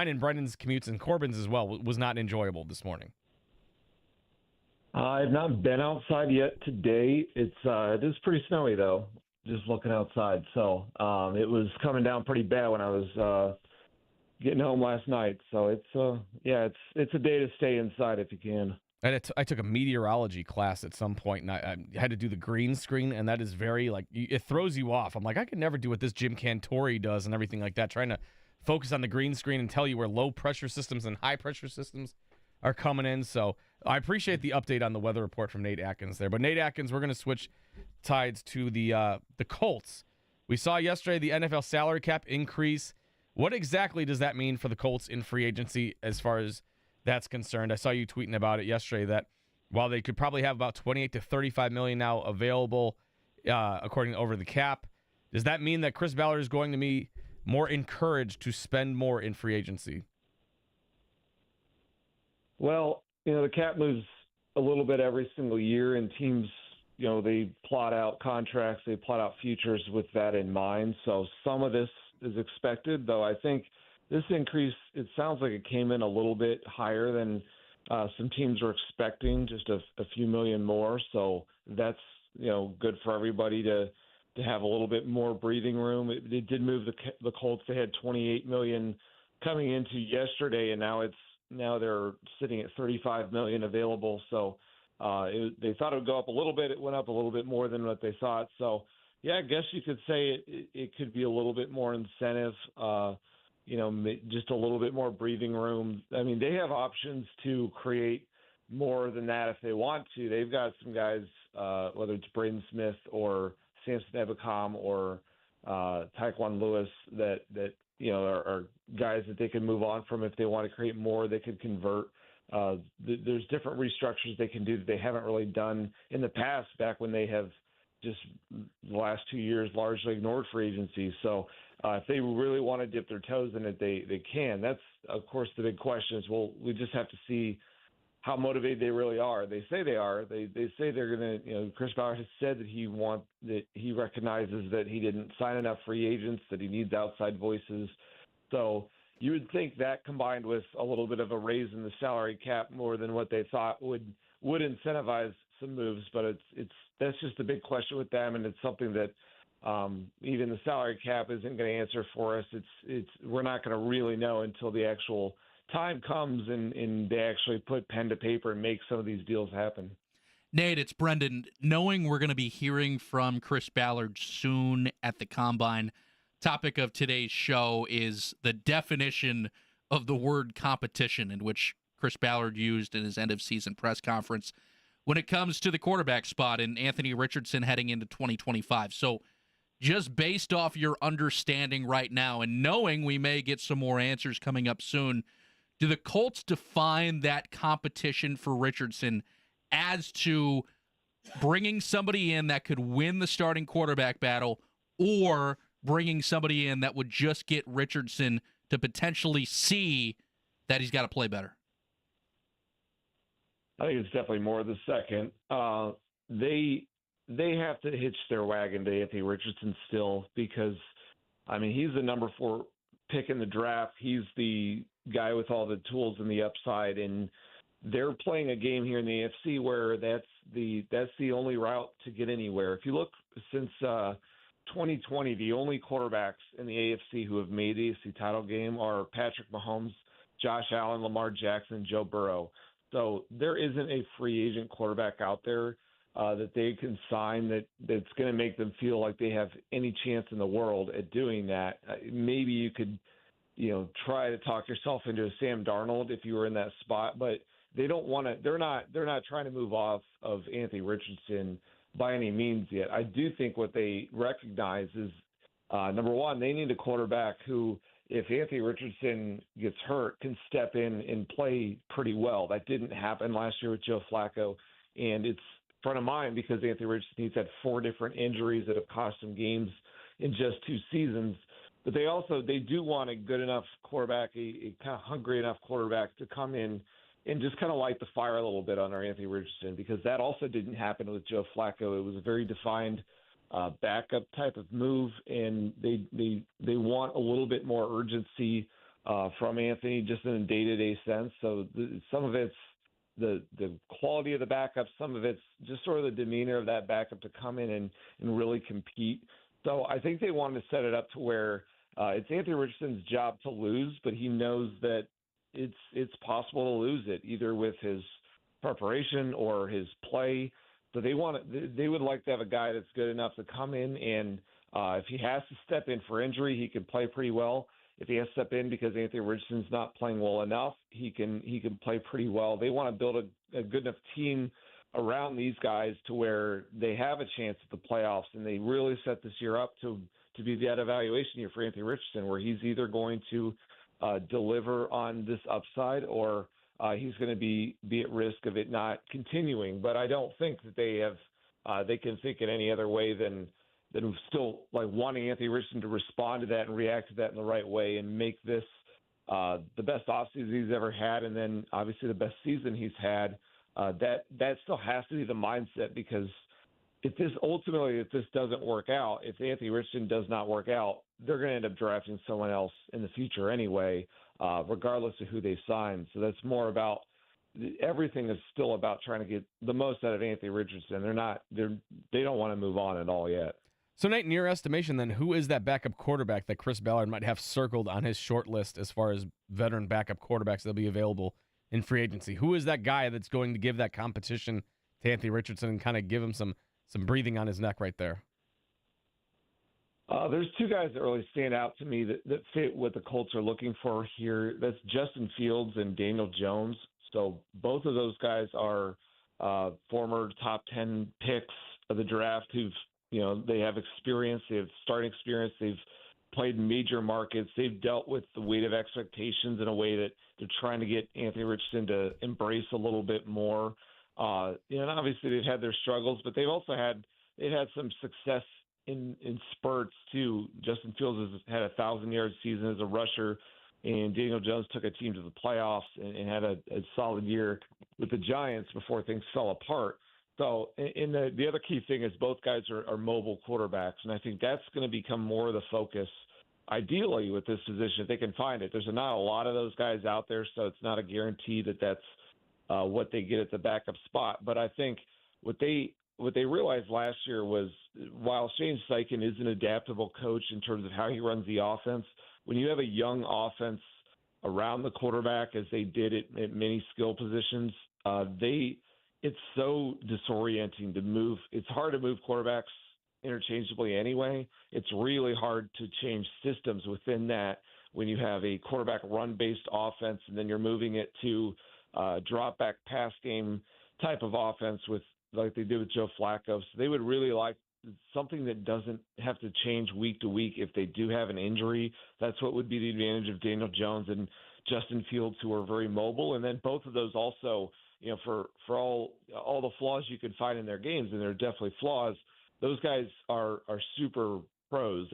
and Brendan's commutes and Corbin's as well was not enjoyable this morning. I've not been outside yet today. It is pretty snowy, though, just looking outside. So it was coming down pretty bad when I was getting home last night. So it's a day to stay inside if you can. And I took a meteorology class at some point, and I had to do the green screen, and that is very, it throws you off. I'm like, I could never do what this Jim Cantore does and everything like that, trying to focus on the green screen and tell you where low-pressure systems and high-pressure systems are coming in. So I appreciate the update on the weather report from Nate Atkins there. But Nate Atkins, we're going to switch tides to the Colts. We saw yesterday the NFL salary cap increase. What exactly does that mean for the Colts in free agency as far as that's concerned? I saw you tweeting about it yesterday that while they could probably have about 28 to 35 million now available, according to Over the Cap, Does that mean that Chris Ballard is going to be more encouraged to spend more in free agency? Well, the cap moves a little bit every single year, and teams, they plot out contracts, they plot out futures with that in mind. So some of this is expected, though I think this increase, it sounds like it came in a little bit higher than some teams were expecting, just a few million more. So that's, good for everybody to have a little bit more breathing room. It did move the Colts. They had $28 million coming into yesterday, and now they're sitting at $35 million available. So they thought it would go up a little bit. It went up a little bit more than what they thought. So, yeah, I guess you could say it could be a little bit more incentive, just a little bit more breathing room. I mean, they have options to create more than that if they want to. They've got some guys, whether it's Braden Smith or Samson Ebukam or Taekwon Lewis that are guys that they can move on from if they want to create more. They could convert. There's different restructures they can do that they haven't really done in the past, back when they have just the last 2 years largely ignored free agency. So if they really want to dip their toes in it, they can. That's, of course, the big question is, well, we just have to see how motivated they really are. They say they are. They say they're going to, Chris Ballard has said that he recognizes that he didn't sign enough free agents, that he needs outside voices. So you would think that, combined with a little bit of a raise in the salary cap more than what they thought, would incentivize some moves. But that's just a big question with them, and it's something that even the salary cap isn't going to answer for us. We're not going to really know until the actual time comes and they actually put pen to paper and make some of these deals happen. Nate, it's Brendan. Knowing we're going to be hearing from Chris Ballard soon at the Combine, topic of today's show is the definition of the word competition, in which Chris Ballard used in his end-of-season press conference when it comes to the quarterback spot in Anthony Richardson heading into 2025. So just based off your understanding right now and knowing we may get some more answers coming up soon, do the Colts define that competition for Richardson as to bringing somebody in that could win the starting quarterback battle, or bringing somebody in that would just get Richardson to potentially see that he's got to play better? I think it's definitely more of the second. They have to hitch their wagon to Anthony Richardson still, because, he's the number 4 pick in the draft. He's the guy with all the tools and the upside, and they're playing a game here in the AFC where that's the only route to get anywhere. If you look since 2020, the only quarterbacks in the AFC who have made the AFC title game are Patrick Mahomes, Josh Allen, Lamar Jackson, and Joe Burrow. So there isn't a free agent quarterback out there that they can sign that's going to make them feel like they have any chance in the world at doing that. Maybe you could, try to talk yourself into a Sam Darnold if you were in that spot, but they don't want to. They're not trying to move off of Anthony Richardson by any means yet. I do think what they recognize is, number one, they need a quarterback who, if Anthony Richardson gets hurt, can step in and play pretty well. That didn't happen last year with Joe Flacco, and it's front of mind because Anthony Richardson, he's had 4 different injuries that have cost him games in just 2 seasons. But they do want a good enough quarterback, a kind of hungry enough quarterback to come in and just kind of light the fire a little bit under Anthony Richardson, because that also didn't happen with Joe Flacco. It was a very defined backup type of move, and they want a little bit more urgency from Anthony just in a day-to-day sense. So some of it's the quality of the backup, some of it's just sort of the demeanor of that backup to come in and really compete. So I think they wanted to set it up to where it's Anthony Richardson's job to lose, but he knows that it's possible to lose it, either with his preparation or his play. So they would like to have a guy that's good enough to come in, and if he has to step in for injury, he can play pretty well. If he has to step in because Anthony Richardson's not playing well enough, he can play pretty well. They want to build a good enough team around these guys to where they have a chance at the playoffs, and they really set this year up to be that evaluation year for Anthony Richardson, where he's either going to deliver on this upside, or he's going to be at risk of it not continuing. But I don't think that they can think in any other way than, than still like wanting Anthony Richardson to respond to that and react to that in the right way and make this the best offseason he's ever had, and then obviously the best season he's had. That still has to be the mindset, because if this doesn't work out, if Anthony Richardson does not work out, they're going to end up drafting someone else in the future anyway, regardless of who they sign. So that's more about everything is still about trying to get the most out of Anthony Richardson. They don't want to move on at all yet. So, Nate, in your estimation, then, who is that backup quarterback that Chris Ballard might have circled on his short list as far as veteran backup quarterbacks that'll be available in free agency? Who is that guy that's going to give that competition to Anthony Richardson and kind of give him some breathing on his neck right there? There's two guys that really stand out to me that fit what the Colts are looking for here. That's Justin Fields and Daniel Jones. So both of those guys are former top 10 picks of the draft they have experience, they have starting experience, they've played in major markets, they've dealt with the weight of expectations in a way that they're trying to get Anthony Richardson to embrace a little bit more. And obviously they've had their struggles, but they've had some success in spurts too. Justin Fields has had a 1,000-yard season as a rusher, and Daniel Jones took a team to the playoffs and had a solid year with the Giants before things fell apart. So, the other key thing is both guys are mobile quarterbacks, and I think that's going to become more of the focus, ideally, with this position, if they can find it. There's not a lot of those guys out there, so it's not a guarantee that that's what they get at the backup spot. But I think what they realized last year was, while Shane Steichen is an adaptable coach in terms of how he runs the offense, when you have a young offense around the quarterback, as they did at many skill positions, it's so disorienting to move. It's hard to move quarterbacks interchangeably anyway. It's really hard to change systems within that when you have a quarterback run-based offense and then you're moving it to drop-back pass game type of offense like they did with Joe Flacco. So they would really like something that doesn't have to change week to week if they do have an injury. That's what would be the advantage of Daniel Jones and Justin Fields, who are very mobile. And then both of those also, for all the flaws you could find in their games, and there are definitely flaws, those guys are super pros.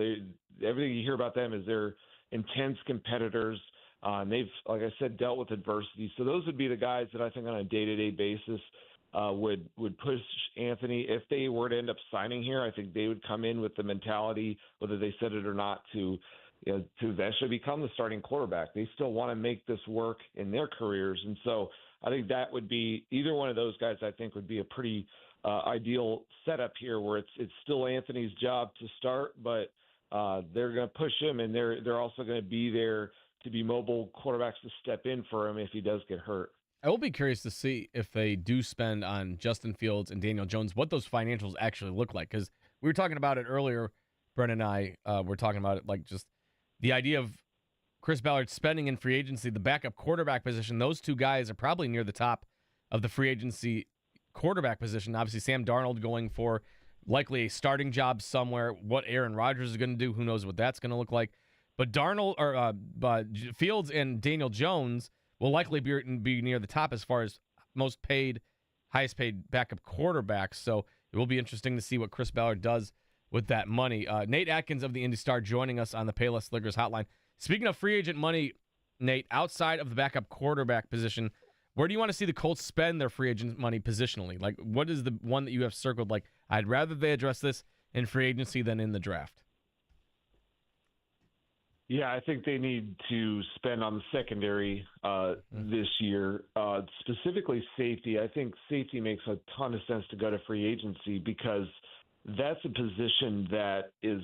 Everything you hear about them is they're intense competitors. And they've, like I said, dealt with adversity. So those would be the guys that I think on a day-to-day basis would push Anthony. If they were to end up signing here, I think they would come in with the mentality, whether they said it or not, to eventually become the starting quarterback. They still want to make this work in their careers. And so I think that would be either one of those guys. I think would be a pretty ideal setup here, where it's still Anthony's job to start, but they're going to push him, and they're also going to be there to be mobile quarterbacks to step in for him if he does get hurt. I will be curious to see if they do spend on Justin Fields and Daniel Jones, what those financials actually look like. Because we were talking about it earlier, Brennan and I were talking about it, like just the idea of Chris Ballard spending in free agency, the backup quarterback position. Those two guys are probably near the top of the free agency quarterback position. Obviously, Sam Darnold going for likely a starting job somewhere. What Aaron Rodgers is going to do, who knows what that's going to look like. But Fields and Daniel Jones will likely be near the top as far as highest paid backup quarterbacks. So it will be interesting to see what Chris Ballard does with that money. Nate Atkins of the Indy Star joining us on the Payless Liquors hotline. Speaking of free agent money, Nate, outside of the backup quarterback position, where do you want to see the Colts spend their free agent money positionally? Like, what is the one that you have circled? Like, I'd rather they address this in free agency than in the draft. Yeah, I think they need to spend on the secondary this year, specifically safety. I think safety makes a ton of sense to go to free agency, because that's a position that is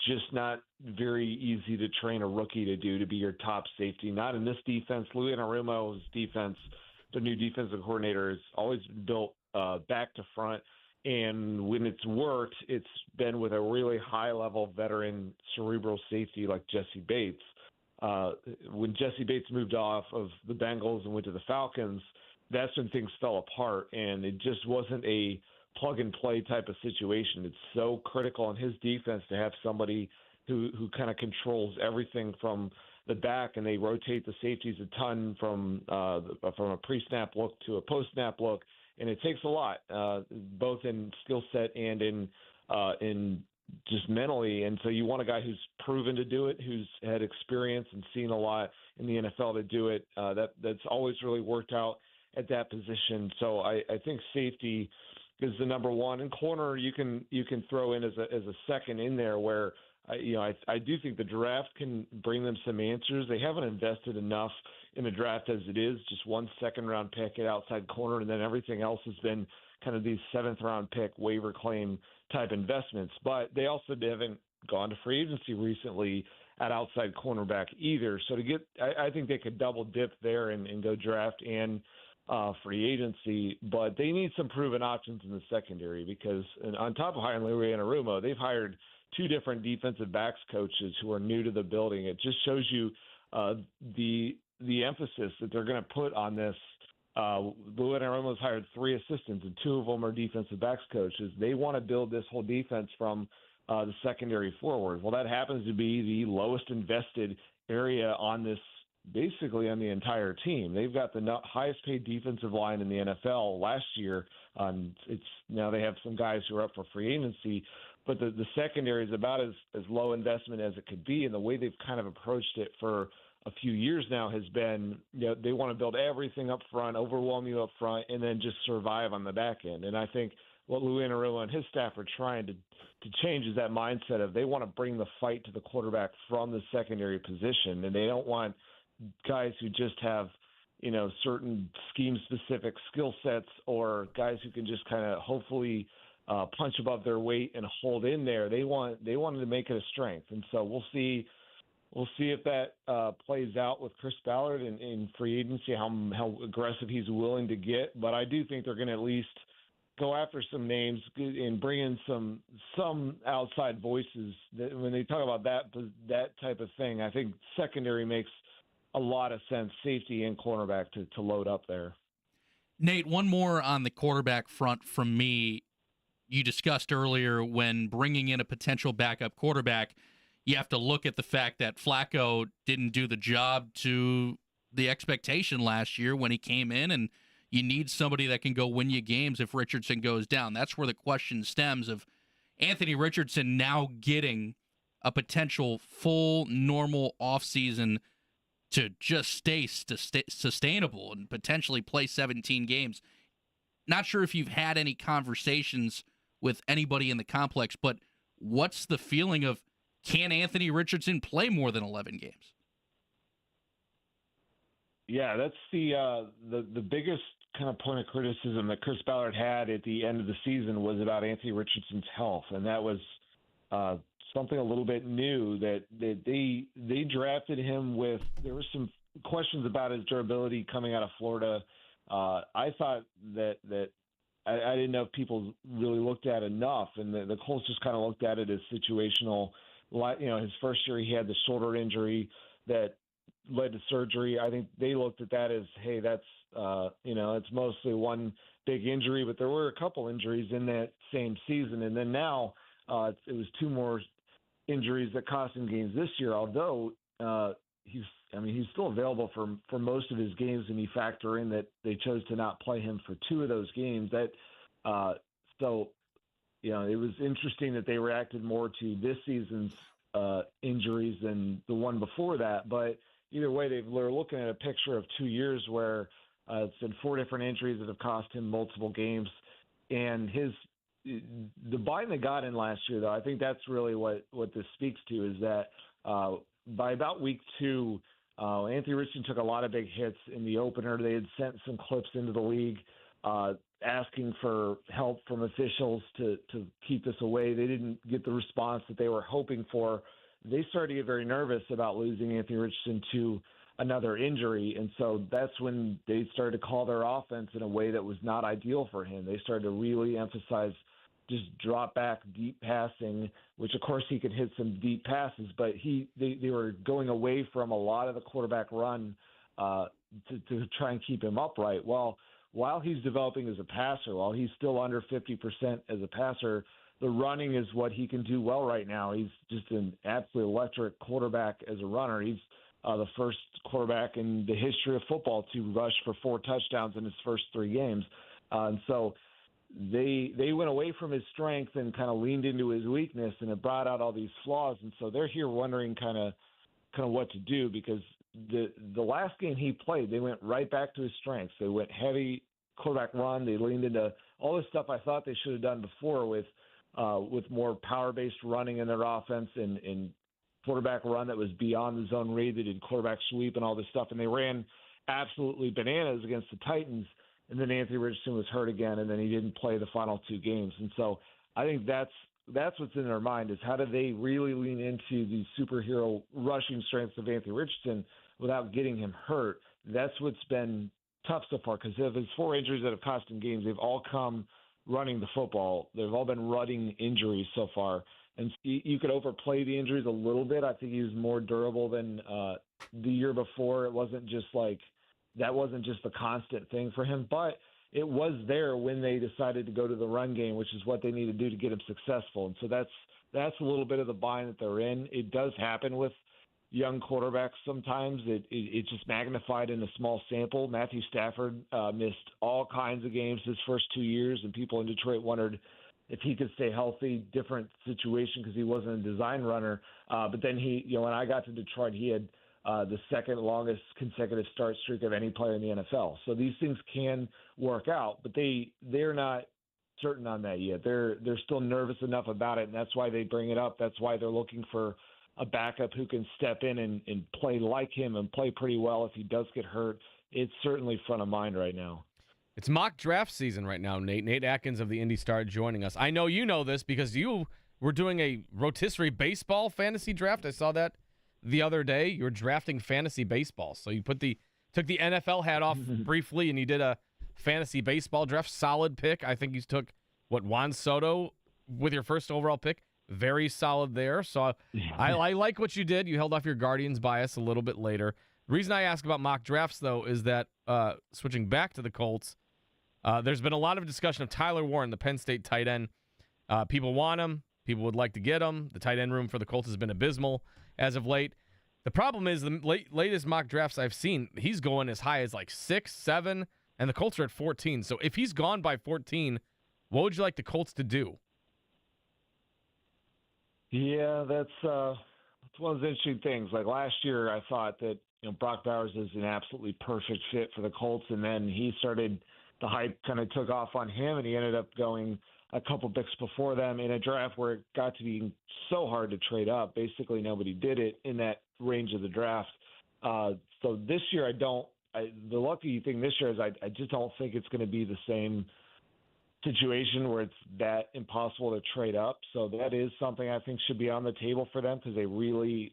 just not very easy to train a rookie to do, to be your top safety. Not in this defense. Louis Anarumo's defense, the new defensive coordinator, has always been built back to front. And when it's worked, it's been with a really high-level veteran cerebral safety like Jesse Bates. When Jesse Bates moved off of the Bengals and went to the Falcons, that's when things fell apart, and it just wasn't a plug-and-play type of situation. It's so critical in his defense to have somebody who kind of controls everything from the back, and they rotate the safeties a ton from a pre-snap look to a post-snap look. And it takes a lot, both in skill set and in just mentally. And so you want a guy who's proven to do it, who's had experience and seen a lot in the NFL to do it. That's always really worked out at that position. So I think safety is the number one, and corner you can throw in as a second in there where I do think the draft can bring them some answers. They haven't invested enough in the draft as it is, just 1 second-round pick at outside corner, and then everything else has been kind of these 7th-round pick waiver claim type investments. But they also haven't gone to free agency recently at outside cornerback either. So I think they could double dip there and go draft and free agency, but they need some proven options in the secondary because on top of hiring Louis Anarumo, they've hired 2 different defensive backs coaches who are new to the building. It just shows you the emphasis that they're going to put on this. Louis Anarumo's hired 3 assistants, and 2 of them are defensive backs coaches. They want to build this whole defense from the secondary forward. Well, that happens to be the lowest invested area on this, basically on the entire team. They've got the highest paid defensive line in the NFL last year. Now they have some guys who are up for free agency, but the secondary is about as low investment as it could be. And the way they've kind of approached it for a few years now has been, they want to build everything up front, overwhelm you up front, and then just survive on the back end. And I think what Louis Anarumo and his staff are trying to change is that mindset of they want to bring the fight to the quarterback from the secondary position, and they don't want guys who just have, certain scheme-specific skill sets or guys who can just kind of hopefully punch above their weight and hold in there. They wanted to make it a strength, and so we'll see if that plays out with Chris Ballard in free agency, how aggressive he's willing to get. But I do think they're going to at least go after some names and bring in some outside voices. That when they talk about that type of thing, I think secondary makes a lot of sense, safety and cornerback to load up there. Nate, one more on the quarterback front from me. You discussed earlier when bringing in a potential backup quarterback, you have to look at the fact that Flacco didn't do the job to the expectation last year when he came in, and you need somebody that can go win you games if Richardson goes down. That's where the question stems of Anthony Richardson now getting a potential full normal offseason to just stay sustainable and potentially play 17 games. Not sure if you've had any conversations with anybody in the complex, but what's the feeling of, can Anthony Richardson play more than 11 games? Yeah, that's the biggest kind of point of criticism that Chris Ballard had at the end of the season was about Anthony Richardson's health, and that was something a little bit new that they drafted him with. There were some questions about his durability coming out of Florida. I thought that I didn't know if people really looked at enough, and the Colts just kind of looked at it as situational. His first year he had the shoulder injury that led to surgery. I think they looked at that as, hey, that's it's mostly one big injury, but there were a couple injuries in that same season, and then now it was 2 more injuries that cost him games this year. Although he's still available for most of his games, and you factor in that they chose to not play him for 2 of those games. That it was interesting that they reacted more to this season's injuries than the one before that. But either way, they're looking at a picture of 2 years where it's been 4 different injuries that have cost him multiple games. And the bind they got in last year, though, I think that's really what this speaks to, is that by about week 2, Anthony Richardson took a lot of big hits in the opener. They had sent some clips into the league asking for help from officials to keep this away. They didn't get the response that they were hoping for. They started to get very nervous about losing Anthony Richardson to another injury, and so that's when they started to call their offense in a way that was not ideal for him. They started to really emphasize just drop back, deep passing, which of course he could hit some deep passes, but they were going away from a lot of the quarterback run to try and keep him upright. Well, while he's developing as a passer, while he's still under 50% as a passer, the running is what he can do well right now. He's just an absolutely electric quarterback as a runner. He's the first quarterback in the history of football to rush for 4 touchdowns in his first 3 games. And so they went away from his strength and kind of leaned into his weakness, and it brought out all these flaws. And so they're here wondering kind of what to do, because the last game he played, they went right back to his strengths. They went heavy quarterback run. They leaned into all the stuff I thought they should have done before with more power-based running in their offense and quarterback run that was beyond the zone read. They did quarterback sweep and all this stuff, and they ran absolutely bananas against the Titans. And then Anthony Richardson was hurt again, and then he didn't play the final two games. And so I think that's what's in their mind, is how do they really lean into the superhero rushing strengths of Anthony Richardson without getting him hurt. That's what's been tough so far, because of his 4 injuries that have cost him games, they've all come running the football. They've all been running injuries so far. And you could overplay the injuries a little bit. I think he was more durable than the year before. It wasn't just that wasn't just the constant thing for him, but it was there when they decided to go to the run game, which is what they need to do to get him successful. And so that's a little bit of the bind that they're in. It does happen with young quarterbacks sometimes. It's just magnified in a small sample. Matthew Stafford missed all kinds of games his first 2 years, and people in Detroit wondered if he could stay healthy. Different situation because he wasn't a design runner. But then when I got to Detroit, he had the second longest consecutive start streak of any player in the NFL. So these things can work out, but they're not certain on that yet. They're still nervous enough about it, and that's why they bring it up. That's why they're looking for a backup who can step in and play like him and play pretty well if he does get hurt. It's certainly front of mind right now. It's mock draft season right now, Nate. Nate Atkins of the Indy Star joining us. I know you know this because you were doing a rotisserie baseball fantasy draft. I saw that the other day. You were drafting fantasy baseball. So you took the NFL hat off briefly and you did a fantasy baseball draft. Solid pick. I think you took, Juan Soto with your first overall pick. Very solid there. So I like what you did. You held off your Guardians bias a little bit later. The reason I ask about mock drafts, though, is that switching back to the Colts, there's been a lot of discussion of Tyler Warren, the Penn State tight end. People want him. People would like to get him. The tight end room for the Colts has been abysmal as of late. The problem is the latest mock drafts I've seen, he's going as high as 6, 7, and the Colts are at 14. So if he's gone by 14, what would you like the Colts to do? Yeah, that's one of the interesting things. Like last year, I thought that Brock Bowers is an absolutely perfect fit for the Colts, and then the hype kind of took off on him, and he ended up going a couple picks before them in a draft where it got to be so hard to trade up. Basically, nobody did it in that range of the draft. So this year, the lucky thing this year is I just don't think it's going to be the same situation where it's that impossible to trade up. So that is something I think should be on the table for them because they really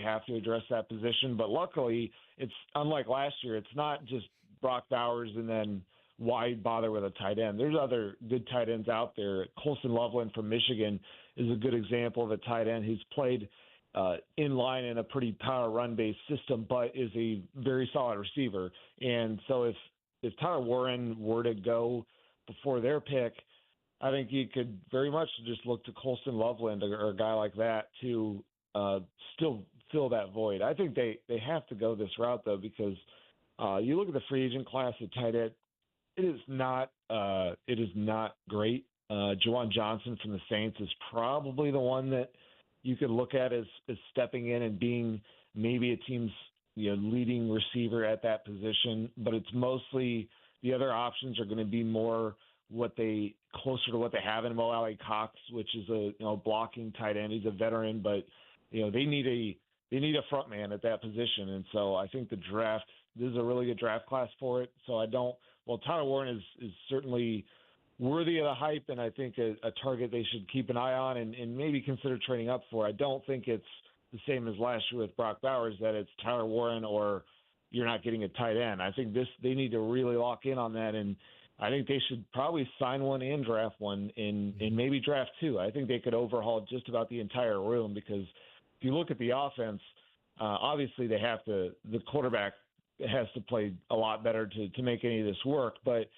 have to address that position. But luckily, it's unlike last year. It's not just Brock Bowers and then why bother with a tight end? There's other good tight ends out there. Colson Loveland from Michigan is a good example of a tight end who's played in line in a pretty power run-based system, but is a very solid receiver. And so if Tyler Warren were to go before their pick, I think you could very much just look to Colson Loveland or a guy like that to still fill that void. I think they have to go this route, though, because you look at the free agent class at tight end, it is not great. Juwan Johnson from the Saints is probably the one that you could look at as stepping in and being maybe a team's leading receiver at that position, but it's mostly the other options are going to be more closer to what they have in Mo Alley Cox, which is a blocking tight end. He's a veteran, but they need a front man at that position, and so I think this is a really good draft class for it. So Tyler Warren is certainly worthy of the hype, and I think a target they should keep an eye on and maybe consider trading up for. I don't think it's the same as last year with Brock Bowers, that it's Tyler Warren or you're not getting a tight end. I think they need to really lock in on that, and I think they should probably sign one and draft one and maybe draft two. I think they could overhaul just about the entire room because if you look at the offense, obviously the quarterback has to play a lot better to make any of this work, but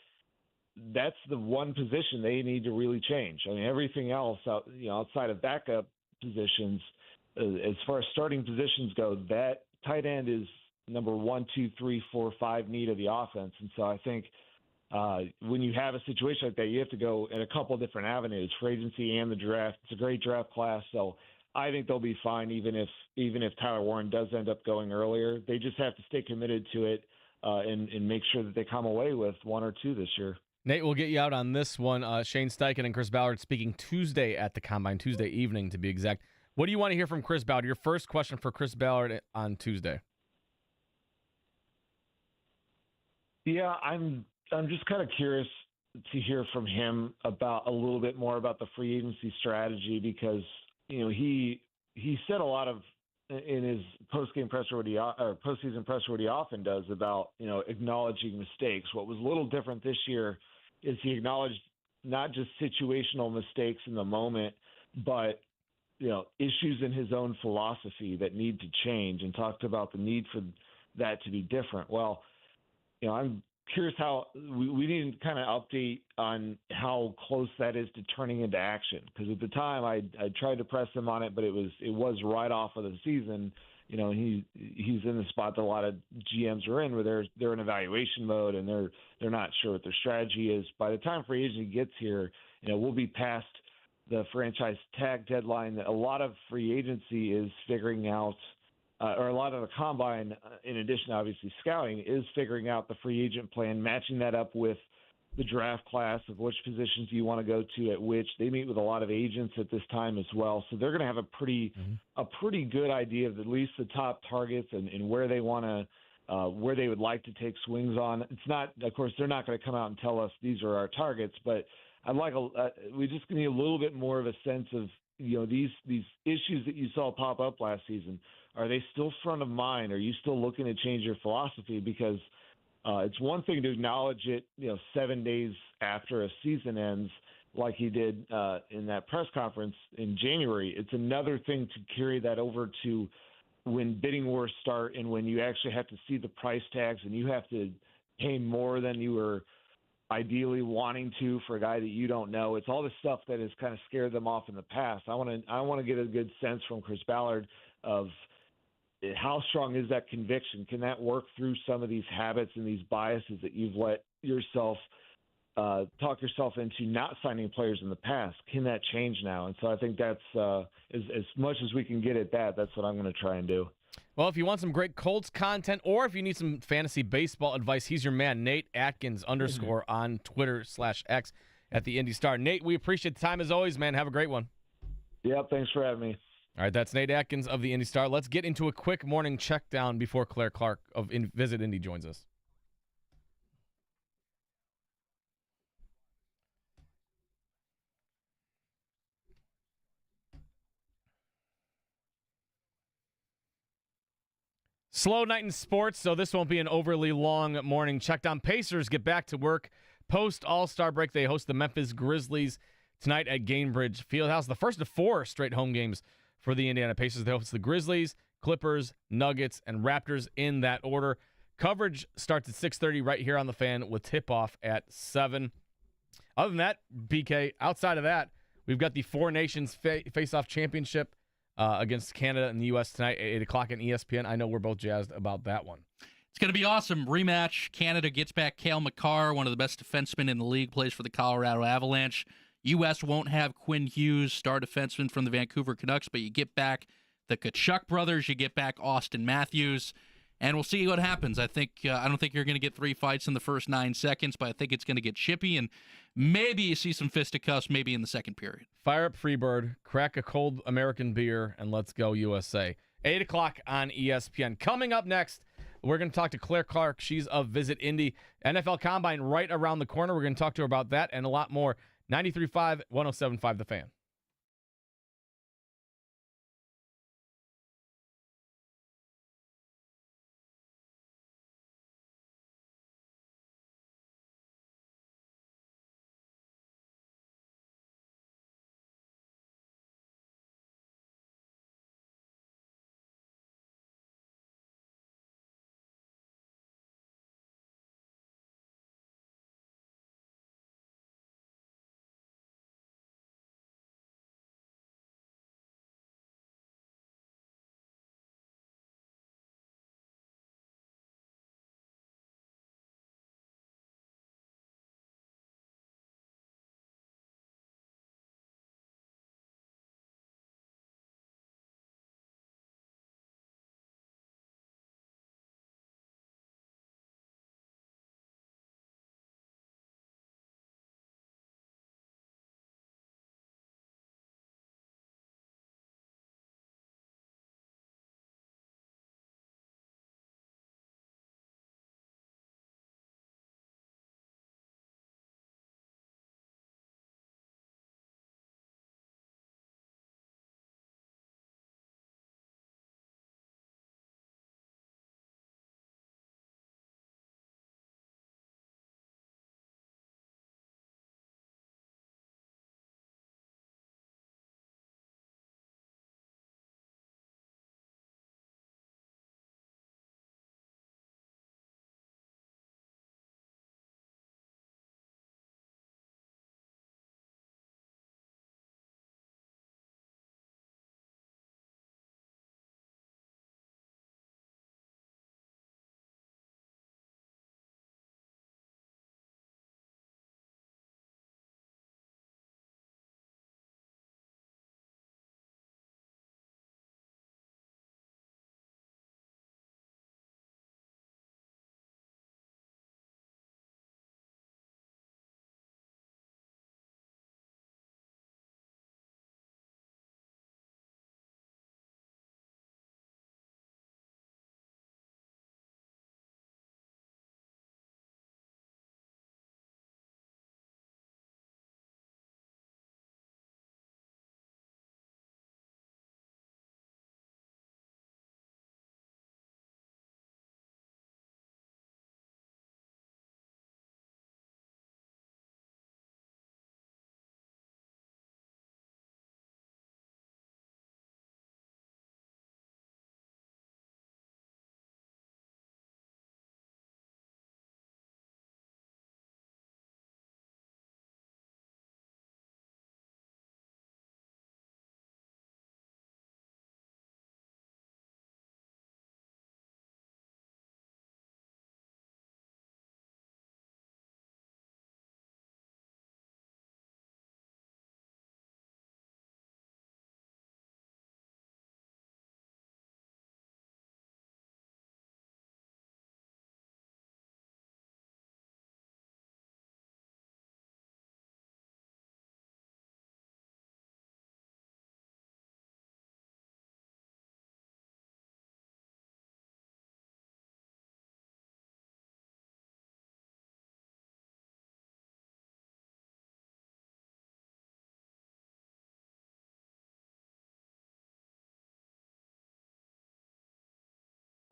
that's the one position they need to really change. I mean, everything else outside of backup positions, as far as starting positions go, that tight end is number 1, 2, 3, 4, 5 need of the offense. And so I think when you have a situation like that, you have to go in a couple of different avenues, free agency and the draft. It's a great draft class, so I think they'll be fine even if Tyler Warren does end up going earlier. They just have to stay committed to it and make sure that they come away with 1 or 2 this year. Nate, we'll get you out on this one. Shane Steichen and Chris Ballard speaking Tuesday at the Combine, Tuesday evening to be exact. What do you want to hear from Chris Ballard? Your first question for Chris Ballard on Tuesday. Yeah, I'm just kind of curious to hear from him about a little bit more about the free agency strategy because he said a lot of in his postseason presser what he often does about acknowledging mistakes. What was a little different this year is he acknowledged not just situational mistakes in the moment, but issues in his own philosophy that need to change, and talked about the need for that to be different. Well, I'm curious how we need to kind of update on how close that is to turning into action. Because at the time I tried to press him on it, but it was right off of the season. He's in the spot that a lot of GMs are in, where they're in evaluation mode and they're not sure what their strategy is. By the time free agency gets here, we'll be past the franchise tag deadline. A lot of free agency is figuring out. Or a lot of the combine, in addition to obviously scouting, is figuring out the free agent plan, matching that up with the draft class of which positions you want to go to at which. They meet with a lot of agents at this time as well. So they're going to have a pretty good idea of at least the top targets and where they want to, where they would like to take swings on. It's not, of course, they're not going to come out and tell us these are our targets, but we just need a little bit more of a sense of, these issues that you saw pop up last season. Are they still front of mind? Are you still looking to change your philosophy? Because it's one thing to acknowledge it, 7 days after a season ends, like he did in that press conference in January. It's another thing to carry that over to when bidding wars start and when you actually have to see the price tags and you have to pay more than you were ideally wanting to for a guy that you don't know. It's all this stuff that has kind of scared them off in the past. I want to get a good sense from Chris Ballard of how strong is that conviction? Can that work through some of these habits and these biases that you've let yourself talk yourself into not signing players in the past? Can that change now? And so I think that's as much as we can get at that, that's what I'm going to try and do. Well, if you want some great Colts content or if you need some fantasy baseball advice, he's your man, Nate Atkins _ on Twitter/X at the Indy Star. Nate, we appreciate the time as always, man. Have a great one. Yep, thanks for having me. All right, that's Nate Atkins of the Indy Star. Let's get into a quick morning check down before Claire Clark of Visit Indy joins us. Slow night in sports, so this won't be an overly long morning check down. Pacers get back to work post All-Star break. They host the Memphis Grizzlies tonight at Gainbridge Fieldhouse. The first of 4 straight home games for the Indiana Pacers. They host the Grizzlies, Clippers, Nuggets, and Raptors in that order. Coverage starts at 6:30 right here on the Fan with tip-off at 7. Other than that, BK, outside of that, we've got the Four Nations Face-Off Championship against Canada and the U.S. tonight at 8 o'clock on ESPN. I know we're both jazzed about that one. It's going to be awesome. Rematch. Canada gets back Cale Makar, one of the best defensemen in the league, plays for the Colorado Avalanche. U.S. won't have Quinn Hughes, star defenseman from the Vancouver Canucks, but you get back the Tkachuk brothers, you get back Austin Matthews, and we'll see what happens. I don't think you're going to get 3 fights in the first 9 seconds, but I think it's going to get chippy, and maybe you see some fisticuffs maybe in the second period. Fire up Freebird, crack a cold American beer, and let's go USA. 8 o'clock on ESPN. Coming up next, we're going to talk to Claire Clark. She's of Visit Indy. NFL Combine right around the corner. We're going to talk to her about that and a lot more. 93.5, 107.5 The Fan.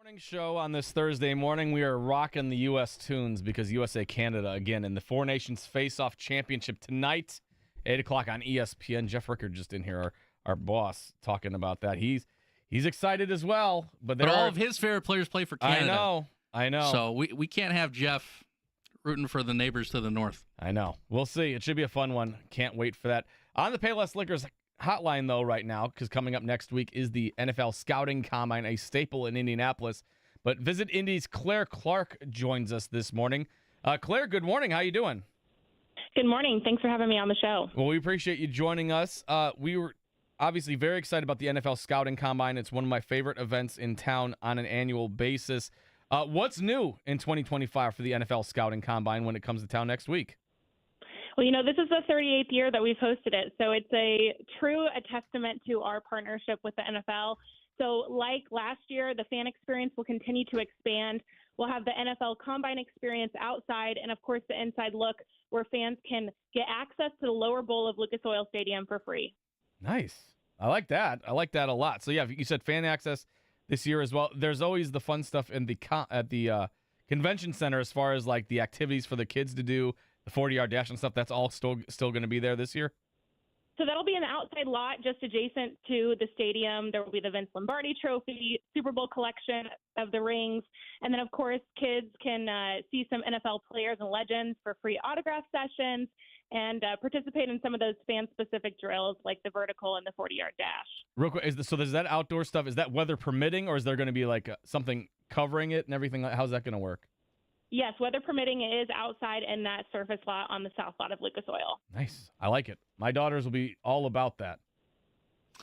Morning show on this Thursday morning. We are rocking the U.S. tunes because USA Canada again in the Four Nations Face-Off Championship tonight, 8 o'clock on ESPN. Jeff Rickard just in here, our boss, talking about that. He's excited as well. But all of his favorite players play for Canada. I know. So we can't have Jeff rooting for the neighbors to the north. I know. We'll see. It should be a fun one. Can't wait for that. On the Payless Liquors hotline, though, right now, because coming up next week is the NFL Scouting Combine, a staple in Indianapolis. But Visit Indy's Claire Clark joins us this morning. Claire, good morning. How you doing? Good morning. Thanks for having me on the show. Well, we appreciate you joining us. We were obviously very excited about the NFL Scouting Combine. It's one of my favorite events in town on an annual basis. What's new in 2025 for the NFL Scouting Combine when it comes to town next week? Well, this is the 38th year that we've hosted it, so it's a testament to our partnership with the NFL. So like last year, the fan experience will continue to expand. We'll have the NFL Combine experience outside and, of course, the inside look where fans can get access to the lower bowl of Lucas Oil Stadium for free. Nice. I like that. I like that a lot. So, yeah, you said fan access this year as well. There's always the fun stuff in at the convention center as far as, like, the activities for the kids to do, the 40-yard dash and stuff. That's all still going to be there this year? So that'll be in the outside lot just adjacent to the stadium. There will be the Vince Lombardi Trophy, Super Bowl collection of the rings. And then, of course, kids can see some NFL players and legends for free autograph sessions and participate in some of those fan-specific drills like the vertical and the 40-yard dash. Real quick, so there's that outdoor stuff. Is that weather permitting, or is there going to be like something covering it and everything? How's that going to work? Yes, weather permitting, it is outside in that surface lot on the south lot of Lucas Oil. Nice. I like it. My daughters will be all about that.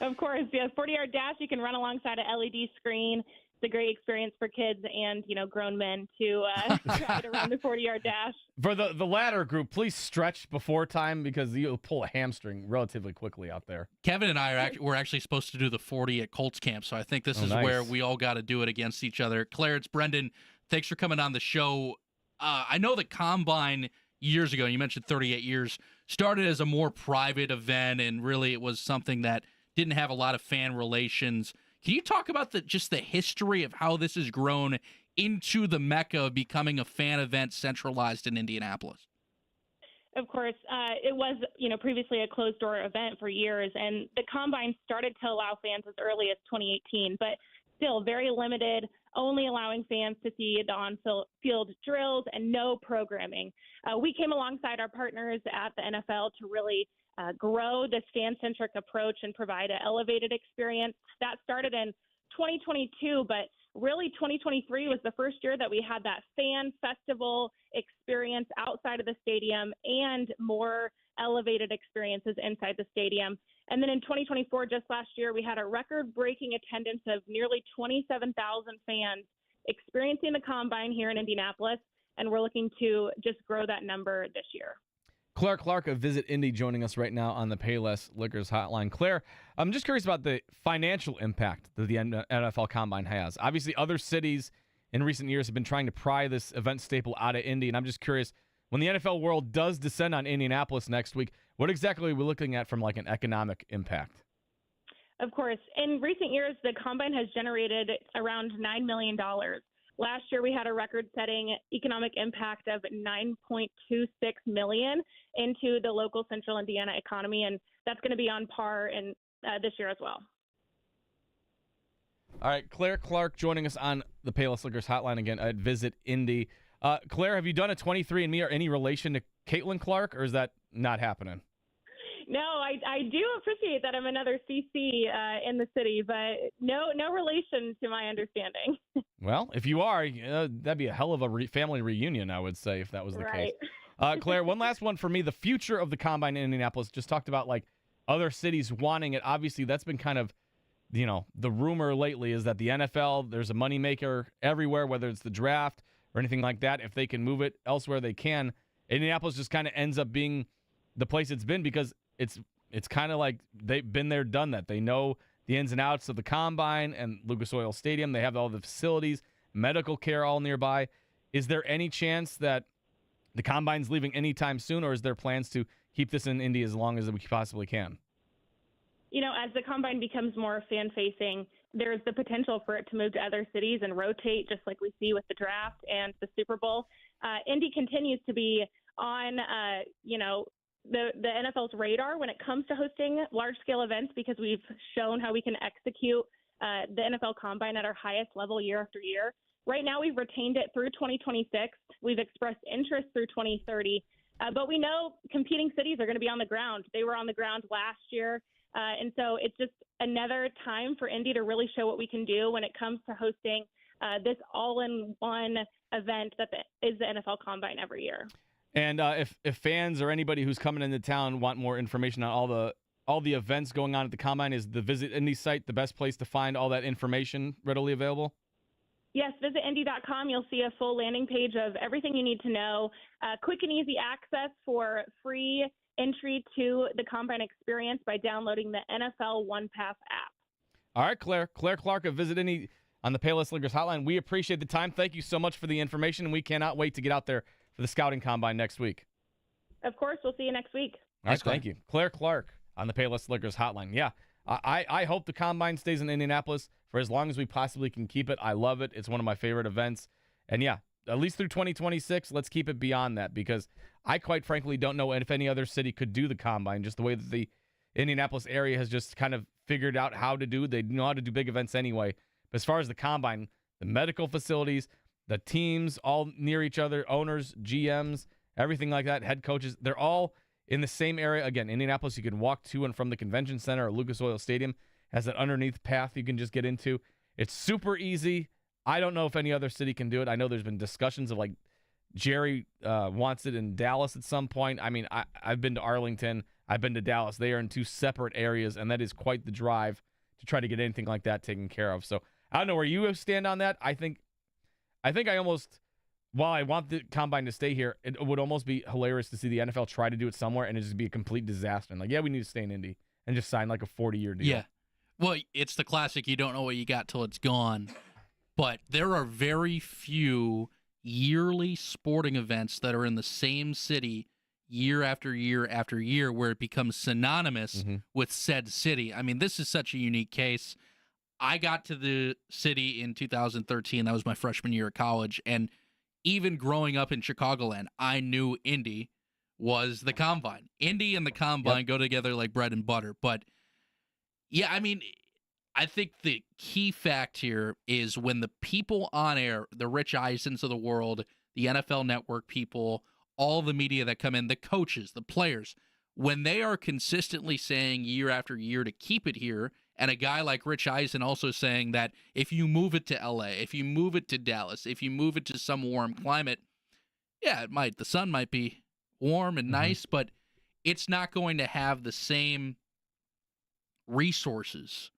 Of course, yes. 40-yard dash, you can run alongside an LED screen. It's a great experience for kids and, grown men to try to run the 40-yard dash. For the latter group, please stretch before time because you'll pull a hamstring relatively quickly out there. Kevin and I were actually supposed to do the 40 at Colts camp, so I think this is nice. Where we all got to do it against each other. Claire, it's Brendan. Thanks for coming on the show. I know the Combine years ago, you mentioned 38 years, started as a more private event, and really it was something that didn't have a lot of fan relations. Can you talk about just the history of how this has grown into the mecca of becoming a fan event centralized in Indianapolis? Of course, it was, previously a closed-door event for years, and the Combine started to allow fans as early as 2018, but still very limited, only allowing fans to see the on-field drills and no programming. We came alongside our partners at the NFL to really grow this fan-centric approach and provide an elevated experience. That started in 2022, but really 2023 was the first year that we had that fan festival experience outside of the stadium and more elevated experiences inside the stadium. And then in 2024, just last year, we had a record-breaking attendance of nearly 27,000 fans experiencing the Combine here in Indianapolis, and we're looking to just grow that number this year. Claire Clark of Visit Indy joining us right now on the Payless Liquors hotline. Claire, I'm just curious about the financial impact that the NFL Combine has. Obviously, other cities in recent years have been trying to pry this event staple out of Indy, and I'm just curious, when the NFL world does descend on Indianapolis next week, what exactly are we looking at from like an economic impact? Of course. In recent years, the Combine has generated around $9 million. Last year, we had a record-setting economic impact of $9.26 million into the local central Indiana economy, and that's going to be on par in this year as well. All right, Claire Clark joining us on the Payless Liquors hotline again at Visit Indy. Claire, have you done a 23andMe or any relation to Caitlin Clark, or is that not happening? No, I do appreciate that I'm another CC in the city, but no relation to my understanding. Well, if you are, that'd be a hell of a family reunion, I would say, if that was the right. case. Claire, one last one for me. The future of the Combine in Indianapolis, just talked about like other cities wanting it. Obviously, that's been kind of, the rumor lately is that the NFL, there's a moneymaker everywhere, whether it's the draft or anything like that. If they can move it elsewhere, they can. Indianapolis just kind of ends up being the place it's been because it's kind of like they've been there, done that. They know the ins and outs of the Combine and Lucas Oil Stadium. They have all the facilities, medical care all nearby. Is there any chance that the Combine's leaving anytime soon, or is there plans to keep this in Indy as long as we possibly can? As the Combine becomes more fan-facing, there's the potential for it to move to other cities and rotate, just like we see with the draft and the Super Bowl. Indy continues to be on, the NFL's radar when it comes to hosting large-scale events because we've shown how we can execute the NFL Combine at our highest level year after year. Right now, we've retained it through 2026. We've expressed interest through 2030. But we know competing cities are going to be on the ground. They were on the ground last year. And so it's just another time for Indy to really show what we can do when it comes to hosting this all-in-one event that is the NFL Combine every year. And if fans or anybody who's coming into town want more information on all the events going on at the Combine, is the Visit Indy site the best place to find all that information readily available? Yes, visit Indy.com. You'll see a full landing page of everything you need to know. Quick and easy access for free entry to the Combine experience by downloading the NFL One Pass app. All right, Claire Clark of Visit Indy on the Payless Liquors Hotline. We appreciate the time. Thank you so much for the information, and we cannot wait to get out there for the Scouting Combine next week. Of course, we'll see you next week. All right, thank you. Claire Clark on the Payless Liquors Hotline. Yeah, I hope the Combine stays in Indianapolis for as long as we possibly can keep it. I love it. It's one of my favorite events. And yeah, at least through 2026, let's keep it beyond that, because I quite frankly don't know if any other city could do the Combine, just the way that the Indianapolis area has just kind of figured out how to do. They know how to do big events anyway. But as far as the Combine, the medical facilities, the teams all near each other, owners, GMs, everything like that, head coaches, they're all in the same area. Again, Indianapolis, you can walk to and from the convention center, or Lucas Oil Stadium has that underneath path you can just get into. It's super easy. I don't know if any other city can do it. I know there's been discussions of, like, Jerry wants it in Dallas at some point. I mean, I've been to Arlington. I've been to Dallas. They are in two separate areas, and that is quite the drive to try to get anything like that taken care of. So I don't know where you stand on that. I think I almost, while I want the Combine to stay here, it would almost be hilarious to see the NFL try to do it somewhere and it just be a complete disaster. And like, yeah, we need to stay in Indy, and just sign like a 40-year deal. Yeah. Well, it's the classic, you don't know what you got till it's gone. But there are very few yearly sporting events that are in the same city year after year after year where it becomes synonymous with said city. I mean, this is such a unique case. I got to the city in 2013. That was my freshman year of college. And even growing up in Chicagoland, I knew Indy was the Combine. Indy and the Combine go together like bread and butter. But, yeah, I mean, I think the key fact here is when the people on air, the Rich Eisens of the world, the NFL Network people, all the media that come in, the coaches, the players, when they are consistently saying year after year to keep it here, and a guy like Rich Eisen also saying that if you move it to LA, if you move it to Dallas, if you move it to some warm climate, yeah, the sun might be warm and nice, but it's not going to have the same resources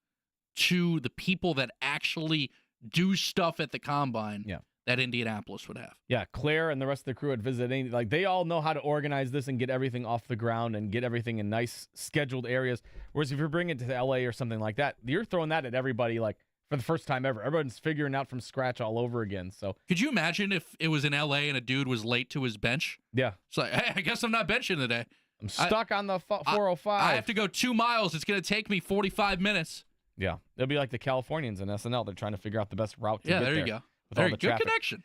to the people that actually do stuff at the Combine that Indianapolis would have. Yeah, Claire and the rest of the crew at Visit Indy, like, they all know how to organize this and get everything off the ground and get everything in nice scheduled areas. Whereas if you're bringing it to LA or something like that, you're throwing that at everybody, like, for the first time ever. Everyone's figuring out from scratch all over again. So could you imagine if it was in LA and a dude was late to his bench? Yeah. It's like, hey, I guess I'm not benching today. I'm stuck on the 405. I have to go 2 miles. It's going to take me 45 minutes. Yeah. It'll be like the Californians in SNL. They're trying to figure out the best route to get there. Yeah, there you go. With all the good traffic. connection.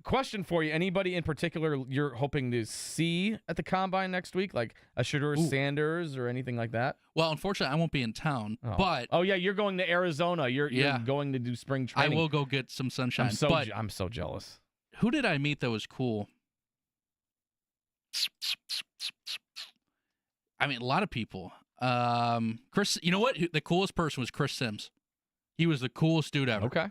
Question for you. Anybody in particular you're hoping to see at the Combine next week? Like a Shedeur Sanders or anything like that? Well, unfortunately, I won't be in town. But yeah, you're going to Arizona. You're going to do spring training. I will go get some sunshine. I'm so jealous. Who did I meet that was cool? I mean, a lot of people. Chris, you know what? The coolest person was Chris Sims. He was the coolest dude ever. Okay.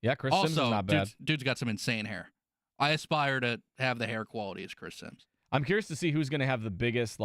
Yeah, Chris Sims is not bad. Dude's got some insane hair. I aspire to have the hair quality as Chris Sims. I'm curious to see who's going to have the biggest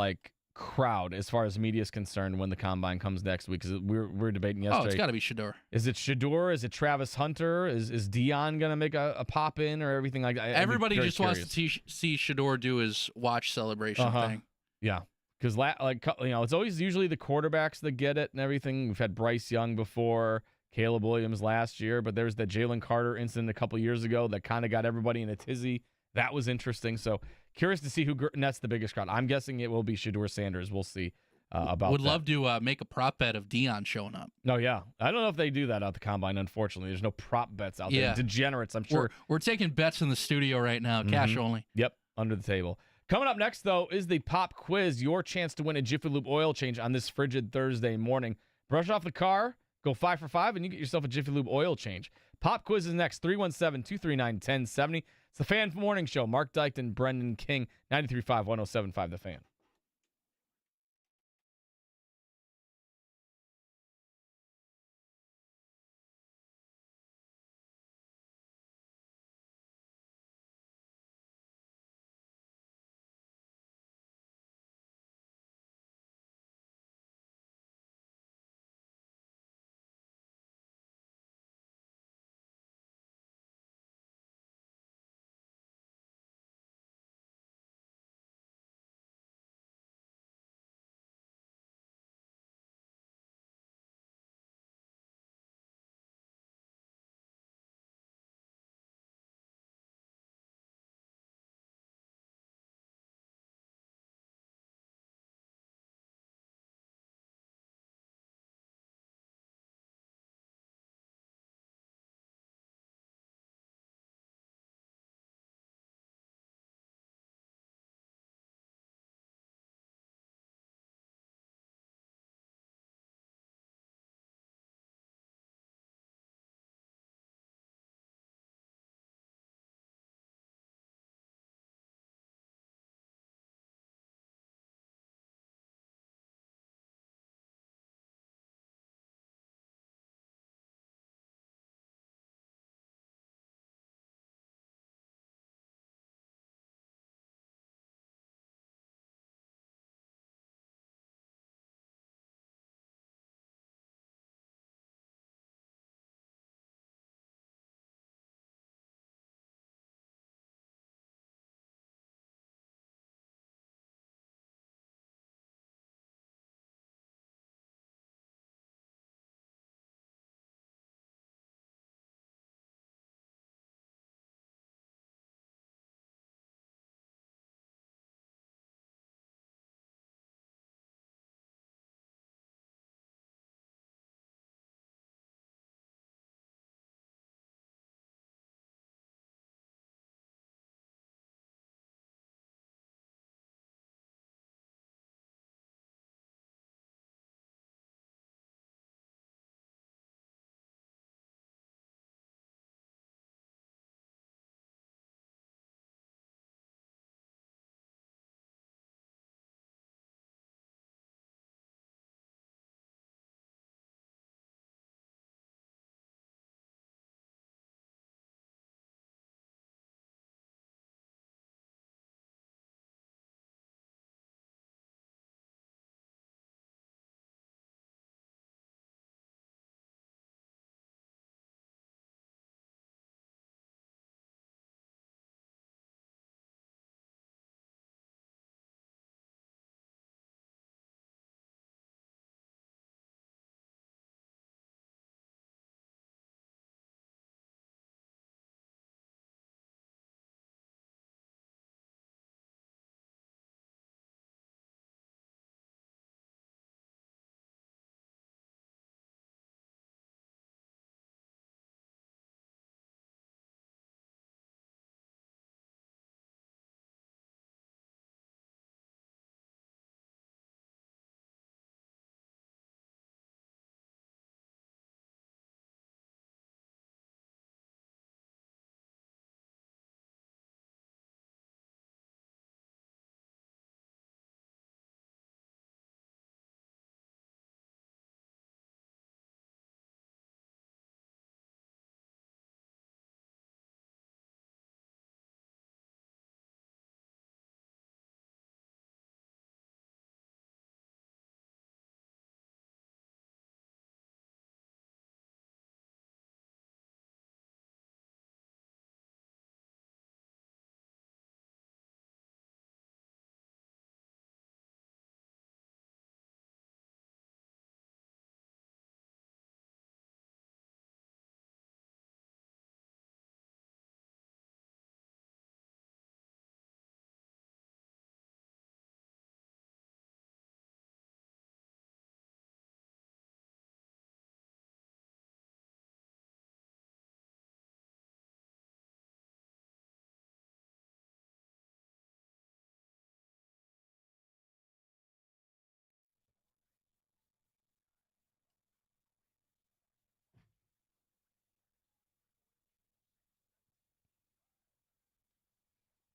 crowd as far as media is concerned when the Combine comes next week. Because we're debating yesterday. Oh, it's got to be Shedeur. Is it Shedeur? Is it Travis Hunter? Is Dion going to make a pop in or everything like that? Everybody just wants to see Shedeur do his watch celebration thing. Yeah. Because it's always usually the quarterbacks that get it and everything. We've had Bryce Young before, Caleb Williams last year, but there's that Jalen Carter incident a couple years ago that kind of got everybody in a tizzy. That was interesting. So curious to see who nets the biggest crowd. I'm guessing it will be Shedeur Sanders. We'll see. about Would that. love to make a prop bet of Dion showing up. No, yeah. I don't know if they do that at the Combine, unfortunately. There's no prop bets out there. Yeah. Degenerates, I'm sure. We're taking bets in the studio right now, cash only. Yep, under the table. Coming up next, though, is the pop quiz, your chance to win a Jiffy Lube oil change on this frigid Thursday morning. Brush off the car, go 5 for 5, and you get yourself a Jiffy Lube oil change. Pop quiz is next, 317-239-1070. It's the Fan Morning Show. Marc Dykton, Brendan King, 93.5, 107.5 The Fan.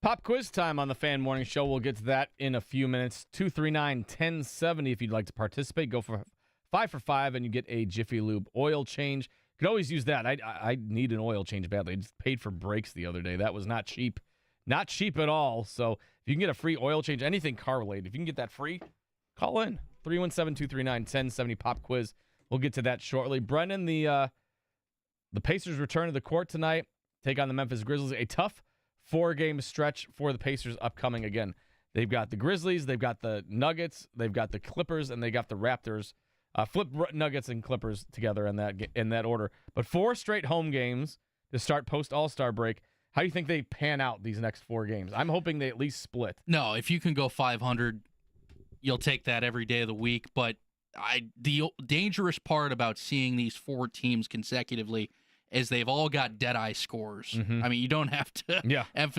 Pop quiz time on the Fan Morning Show. We'll get to that in a few minutes. 239-1070 if you'd like to participate. Go for 5 for 5, and you get a Jiffy Lube oil change. Could always use that. I need an oil change badly. I just paid for brakes the other day. That was not cheap. Not cheap at all. So if you can get a free oil change, anything car-related, if you can get that free, call in. 317-239-1070 pop quiz. We'll get to that shortly. Brendan, the Pacers return to the court tonight, take on the Memphis Grizzlies. A tough 4-game stretch for the Pacers upcoming again. They've got the Grizzlies, they've got the Nuggets, they've got the Clippers, and they got the Raptors. Flip Nuggets and Clippers together in that order. But 4 straight home games to start post-All-Star break. How do you think they pan out these next 4 games? I'm hoping they at least split. No, if you can go 500, you'll take that every day of the week. But the dangerous part about seeing these 4 teams consecutively is they've all got dead-eye scores. Mm-hmm. I mean, you don't have to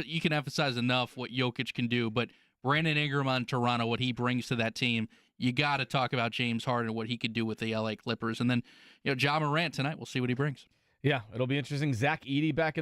you can emphasize enough what Jokic can do, but Brandon Ingram on Toronto, what he brings to that team, you got to talk about James Harden and what he could do with the LA Clippers. And then, Ja Morant tonight, we'll see what he brings. Yeah, it'll be interesting. Zach Edey back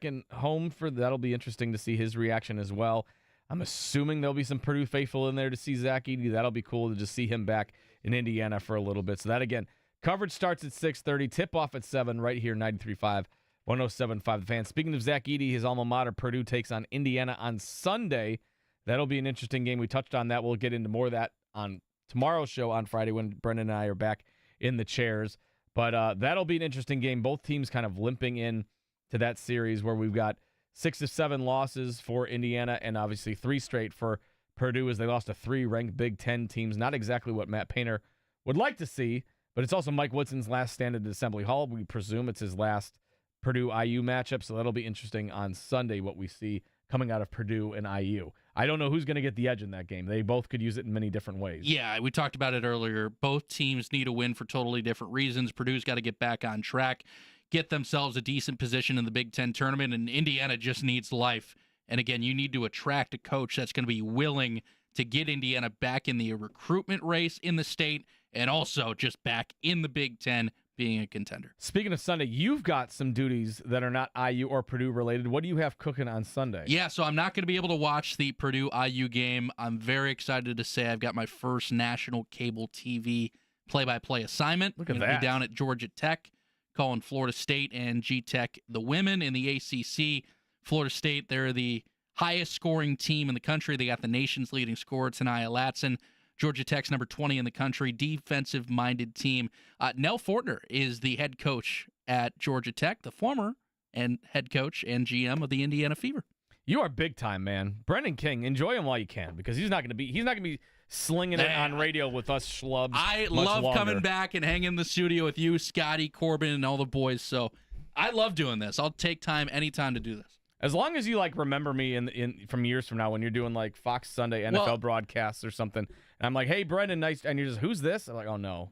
in home that'll be interesting to see his reaction as well. I'm assuming there'll be some Purdue faithful in there to see Zach Edey. That'll be cool to just see him back in Indiana for a little bit. So that, again, coverage starts at 6:30, tip-off at 7 right here, 93.5, 107.5 The Fan. Speaking of Zach Edey, his alma mater, Purdue, takes on Indiana on Sunday. That'll be an interesting game. We touched on that. We'll get into more of that on tomorrow's show on Friday when Brendan and I are back in the chairs. But that'll be an interesting game. Both teams kind of limping in to that series where we've got 6 of 7 losses for Indiana and obviously 3 straight for Purdue as they lost to 3 ranked Big Ten teams. Not exactly what Matt Painter would like to see, but it's also Mike Woodson's last stand at Assembly Hall. We presume it's his last Purdue-IU matchup, so that'll be interesting on Sunday what we see coming out of Purdue and IU. I don't know who's going to get the edge in that game. They both could use it in many different ways. Yeah, we talked about it earlier. Both teams need a win for totally different reasons. Purdue's got to get back on track, get themselves a decent position in the Big Ten tournament, and Indiana just needs life. And again, you need to attract a coach that's going to be willing to get Indiana back in the recruitment race in the state and also just back in the Big Ten being a contender. Speaking of Sunday, you've got some duties that are not IU or Purdue related. What do you have cooking on Sunday? Yeah, so I'm not going to be able to watch the Purdue-IU game. I'm very excited to say I've got my first national cable TV play-by-play assignment. Look at I'm that. going to be down at Georgia Tech, calling Florida State and G-Tech the women in the ACC. Florida State, they're the highest-scoring team in the country. They got the nation's leading scorer, Tanaya Latson. Georgia Tech's number 20 in the country, defensive-minded team. Nell Fortner is the head coach at Georgia Tech, the former and head coach and GM of the Indiana Fever. You are big time, man. Brendan King, enjoy him while you can because he's not going to be slinging it on radio with us schlubs. I much love longer. coming back and hanging in the studio with you, Scotty, Corbin, and all the boys. So I love doing this. I'll take time anytime to do this. As long as you remember me in from years from now when you're doing like Fox Sunday NFL broadcasts or something, and I'm like, hey Brendan, nice, and you're just, who's this? I'm like, oh no,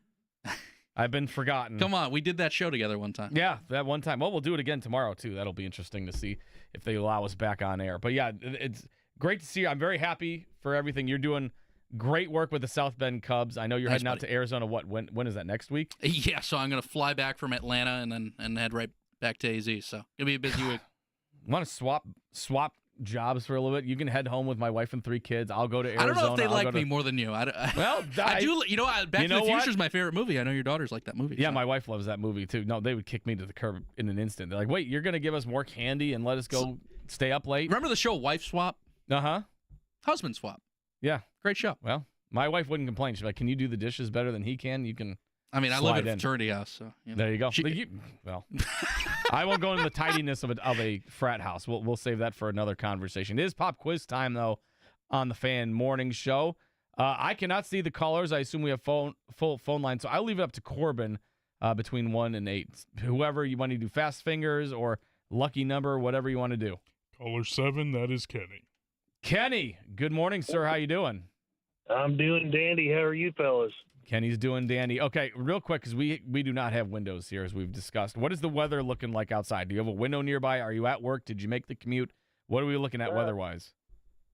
I've been forgotten. Come on, we did that show together one time. Yeah, that one time. Well, we'll do it again tomorrow too. That'll be interesting to see if they allow us back on air. But yeah, it's great to see you. I'm very happy for everything you're doing. Great work with the South Bend Cubs. I know you're heading out to Arizona. When is that? Next week? Yeah, so I'm gonna fly back from Atlanta and head right back to AZ. So it'll be a busy week. Want to swap jobs for a little bit? You can head home with my wife and 3 kids. I'll go to Arizona. I don't know if they like me more than you. I do. You know, Back to the Future is my favorite movie. I know your daughters like that movie. Yeah, so. My wife loves that movie too. No, they would kick me to the curb in an instant. They're like, "Wait, you're gonna give us more candy and let us go stay up late?" Remember the show Wife Swap? Husband Swap. Yeah, great show. Well, my wife wouldn't complain. She's like, "Can you do the dishes better than he can? You can." I mean, I live at a fraternity house, so there you go. Well, I won't go into the tidiness of a frat house. We'll save that for another conversation. It is pop quiz time though on the Fan Morning Show. I cannot see the callers. I assume we have full phone line, so I'll leave it up to Corbin between 1 and 8. Whoever you want to do, fast fingers or lucky number, whatever you want to do. Caller 7, that is Kenny. Kenny, good morning, sir. How you doing? I'm doing dandy. How are you fellas? Kenny's doing dandy. Okay, real quick, because we do not have windows here, as we've discussed. What is the weather looking like outside? Do you have a window nearby? Are you at work? Did you make the commute? What are we looking at weather-wise?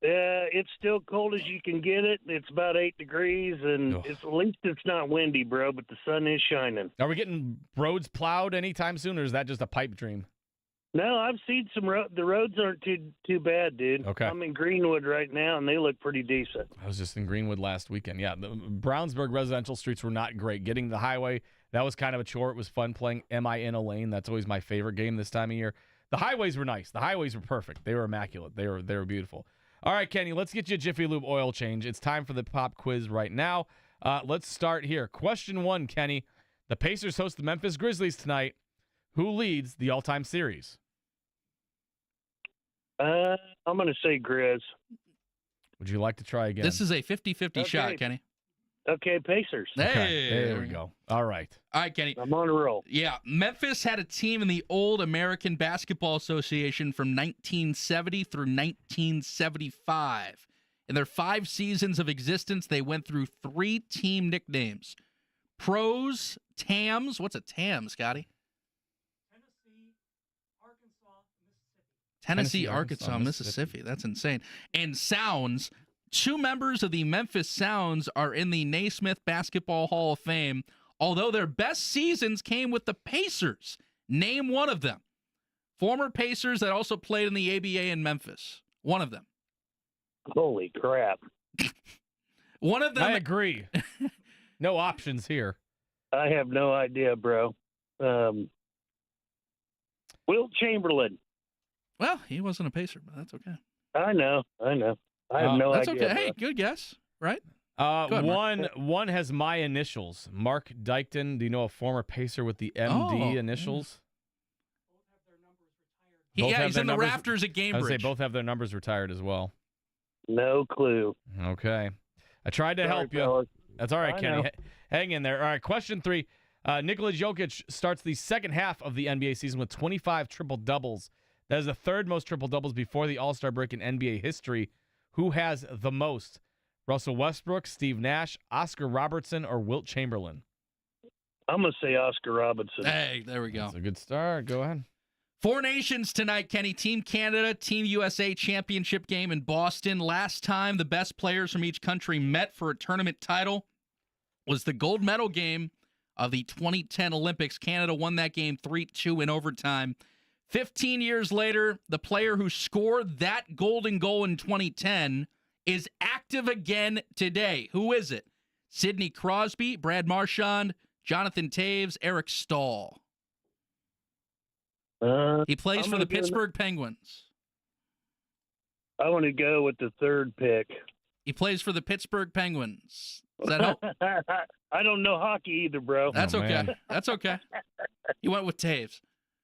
It's still cold as you can get it. It's about 8 degrees, and at least it's not windy, bro, but the sun is shining. Are we getting roads plowed anytime soon, or is that just a pipe dream? No, I've seen some. The roads aren't too bad, dude. Okay. I'm in Greenwood right now, and they look pretty decent. I was just in Greenwood last weekend. Yeah, the Brownsburg residential streets were not great. Getting the highway, that was kind of a chore. It was fun playing Am I in a Lane? That's always my favorite game this time of year. The highways were nice. The highways were perfect. They were immaculate. They were beautiful. All right, Kenny, let's get you a Jiffy Lube oil change. It's time for the pop quiz right now. Let's start here. Question 1, Kenny. The Pacers host the Memphis Grizzlies tonight. Who leads the all-time series? I'm going to say Grizz. Would you like to try again? This is a 50-50 shot, Okay. Kenny. Okay, Pacers. Hey, Okay, there we go. All right. All right, Kenny. I'm on a roll. Yeah, Memphis had a team in the old American Basketball Association from 1970 through 1975. In their 5 seasons of existence, they went through 3 team nicknames. Pros, TAMs. What's a TAM, Scotty? Tennessee, Arkansas, Mississippi. That's insane. And Sounds. 2 members of the Memphis Sounds are in the Naismith Basketball Hall of Fame, although their best seasons came with the Pacers. Name one of them. Former Pacers that also played in the ABA in Memphis. One of them. Holy crap. One of them. I agree. No options here. I have no idea, bro. Wilt Chamberlain. Well, he wasn't a Pacer, but that's okay. I know. I have no That's idea. okay. Hey, bro. good guess, right? ahead, One has my initials. Marc Dykton. Do you know a former Pacer with the MD initials? Both have He's their in the numbers- rafters at I would say Gamebridge. both have their numbers retired as well. No clue. Okay. I tried to Sorry, help you. fellas. That's all right, I Kenny. know. Hang in there. All right, question 3. Nikola Jokic starts the second half of the NBA season with 25 triple-doubles. That is the 3rd most triple-doubles before the All-Star break in NBA history. Who has the most? Russell Westbrook, Steve Nash, Oscar Robertson, or Wilt Chamberlain? I'm going to say Oscar Robertson. Hey, there we go. That's a good start. Go ahead. 4 nations tonight, Kenny. Team Canada, Team USA championship game in Boston. Last time the best players from each country met for a tournament title was the gold medal game of the 2010 Olympics. Canada won that game 3-2 in overtime. 15 years later, the player who scored that golden goal in 2010 is active again today. Who is it? Sidney Crosby, Brad Marchand, Jonathan Taves, Eric Stahl. He plays I'm for the gonna go- Pittsburgh Penguins. I want to go with the 3rd pick. He plays for the Pittsburgh Penguins. Does that help? I don't know hockey either, bro. That's Oh, okay. man. That's okay. He went with Taves.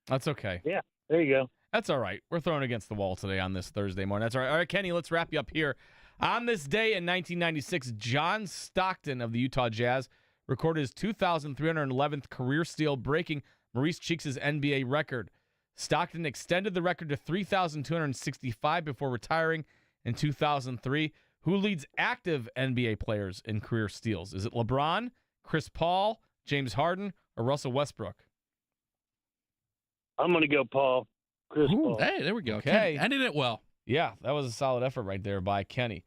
That's okay. Yeah, there you go. That's all right. We're throwing against the wall today on this Thursday morning. That's all right. All right, Kenny, let's wrap you up here. On this day in 1996, John Stockton of the Utah Jazz recorded his 2,311th career steal, breaking Maurice Cheeks' NBA record. Stockton extended the record to 3,265 before retiring in 2003. Who leads active NBA players in career steals? Is it LeBron, Chris Paul, James Harden, or Russell Westbrook? I'm going to go Chris Paul. Hey, there we go. Okay. Kenny ended it well. Yeah, that was a solid effort right there by Kenny.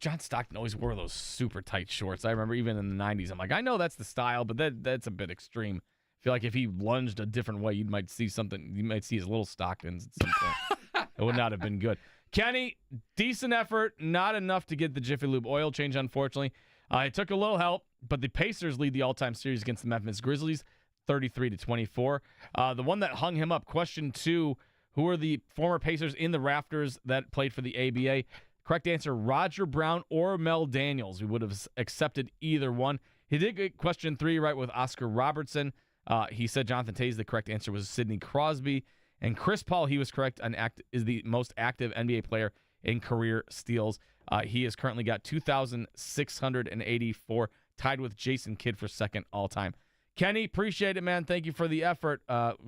John Stockton always wore those super tight shorts. I remember even in the 90s, I'm like, I know that's the style, but that's a bit extreme. I feel like if he lunged a different way, you might see something. You might see his little Stocktons at some point. It would not have been good. Kenny, decent effort, not enough to get the Jiffy Lube oil change, unfortunately. It took a little help, but the Pacers lead the all-time series against the Memphis Grizzlies, 33-24. The one that hung him up, question 2, who are the former Pacers in the rafters that played for the ABA? Correct answer, Roger Brown or Mel Daniels. We would have accepted either one. He did get question 3 right with Oscar Robertson. He said Jonathan Taves. The correct answer was Sidney Crosby. And Chris Paul, he was correct, is the most active NBA player in career steals. He has currently got 2,684, tied with Jason Kidd for second all-time. Kenny, appreciate it, man. Thank you for the effort.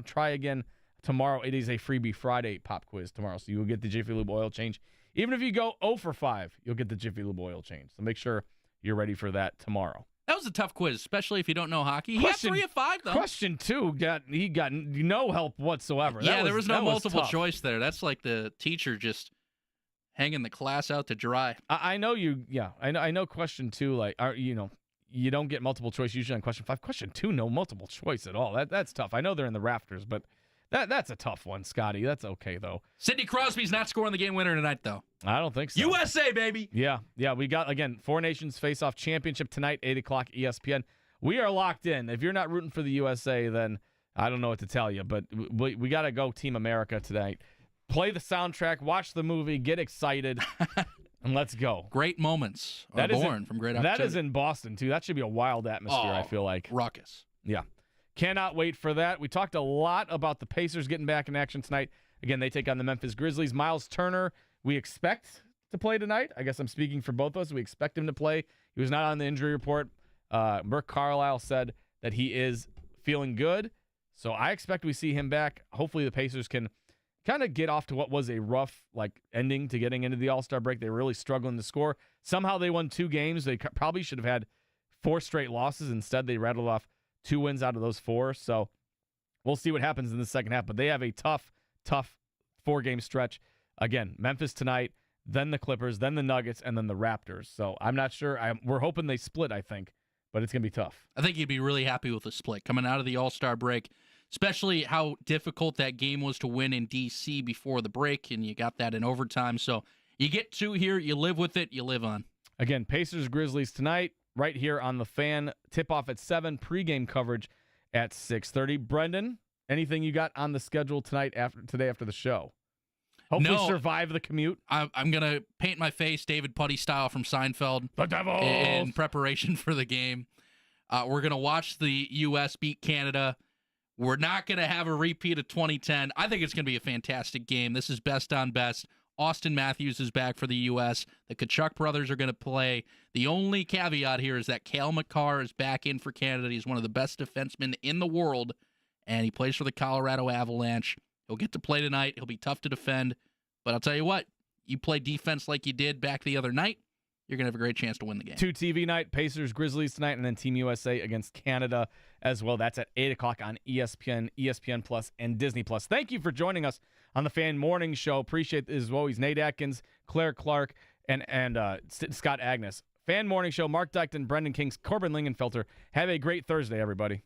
Try again tomorrow. It is a Freebie Friday pop quiz tomorrow, so you will get the Jiffy Lube oil change. Even if you go 0 for 5, you'll get the Jiffy Lube oil change. So make sure you're ready for that tomorrow. That was a tough quiz, especially if you don't know hockey. He got 3 of 5, though. Question 2, he got no help whatsoever. Yeah, there was no multiple tough. choice there. That's like the teacher just hanging the class out to dry. I know you. Yeah, I know. Question 2, like, you don't get multiple choice usually on question 5. Question 2, no multiple choice at all. That's tough. I know they're in the rafters, but That's a tough one, Scotty. That's okay, though. Sidney Crosby's not scoring the game winner tonight, though. I don't think so. USA, baby. Yeah. We got, again, Four Nations Face-Off Championship tonight, 8 o'clock ESPN. We are locked in. If you're not rooting for the USA, then I don't know what to tell you, but we got to go Team America tonight. Play the soundtrack, watch the movie, get excited, and let's go. Great moments are born from great opportunity. That is in Boston, too. That should be a wild atmosphere, I feel like. Ruckus. Yeah. Cannot wait for that. We talked a lot about the Pacers getting back in action tonight. Again, they take on the Memphis Grizzlies. Miles Turner, we expect to play tonight. I guess I'm speaking for both of us. We expect him to play. He was not on the injury report. Merck Carlisle said that he is feeling good. So I expect we see him back. Hopefully the Pacers can kind of get off to what was a rough ending to getting into the All-Star break. They were really struggling to score. Somehow they won 2 games. They probably should have had 4 straight losses. Instead, they rattled off 2 wins out of those 4. So we'll see what happens in the second half. But they have a tough 4-game stretch. Again, Memphis tonight, then the Clippers, then the Nuggets, and then the Raptors. So I'm not sure. We're hoping they split, I think. But it's going to be tough. I think you'd be really happy with the split coming out of the All-Star break, especially how difficult that game was to win in D.C. before the break, and you got that in overtime. So you get 2 here, you live with it, you live on. Again, Pacers-Grizzlies tonight, right here on The Fan. Tip-off at 7, pregame coverage at 6:30. Brendan, anything you got on the schedule today after the show? Hopefully survive the commute. I'm going to paint my face David Putty style from Seinfeld. The Devils! In preparation for the game. We're going to watch the U.S. beat Canada. We're not going to have a repeat of 2010. I think it's going to be a fantastic game. This is best on best. Austin Matthews is back for the U.S. The Kachuk brothers are going to play. The only caveat here is that Cale Makar is back in for Canada. He's one of the best defensemen in the world, and he plays for the Colorado Avalanche. He'll get to play tonight. He'll be tough to defend. But I'll tell you what, you play defense like you did back the other night, you're going to have a great chance to win the game. 2 TV night, Pacers, Grizzlies tonight, and then Team USA against Canada as well. That's at 8 o'clock on ESPN, ESPN Plus, and Disney Plus. Thank you for joining us on the Fan Morning Show. Appreciate it as always. Nate Atkins, Claire Clark, and Scott Agnes. Fan Morning Show, Marc Dykton, Brendan Kings, Corbin Lingenfelter. Have a great Thursday, everybody.